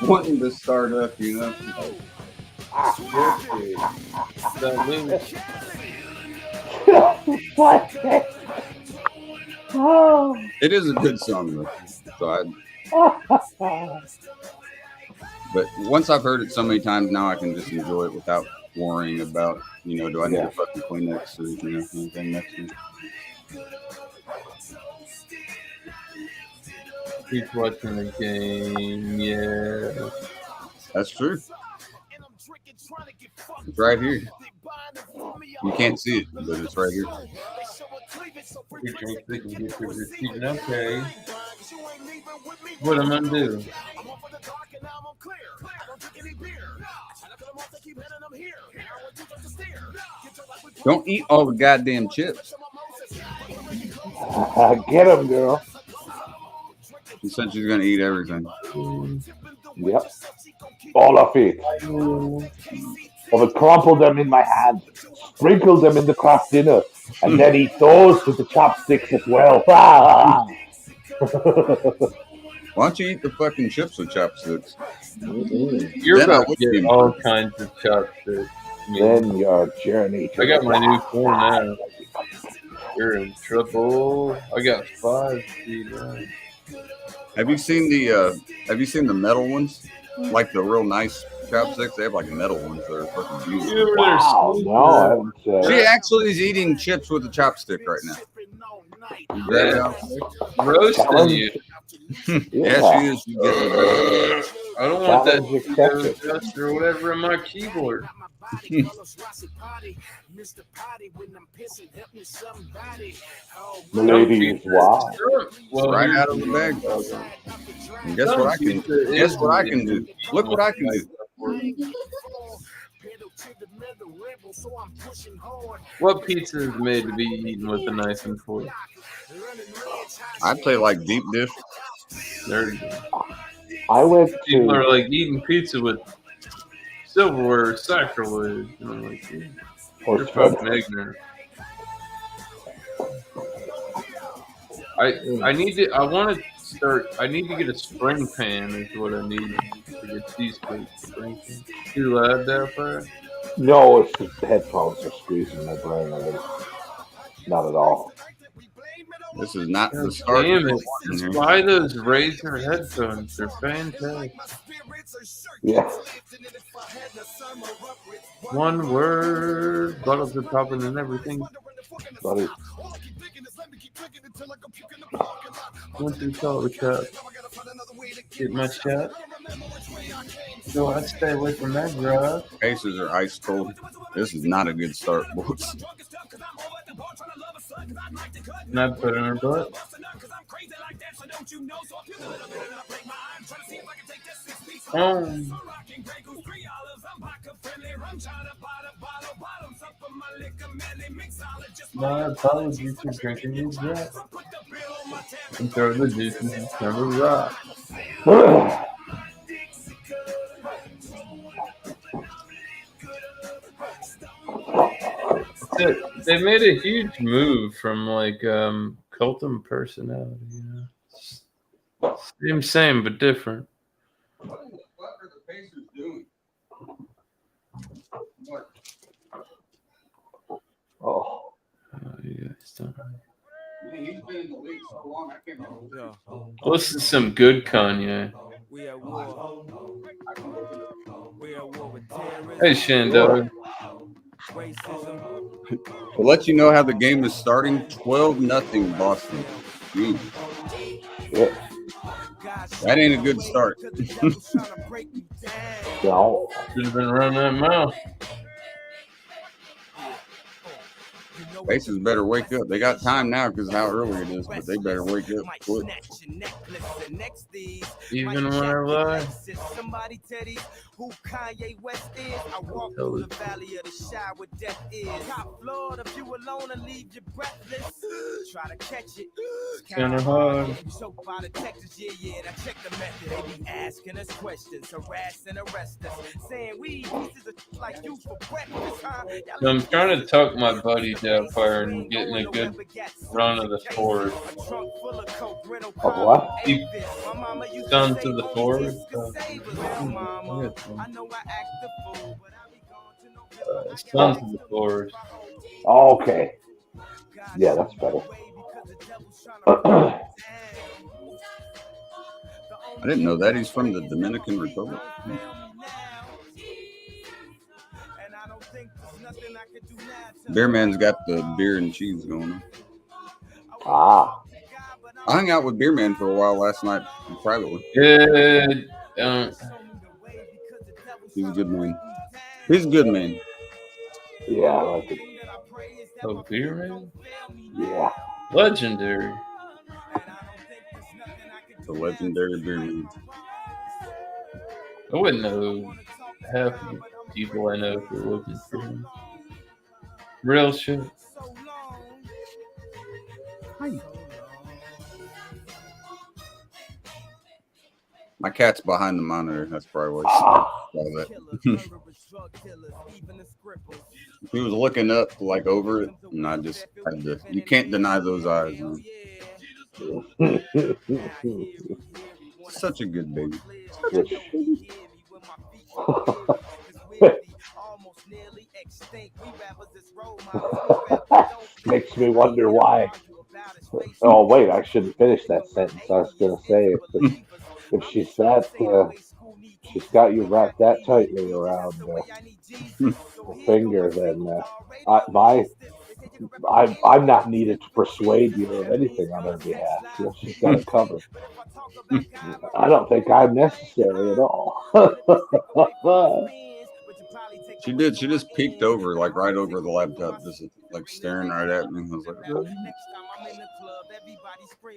wanting to start up, you know. What? Oh. It is a good song though. But once I've heard it so many times now, I can just enjoy it without worrying about, you know, do I need a fucking Kleenex or, you know, anything next to me. He's watching the game. Yeah. That's true. It's right here. You can't see it, but it's right here. You drink, they can get your receipt. Okay. What am I gonna do? Don't eat all the goddamn chips. Get him, girl. She said she's gonna eat everything. Yep. All of it. I would crumple them in my hand, sprinkle them in the craft dinner, and then eat those with the chopsticks as well. Why don't you eat the fucking chips with chopsticks? You're Then I about to would get be- all kinds of chopsticks. Then your journey. I got my new phone now. You're in trouble. I got 5 feet on. Have you seen the metal ones? Like the real nice chopsticks? They have like metal ones that are fucking beautiful. Wow, no, I haven't. She actually is eating chips with a chopstick right now. You grab it out. Roasting you. Yeah, she is. You get it. I don't want that Challenge accepted. dust or whatever in my keyboard. Ladies, wow. Well, Right here's out of the bag. And guess what I can? Guess what I can do? Look what I can do. What pizza is made to be eaten with a knife and fork? I'd say like deep dish. There you go. I went People to are like eating pizza with silverware, sacrilege. And I'm like, dude, or you're fucking ignorant. I need to. I want to start. I need to get a spring pan. Is what I need to get cheesecake. Spring pan. Too loud there for it? no, it's the headphones are squeezing my brain a little. Not at all. This is not the God start. damn it! Just buy those Razer headphones. They're fantastic. Yeah. One word, buttons are popping and everything. Buddy. Went through color shop. Get my shot. So I stay away from that drug. Cases are ice cold. This is not a good start, boys. And I put it in her butt. My apologies for drinking these drugs. And throw the juice in the rock. They made a huge move from like Cultum personality, you know. Same but different. What are the Pacers doing? What? Oh. Yeah, he's done. Man, he's been in the league so long, I can't remember. Listen to some good Kanye. We at war. We at war with terrorists. Hey, Shandog. Racism. To let you know how the game is starting, 12-0 Boston. Dude, Shit. that ain't a good start. No. Should have been running that mouth. Pacers better wake up. They got time now because of how early it is, but they better wake up quick. Even when I lie. Somebody tell these who Kanye West is. I walk through the valley of the shadow where death is. Top floor, if you alone and leave you breathless. Try to catch it. It's kinda hard. Choked by the Texas, yeah, I check the method. They be asking us questions, harass and arrest us. Saying we eat pieces of like you for breakfast, huh? So I'm trying to tuck my buddy Doubtfire and getting a good run of the Ford. Of what? Son to the Ford. Son to the Ford. Oh, okay. Yeah, that's better. I didn't know that. He's from the Dominican Republic. Beerman's got the beer and cheese going on. Ah. I hung out with Beerman for a while last night privately. Good. He's a good man. He's a good man. Yeah, I like it. Oh, beer man? Yeah. Legendary. The legendary Beerman. I wouldn't know half of the people I know if it wasn't for him. Real shit. Hi. My cat's behind the monitor. That's probably why I saw that. He was looking up, like over it, and I just had to. You can't deny those eyes, man. Such a good baby. Makes me wonder why. Oh, wait, I shouldn't finish that sentence. I was going to say it. But if she's that, she's got you wrapped that tightly around the finger, then I'm not needed to persuade you of anything on her behalf. You know, she's got it covered. I don't think I'm necessary at all. She did. She just peeked over, like right over the laptop, just like staring right at me. I was like, "Oh."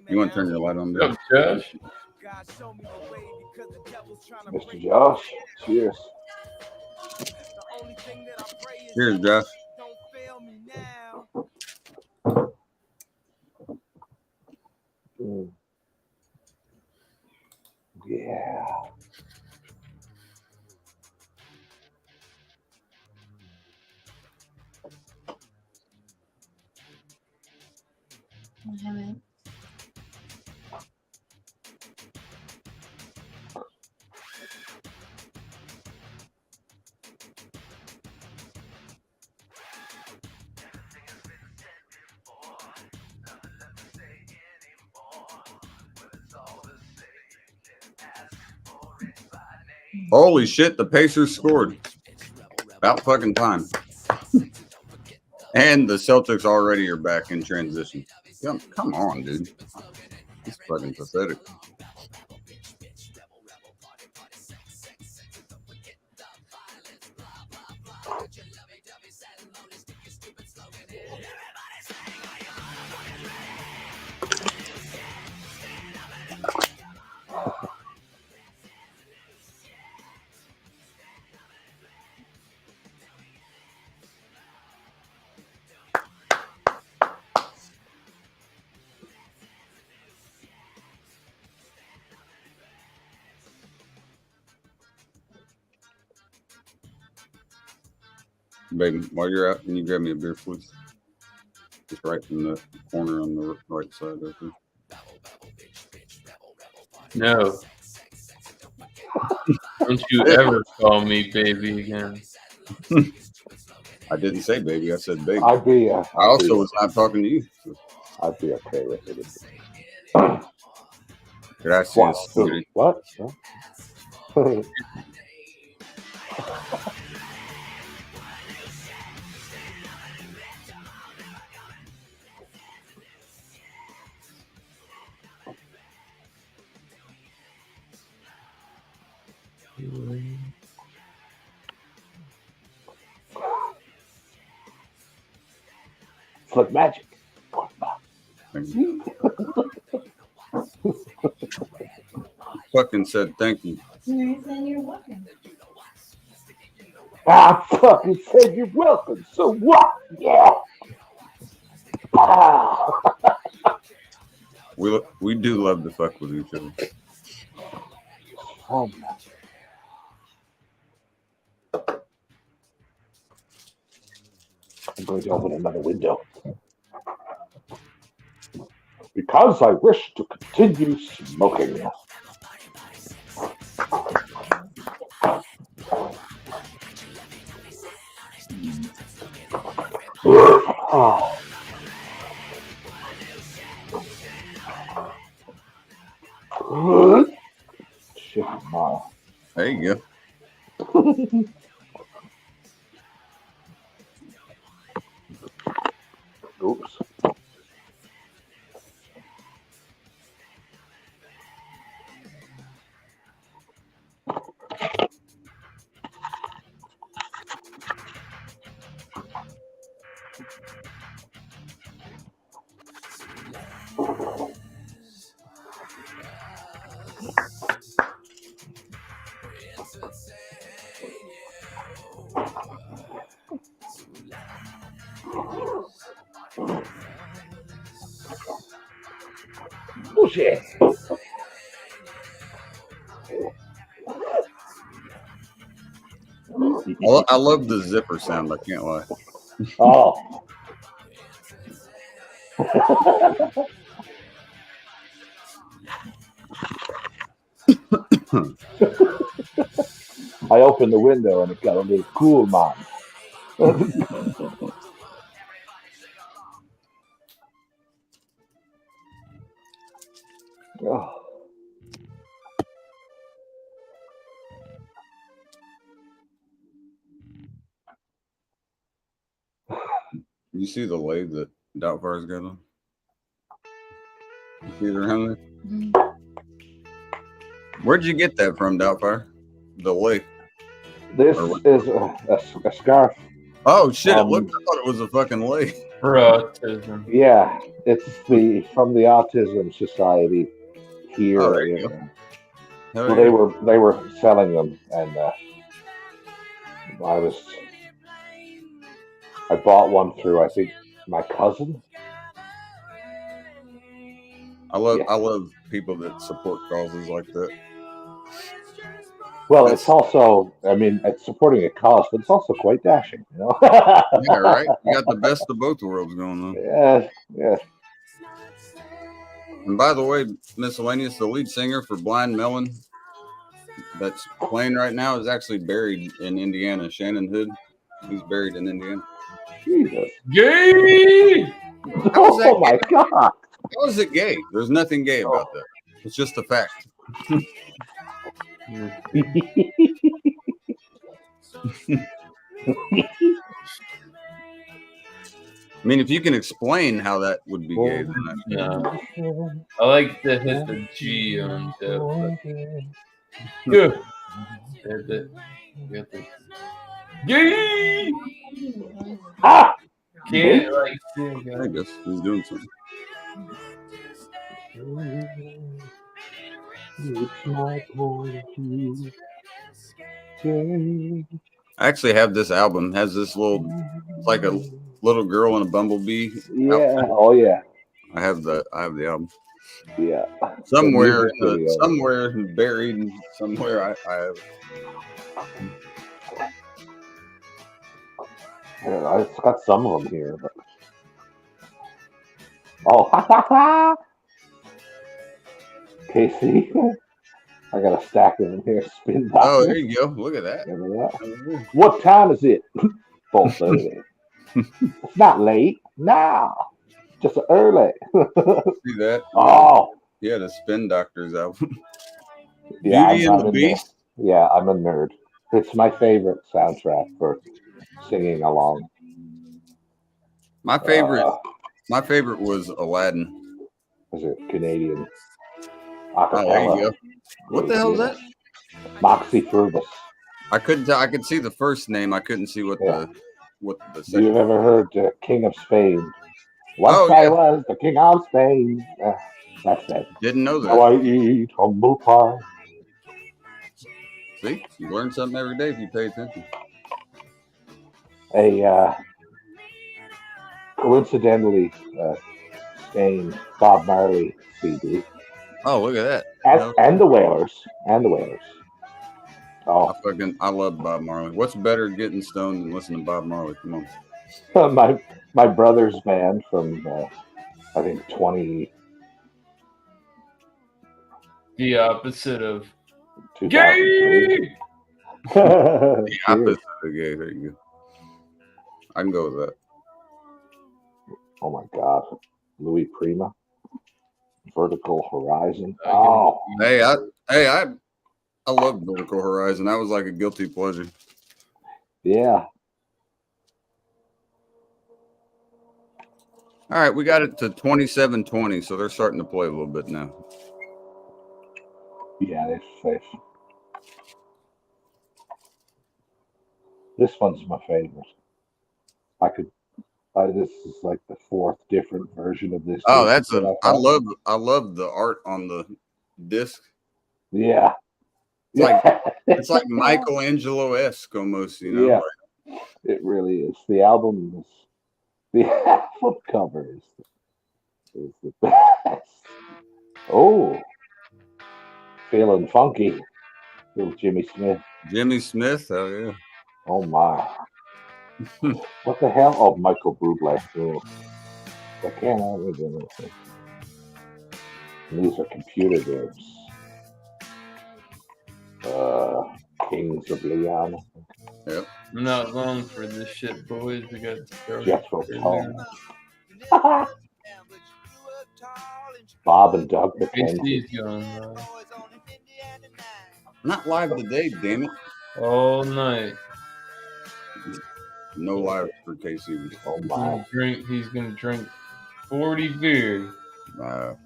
You want to turn your light on, dude? Josh? Mr. Josh, cheers. Cheers, Josh. Mm. Yeah. Holy shit! The Pacers scored. About fucking time. And the Celtics already are back in transition. Come on, dude. It's fucking pathetic. Baby, while you're out, can you grab me a beer, please? Just right from the corner on the right side of there. No. Don't you ever call me baby again. I didn't say baby. I said baby. I'd be. I also was not talking to you. So. I'd be okay with it. Gracias. What? It's like magic. Fucking said thank you. You're welcome. I fucking said you're welcome. So what? Yeah. We do love to fuck with each other. I'm going to open another window. Because I wish to continue smoking. Oh. Shit, Ma. There you go. Oops. Bullshit. I love the zipper sound. I can't lie. Oh. I opened the window and it got a little cool, man. Oh. You see the lathe that Doubtfire's got on? You see it around there? Mm-hmm. Where'd you get that from, Doubtfire? The lathe. This Or what? is a scarf. Oh shit! It looked. Um, I thought it was a fucking leg. For autism. yeah, it's from the Autism Society Oh, here there you in. go. Hell Well, yeah. they were selling them, and I was I bought one through I think my cousin. Yeah. I love people that support causes like that. Well, it's That's also I mean it's supporting a cause, but it's also quite dashing. You know. yeah, right. You got the best of both worlds going on. Yeah. Yeah. And by the way, Miscellaneous, the lead singer for Blind Melon, that's playing right now, is actually buried in Indiana. Shannon Hood, he's buried in Indiana. Jesus. Gay! How is that Oh my gay? God. How is it gay? There's nothing gay about that. It's just a fact. I mean, if you can explain how that would be gay, then No. I like to hit the G on that. Good. Got the gay! Ah. Can't like I guess he's doing something. It's my point of view. I actually have this album. It has this little, it's like a little girl and a bumblebee. Yeah. outfit. Oh yeah. I have the album Yeah. somewhere, The music video. somewhere buried somewhere. I have. Yeah, I've got some of them here. But... Oh, ha ha ha! Casey, I got a stack of them here. Spin Oh, doctors. there you go. Look at that. Remember that? What time is it? 4:30. It's not late. No, just early. See that? Oh, Yeah, the Spin Doctors album. yeah. Beauty and the a nerd. Beast. Yeah, I'm a nerd. It's my favorite soundtrack for singing along. My favorite was Aladdin. Is it Canadian Oh, there acapella? you go. What the hell is that? Moxie Frubus. I couldn't tell. I could see the first name. I couldn't see what Yeah. the You've second. ever heard King of Spain? Once Oh, I yeah. was the King of Spain. That's it. Didn't know Now that. I eat humble pie. See, you learn something every day if you pay attention. Coincidentally, Spain Bob Marley CD. Oh, look at that. And the Wailers. Oh, I love Bob Marley. What's better than getting stoned than listening to Bob Marley? Come on. my brother's band from I think 20. the opposite of 2003. gay! The opposite of gay. There you go. I can go with that. Oh my God, Louis Prima, Vertical Horizon. Oh, Hey, I love Vertical Horizon. That was like a guilty pleasure. yeah. All right, we got it to 27:20, so they're starting to play a little bit now. Yeah, this one's my favorite. This is like the fourth different version of this. Oh, disc that's that I found. love the art on the disc. Yeah. It's like Michelangelo-esque almost, you know. Yeah, it really is. The album cover is the best. Oh, feeling funky. Little Jimmy Smith. Jimmy Smith, oh yeah. Oh my. What the hell? Oh, Michael Bublé. Oh. I can't imagine anything. These are computer games. Kings of Leon. Yep. I'm not long for this shit, boys. I got Jethro Tull. Bob and Doug McKenzie. KC's going Not live today, damn it. all night. No live for KC. Oh my. He's gonna drink 40 beers. Not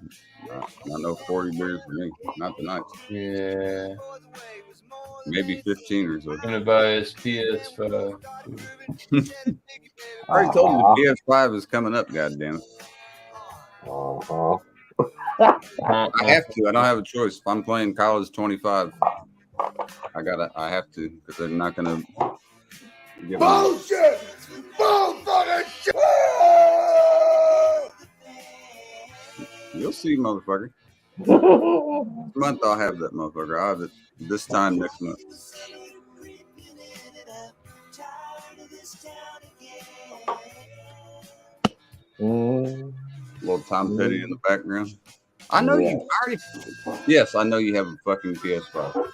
no 40 beers for me. Not tonight. Yeah. maybe 15 or so. Gonna buy his PS5. I already told him the PS5 is coming up. Goddamn it! I have to. I don't have a choice. If I'm playing College 25, I have to because they're not gonna. Bullshit! Bull fucking shit! You'll see, motherfucker. This month I'll have that motherfucker. I'll have it this time next month. Little Tom Petty in the background. I know you already. Yes, I know you have a fucking PS5.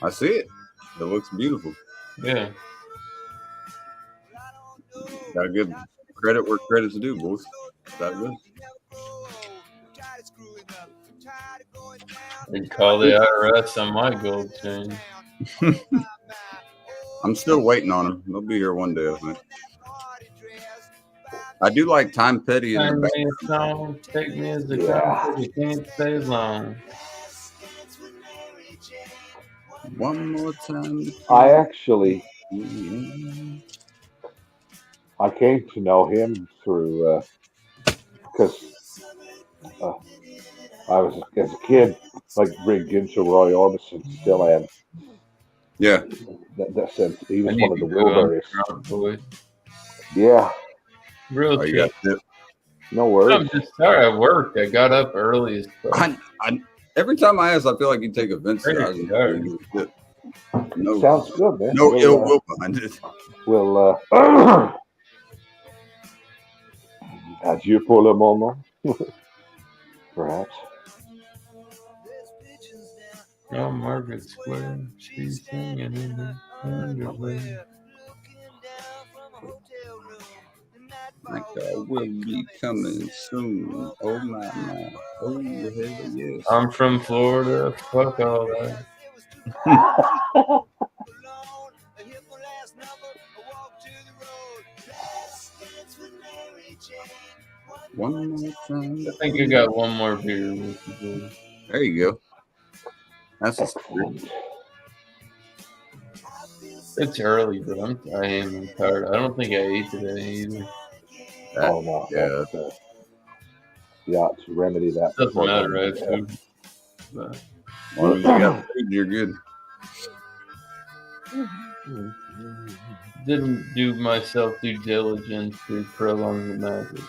I see it. It looks beautiful. Yeah. Gotta give credit where credit's due, boys. That good. And call the IRS on my gold chain. I'm still waiting on them. They'll be here one day, I think. I do like Tom Petty in the background. Take me as a concert. You can't stay long. One more time. I actually, I came to know him through because I was as a kid like big into Roy Orbison, still am. Yeah, That sense he was one of the Wilburys. Yeah. Yeah, Real you trip. no worries. I'm just tired. I worked. I got up early as fuck. Every time I ask, I feel like you take offense to it. No, sounds good, man. No ill will behind it. We'll adieu pour le moment, perhaps. Oh, Margaret Square. She's singing in her underwear. Like I will be coming soon. Oh my. Oh hell yes. I'm from Florida. Fuck all that. One more time. I think I got one more beer with you. There you go. That's a spirit. It's early, but I am tired. I don't think I ate today either. Oh no, yeah. Yeah, to remedy that. Doesn't matter, right? Food. But well, you got food, you're good. Didn't do myself due diligence to prolong the magic.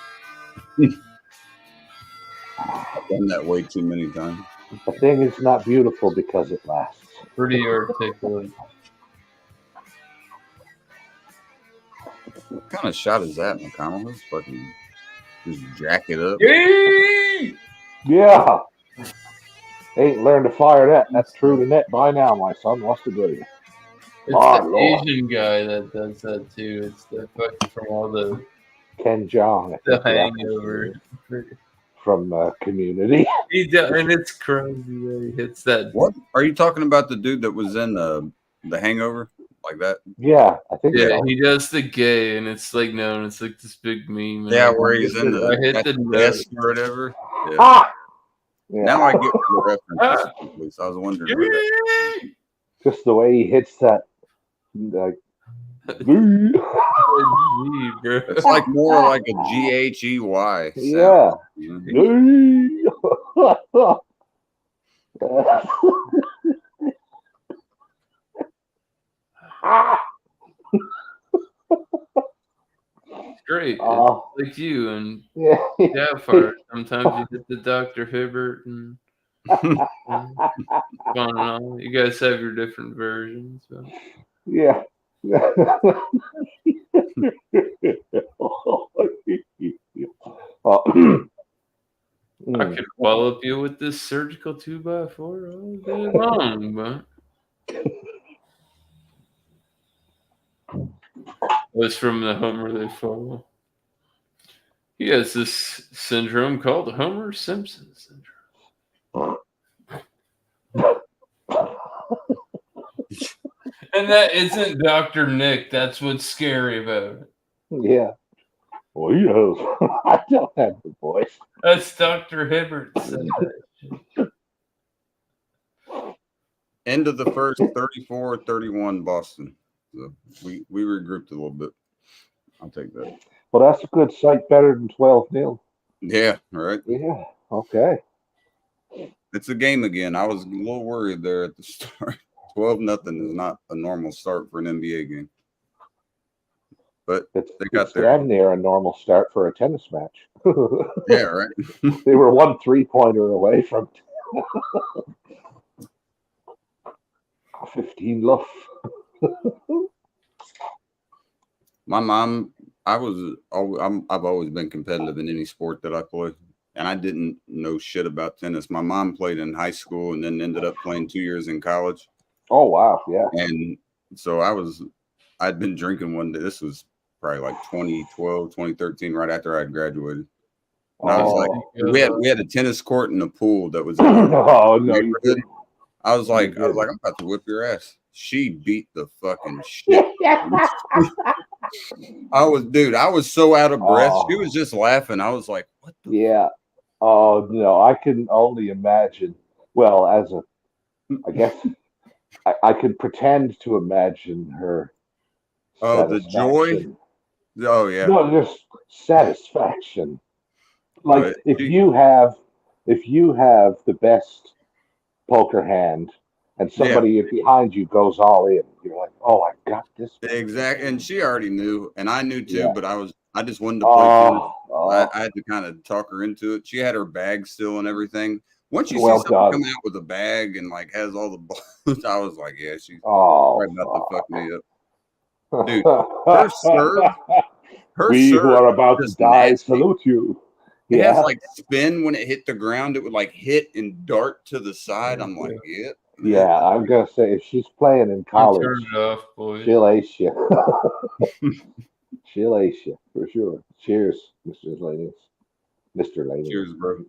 I've done that way too many times. The thing is not beautiful because it lasts. Pretty articulate. What kind of shot is that, McConnell? Let's fucking just jack it up. Yeah. Ain't learned to fire that. That's true to net by now, my son. What's the good? It's the Asian guy that does that too. It's the fucking from all the Ken Jeong. The Hangover. From Community. He does, and it's crazy. He hits that. What are you talking about? The dude that was in the Hangover, like that? Yeah, I think. Yeah, so. he does the gay, and it's like known. It's like this big meme. Yeah, where he's in I hit the desk or whatever. Yeah. Ah! Yeah. Now I get the reference. At least I was wondering. Just the way he hits that, like. It's like more like a GHEY. Yeah. Great. It's like you and Daffart. Sometimes you hit the Dr. Hibbert and on and on. You guys have your different versions. So. Yeah. I could wallop you with this surgical 2x4 all day long, but it was from the Homer they follow. He has this syndrome called Homer Simpson syndrome. And that isn't Dr. Nick. That's what's scary about it. Yeah. Well, he has. I don't have the voice. That's Dr. Hibbert said that. End of the first, 34-31 Boston. So we regrouped a little bit. I'll take that. Well, that's a good sight, better than 12-0. Yeah, right. Yeah. Okay. It's a game again. I was a little worried there at the start. 12-0 is not a normal start for an NBA game. But It's got there. damn near a normal start for a tennis match. Yeah, right. They were 1 3-pointer away from 15 love. My mom, I've always been competitive in any sport that I play, and I didn't know shit about tennis. My mom played in high school and then ended up playing 2 years in college. Oh wow, yeah. And so I'd been drinking one day. This was probably like 2012, 2013, right after I had graduated. And I was like, we had a tennis court and a pool that was in our oh no, you neighborhood. didn't. I was like, I'm about to whip your ass. She beat the fucking shit. I was so out of breath. She was just laughing. I was like, what the Yeah. Oh no, I can only imagine. Well, I guess I could pretend to imagine her. Oh, the joy. Oh yeah. No, just satisfaction. Like if you have the best poker hand and somebody behind you goes all in, you're like, oh, I got this. Exactly. And she already knew, and I knew too, but I just wanted to play tennis. I had to kind of talk her into it. She had her bag still and everything. Once you see somebody come out with a bag and like has all the balls, I was like, yeah, she's right about to fuck me up. Dude, her serve. We who are about to die salute you. It has like spin when it hit the ground. It would like hit and dart to the side. I'm like, yeah. Yeah, I'm gonna say if she's playing in college, turn it off, boys. She'll ace you. She'll ace you for sure. Cheers, Mr. Ladies. Cheers, bro.